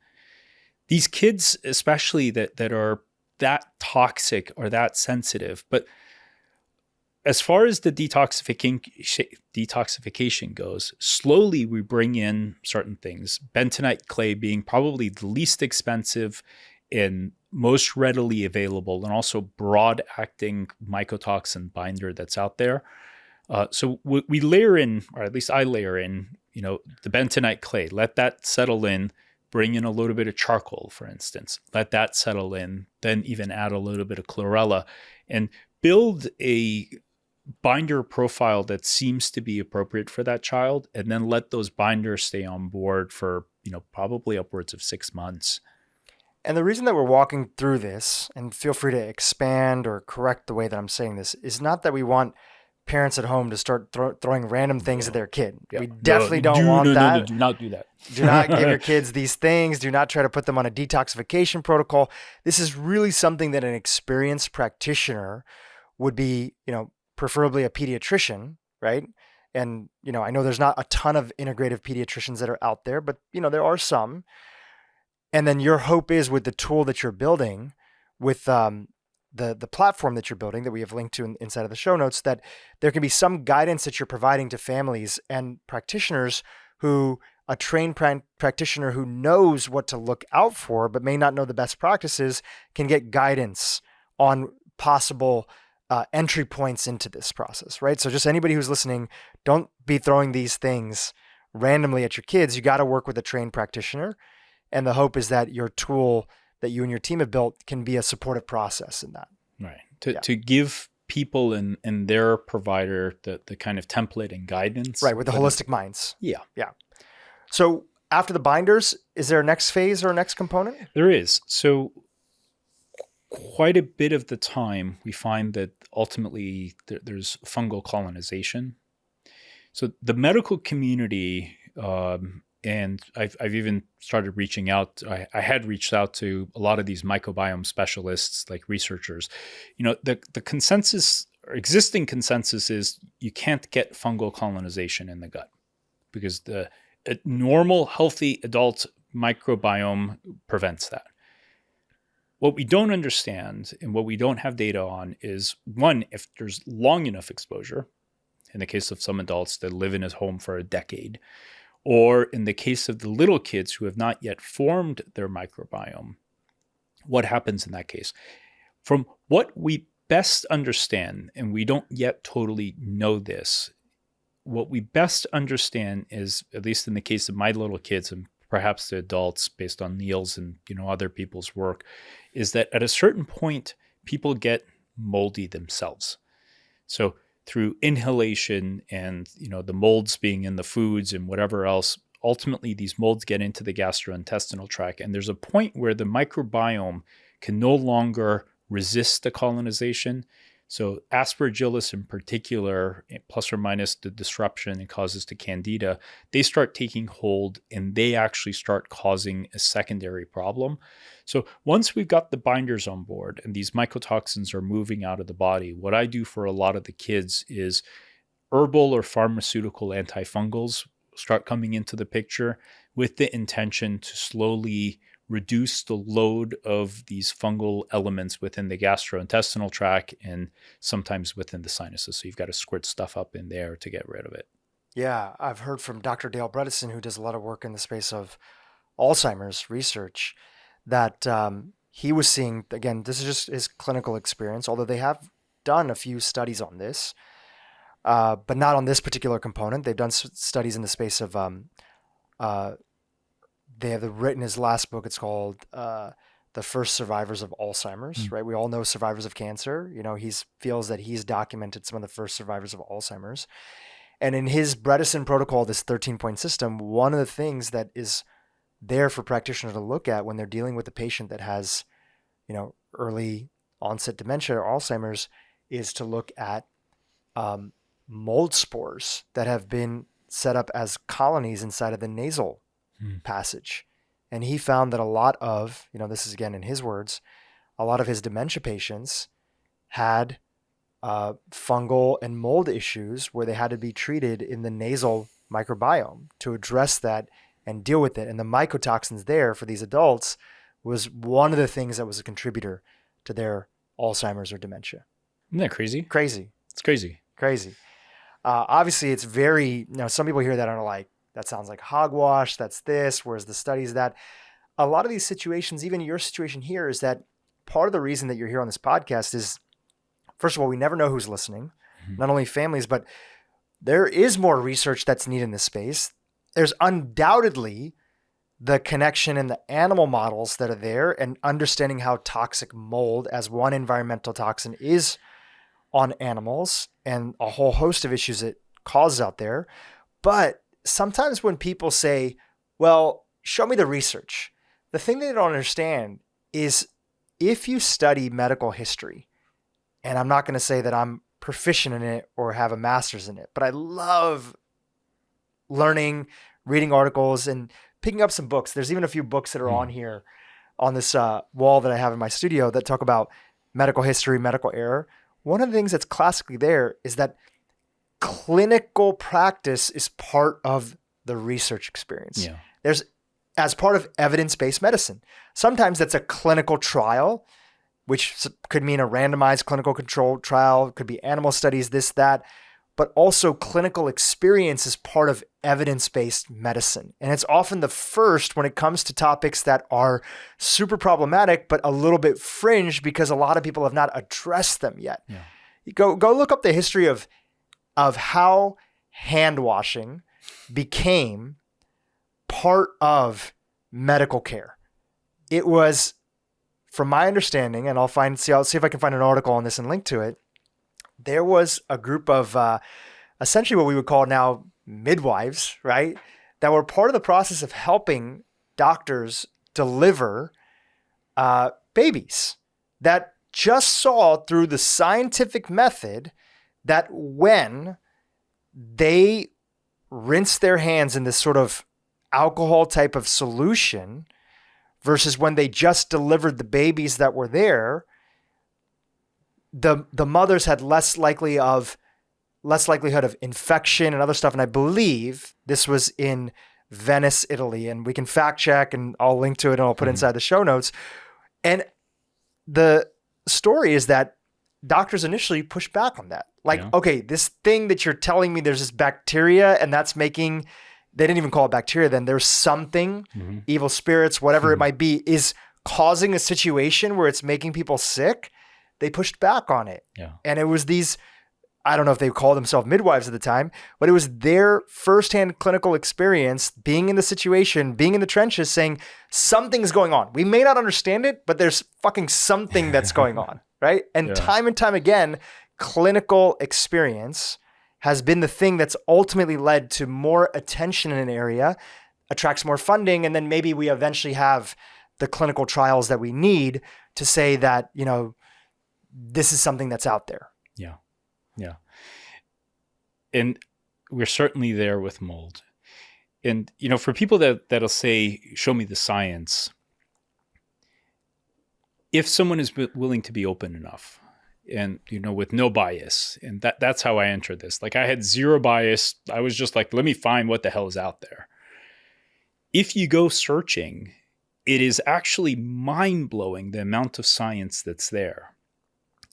S2: These kids, especially that are that toxic or that sensitive. But as far as the detoxification goes, slowly we bring in certain things. Bentonite clay being probably the least expensive and most readily available, and also broad-acting mycotoxin binder that's out there. So we layer in, or at least I layer in, the bentonite clay. Let that settle in. Bring in a little bit of charcoal, for instance. Let that settle in. Then even add a little bit of chlorella and build a binder profile that seems to be appropriate for that child. And then let those binders stay on board for, probably upwards of 6 months.
S1: And the reason that we're walking through this, and feel free to expand or correct the way that I'm saying this, is not that we want parents at home to start throwing random things at their kid. Yeah. We definitely don't want that.
S2: No, do not do that.
S1: Do not give your kids these things. Do not try to put them on a detoxification protocol. This is really something that an experienced practitioner would be, preferably a pediatrician, right? And, I know there's not a ton of integrative pediatricians that are out there, but, there are some. And then your hope is with the tool that you're building, with the platform that you're building that we have linked to inside of the show notes, that there can be some guidance that you're providing to families and practitioners who, a trained practitioner who knows what to look out for, but may not know the best practices, can get guidance on possible entry points into this process, right? So just anybody who's listening, don't be throwing these things randomly at your kids. You got to work with a trained practitioner. And the hope is that your tool that you and your team have built can be a supportive process in that.
S2: Right. To give people and their provider the kind of template and guidance.
S1: Right. With the holistic minds.
S2: Yeah.
S1: Yeah. So after the binders, is there a next phase or a next component?
S2: There is. So quite a bit of the time, we find that ultimately there's fungal colonization. So the medical community, and I've even started reaching out. I had reached out to a lot of these microbiome specialists, like researchers. The consensus, or existing consensus, is you can't get fungal colonization in the gut because a normal, healthy adult microbiome prevents that. What we don't understand and what we don't have data on is, one, if there's long enough exposure, in the case of some adults that live in a home for a decade, or in the case of the little kids who have not yet formed their microbiome, what happens in that case? From what we best understand, and we don't yet totally know this, what we best understand is, at least in the case of my little kids and perhaps the adults based on Neil's and other people's work, is that at a certain point, people get moldy themselves. So through inhalation and the molds being in the foods and whatever else, ultimately these molds get into the gastrointestinal tract. And there's a point where the microbiome can no longer resist the colonization. So Aspergillus in particular, plus or minus the disruption it causes to Candida, they start taking hold and they actually start causing a secondary problem. So once we've got the binders on board and these mycotoxins are moving out of the body, what I do for a lot of the kids is herbal or pharmaceutical antifungals start coming into the picture with the intention to slowly reduce the load of these fungal elements within the gastrointestinal tract and sometimes within the sinuses. So you've got to squirt stuff up in there to get rid of it.
S1: Yeah, I've heard from Dr. Dale Bredesen, who does a lot of work in the space of Alzheimer's research, that he was seeing, again, this is just his clinical experience, although they have done a few studies on this, but not on this particular component. They've done studies in the space of they have written his last book. It's called The First Survivors of Alzheimer's, right? We all know survivors of cancer. He feels that he's documented some of the first survivors of Alzheimer's. And in his Bredesen protocol, this 13-point system, one of the things that is there for practitioners to look at when they're dealing with a patient that has, early onset dementia or Alzheimer's is to look at mold spores that have been set up as colonies inside of the nasal passage. And he found that a lot of, this is again in his words, a lot of his dementia patients had fungal and mold issues where they had to be treated in the nasal microbiome to address that and deal with it. And the mycotoxins there for these adults was one of the things that was a contributor to their Alzheimer's or dementia.
S2: Isn't that crazy?
S1: Crazy.
S2: It's crazy.
S1: Crazy. Obviously, it's very, some people hear that and are like, that sounds like hogwash. That's this. Where's the studies that? A lot of these situations, even your situation here, is that part of the reason that you're here on this podcast is, first of all, we never know who's listening, not only families, but there is more research that's needed in this space. There's undoubtedly the connection in the animal models that are there and understanding how toxic mold as one environmental toxin is on animals and a whole host of issues it causes out there. But sometimes when people say, well, show me the research, the thing they don't understand is if you study medical history, and I'm not going to say that I'm proficient in it or have a master's in it, but I love learning, reading articles, and picking up some books. There's even a few books that are on here on this wall that I have in my studio that talk about medical history, medical error. One of the things that's classically there is that clinical practice is part of the research experience.
S2: Yeah.
S1: There's, as part of evidence-based medicine, sometimes that's a clinical trial, which could mean a randomized clinical control trial, could be animal studies, this, that, but also clinical experience is part of evidence-based medicine. And it's often the first when it comes to topics that are super problematic, but a little bit fringe because a lot of people have not addressed them yet.
S2: Yeah.
S1: Go look up the history of how hand washing became part of medical care. It was, from my understanding, and I'll see if I can find an article on this and link to it. There was a group of essentially what we would call now midwives, right? That were part of the process of helping doctors deliver babies, that just saw through the scientific method that when they rinse their hands in this sort of alcohol type of solution versus when they just delivered the babies that were there, the mothers had less likelihood of infection and other stuff. And I believe this was in Venice, Italy, and we can fact check, and I'll link to it and I'll put it inside the show notes. And the story is that doctors initially pushed back on that. Like, okay, this thing that you're telling me there's this bacteria and that's making, they didn't even call it bacteria then, there's something, evil spirits, whatever it might be, is causing a situation where it's making people sick. They pushed back on it. Yeah. And it was these, I don't know if they called themselves midwives at the time, but it was their firsthand clinical experience being in the situation, being in the trenches, saying something's going on. We may not understand it, but there's fucking something that's going on, right? And time again, clinical experience has been the thing that's ultimately led to more attention in an area, attracts more funding, and then maybe we eventually have the clinical trials that we need to say that, you know, this is something that's out there.
S2: Yeah. Yeah. And we're certainly there with mold. And, you know, for people that'll say, show me the science, if someone is willing to be open enough and, you know, with no bias, and that's how I entered this. Like, I had zero bias. I was just like, let me find what the hell is out there. If you go searching, it is actually mind-blowing the amount of science that's there.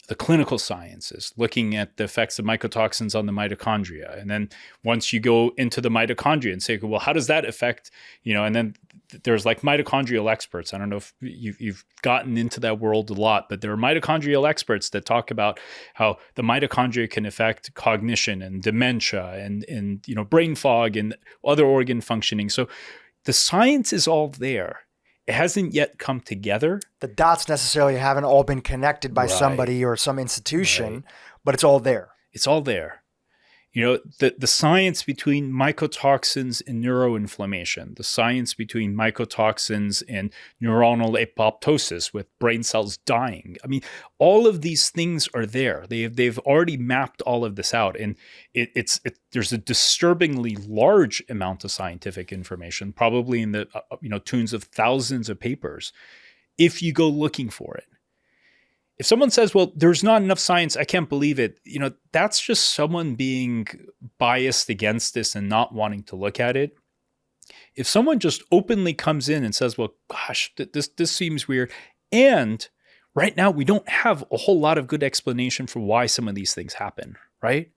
S2: The clinical sciences, looking at the effects of mycotoxins on the mitochondria. And then once you go into the mitochondria and say, well, how does that affect, you know, and then there's like mitochondrial experts. I don't know if you've gotten into that world a lot, but there are mitochondrial experts that talk about how the mitochondria can affect cognition and dementia and you know, brain fog and other organ functioning. So the science is all there. It hasn't yet come together.
S1: The dots necessarily haven't all been connected by somebody or some institution, but it's all there.
S2: It's all there. You know, the science between mycotoxins and neuroinflammation, the science between mycotoxins and neuronal apoptosis with brain cells dying. I mean, all of these things are there. They've already mapped all of this out. And there's a disturbingly large amount of scientific information, probably in the tunes of thousands of papers, if you go looking for it. If someone says, well, there's not enough science, I can't believe it, you know, that's just someone being biased against this and not wanting to look at it. If someone just openly comes in and says, well, gosh, this seems weird. And right now, we don't have a whole lot of good explanation for why some of these things happen, right?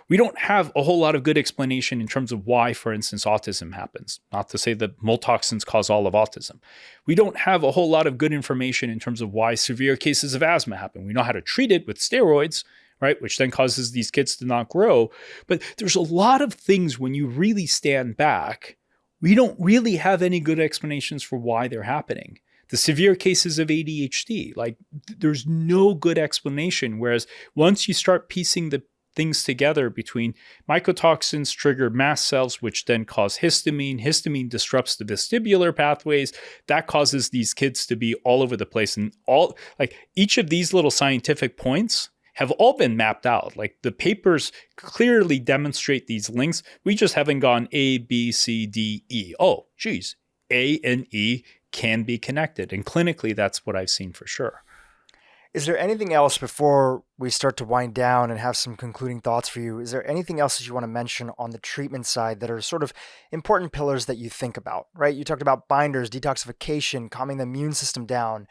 S2: We don't have a whole lot of good explanation in terms of why, for instance, autism happens. Not to say that mold toxins cause all of autism. We don't have a whole lot of good information in terms of why severe cases of asthma happen. We know how to treat it with steroids, right? Which then causes these kids to not grow. But there's a lot of things when you really stand back, we don't really have any good explanations for why they're happening. The severe cases of ADHD, like there's no good explanation. Whereas once you start piecing the things together between mycotoxins trigger mast cells, which then cause histamine. Histamine disrupts the vestibular pathways. That causes these kids to be all over the place. And all like each of these little scientific points have all been mapped out. Like the papers clearly demonstrate these links. We just haven't gone A, B, C, D, E. Oh, geez, A and E can be connected. And clinically, that's what I've seen for sure.
S1: Is there anything else before we start to wind down and have some concluding thoughts for you? Is there anything else that you want to mention on the treatment side that are sort of important pillars that you think about, right? You talked about binders, detoxification, calming the immune system down,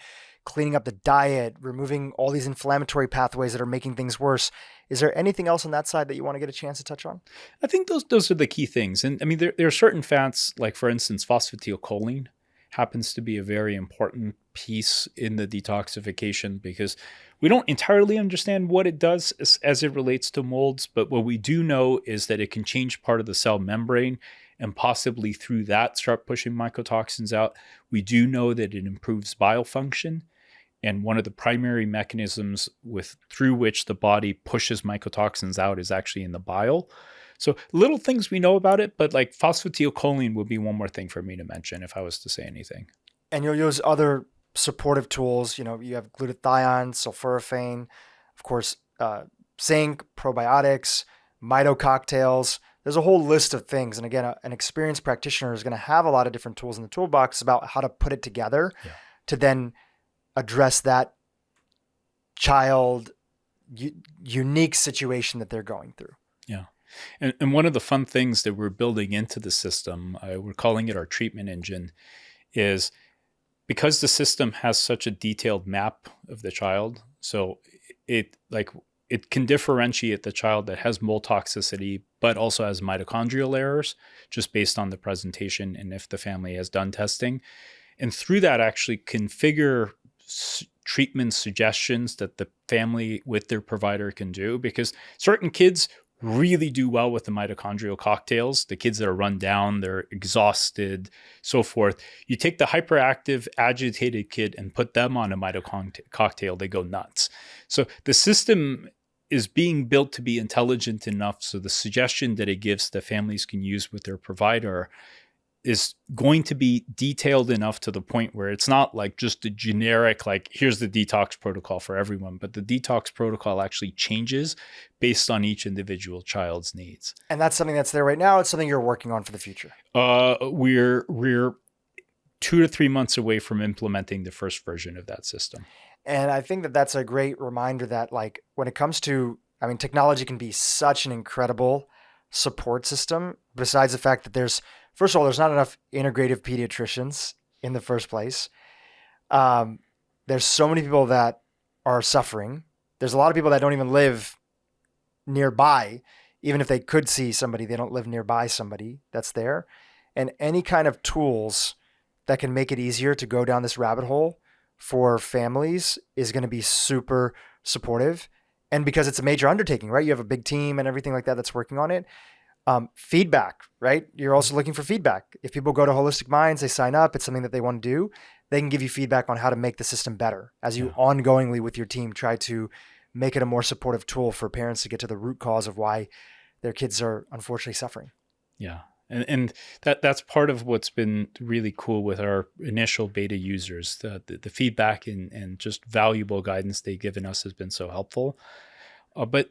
S1: cleaning up the diet, removing all these inflammatory pathways that are making things worse. Is there anything else on that side that you want to get a chance to touch on?
S2: I think those are the key things. And I mean, there are certain fats, like for instance, phosphatidylcholine, happens to be a very important piece in the detoxification because we don't entirely understand what it does as it relates to molds, but what we do know is that it can change part of the cell membrane and possibly through that start pushing mycotoxins out. We do know that it improves bile function. And one of the primary mechanisms through which the body pushes mycotoxins out is actually in the bile. So little things we know about it, but like phosphatidylcholine would be one more thing for me to mention if I was to say anything.
S1: And you'll use other supportive tools. You have glutathione, sulforaphane, of course, zinc, probiotics, mito cocktails. There's a whole list of things. And again, an experienced practitioner is going to have a lot of different tools in the toolbox about how to put it together to then address that child unique situation that they're going through.
S2: Yeah. And one of the fun things that we're building into the system, we're calling it our treatment engine, is because the system has such a detailed map of the child. So it can differentiate the child that has mold toxicity, but also has mitochondrial errors just based on the presentation and if the family has done testing. And through that, actually configure treatment suggestions that the family with their provider can do, because certain kids really do well with the mitochondrial cocktails. The kids that are run down, they're exhausted, so forth. You take the hyperactive, agitated kid and put them on a mitochondrial cocktail, they go nuts. So the system is being built to be intelligent enough so the suggestion that it gives the families can use with their provider is going to be detailed enough to the point where it's not like just a generic, like, here's the detox protocol for everyone, but the detox protocol actually changes based on each individual child's needs.
S1: And that's something that's there right now. It's something you're working on for the future.
S2: We're 2 to 3 months away from implementing the first version of that system.
S1: And I think that that's a great reminder that, like, when it comes to, technology can be such an incredible support system, besides the fact that first of all, there's not enough integrative pediatricians in the first place. There's so many people that are suffering. There's a lot of people that don't even live nearby. Even if they could see somebody, they don't live nearby somebody that's there. And any kind of tools that can make it easier to go down this rabbit hole for families is going to be super supportive. And because it's a major undertaking, right? You have a big team and everything like that that's working on it. Feedback, right? You're also looking for feedback. If people go to Holistic Minds, they sign up, it's something that they want to do, they can give you feedback on how to make the system better as you ongoingly with your team try to make it a more supportive tool for parents to get to the root cause of why their kids are unfortunately suffering.
S2: Yeah. And that's part of what's been really cool with our initial beta users. The feedback and just valuable guidance they've given us has been so helpful. But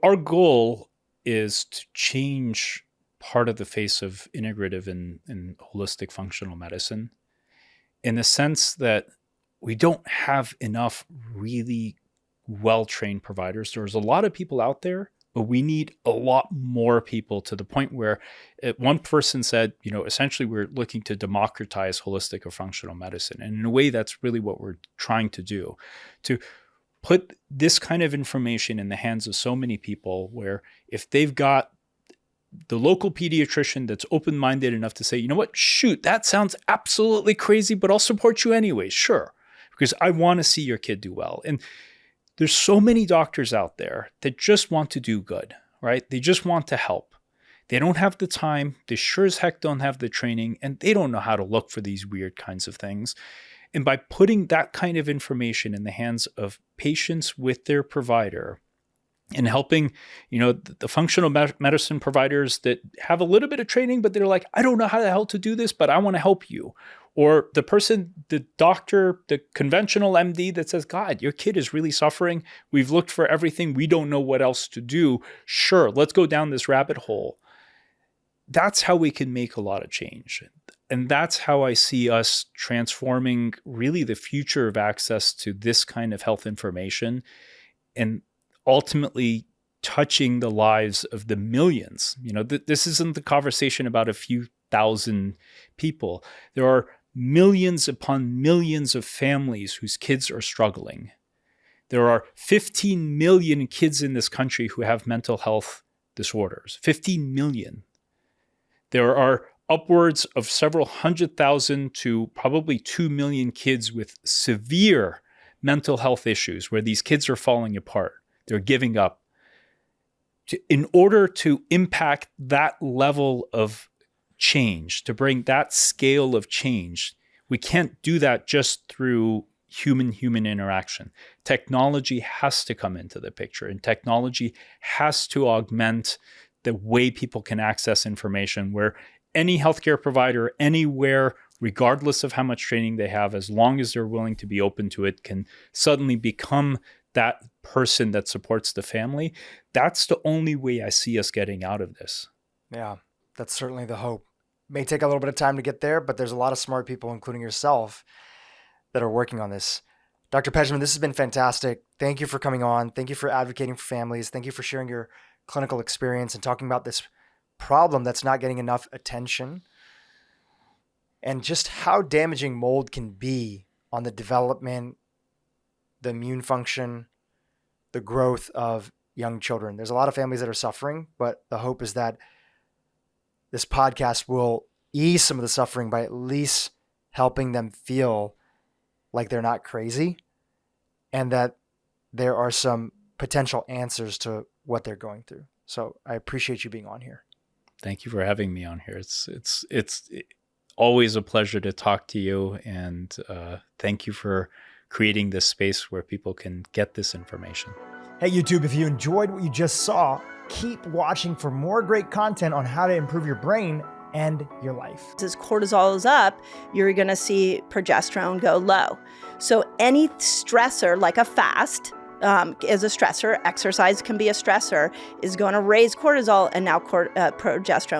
S2: our goal is to change part of the face of integrative and holistic functional medicine in the sense that we don't have enough really well-trained providers. There's a lot of people out there, but we need a lot more people, to the point where one person said, essentially we're looking to democratize holistic or functional medicine. And in a way, that's really what we're trying to do, to put this kind of information in the hands of so many people where if they've got the local pediatrician that's open-minded enough to say, you know what, shoot, that sounds absolutely crazy, but I'll support you anyway. Sure. Because I want to see your kid do well. And there's so many doctors out there that just want to do good, right? They just want to help. They don't have the time. They sure as heck don't have the training, and they don't know how to look for these weird kinds of things. And by putting that kind of information in the hands of patients with their provider and helping, the functional medicine providers that have a little bit of training, but they're like, I don't know how the hell to do this, but I want to help you. Or the doctor, the conventional MD that says, God, your kid is really suffering. We've looked for everything. We don't know what else to do. Sure, let's go down this rabbit hole. That's how we can make a lot of change. And that's how I see us transforming really the future of access to this kind of health information and ultimately touching the lives of the millions. This isn't the conversation about a few thousand people. There are millions upon millions of families whose kids are struggling. There are 15 million kids in this country who have mental health disorders. 15 million. There are upwards of several 100,000 to probably 2 million kids with severe mental health issues where these kids are falling apart. They're giving up. In order to impact that level of change, to bring that scale of change, we can't do that just through human-human interaction. Technology has to come into the picture, and technology has to augment the way people can access information, where any healthcare provider anywhere, regardless of how much training they have, as long as they're willing to be open to it, can suddenly become that person that supports the family. That's the only way I see us getting out of this.
S1: Yeah, that's certainly the hope. May take a little bit of time to get there, but there's a lot of smart people, including yourself, that are working on this. Dr. Pejman, this has been fantastic. Thank you for coming on. Thank you for advocating for families. Thank you for sharing your clinical experience and talking about this problem that's not getting enough attention, and just how damaging mold can be on the development, the immune function, the growth of young children. There's a lot of families that are suffering, but the hope is that this podcast will ease some of the suffering by at least helping them feel like they're not crazy and that there are some potential answers to what they're going through. So I appreciate you being on here.
S2: Thank you for having me on here. It's always a pleasure to talk to you, and thank you for creating this space where people can get this information.
S1: Hey YouTube, if you enjoyed what you just saw, keep watching for more great content on how to improve your brain and your life.
S3: As cortisol is up, you're going to see progesterone go low. So any stressor, like a fast, is a stressor, exercise can be a stressor, is going to raise cortisol, and now progesterone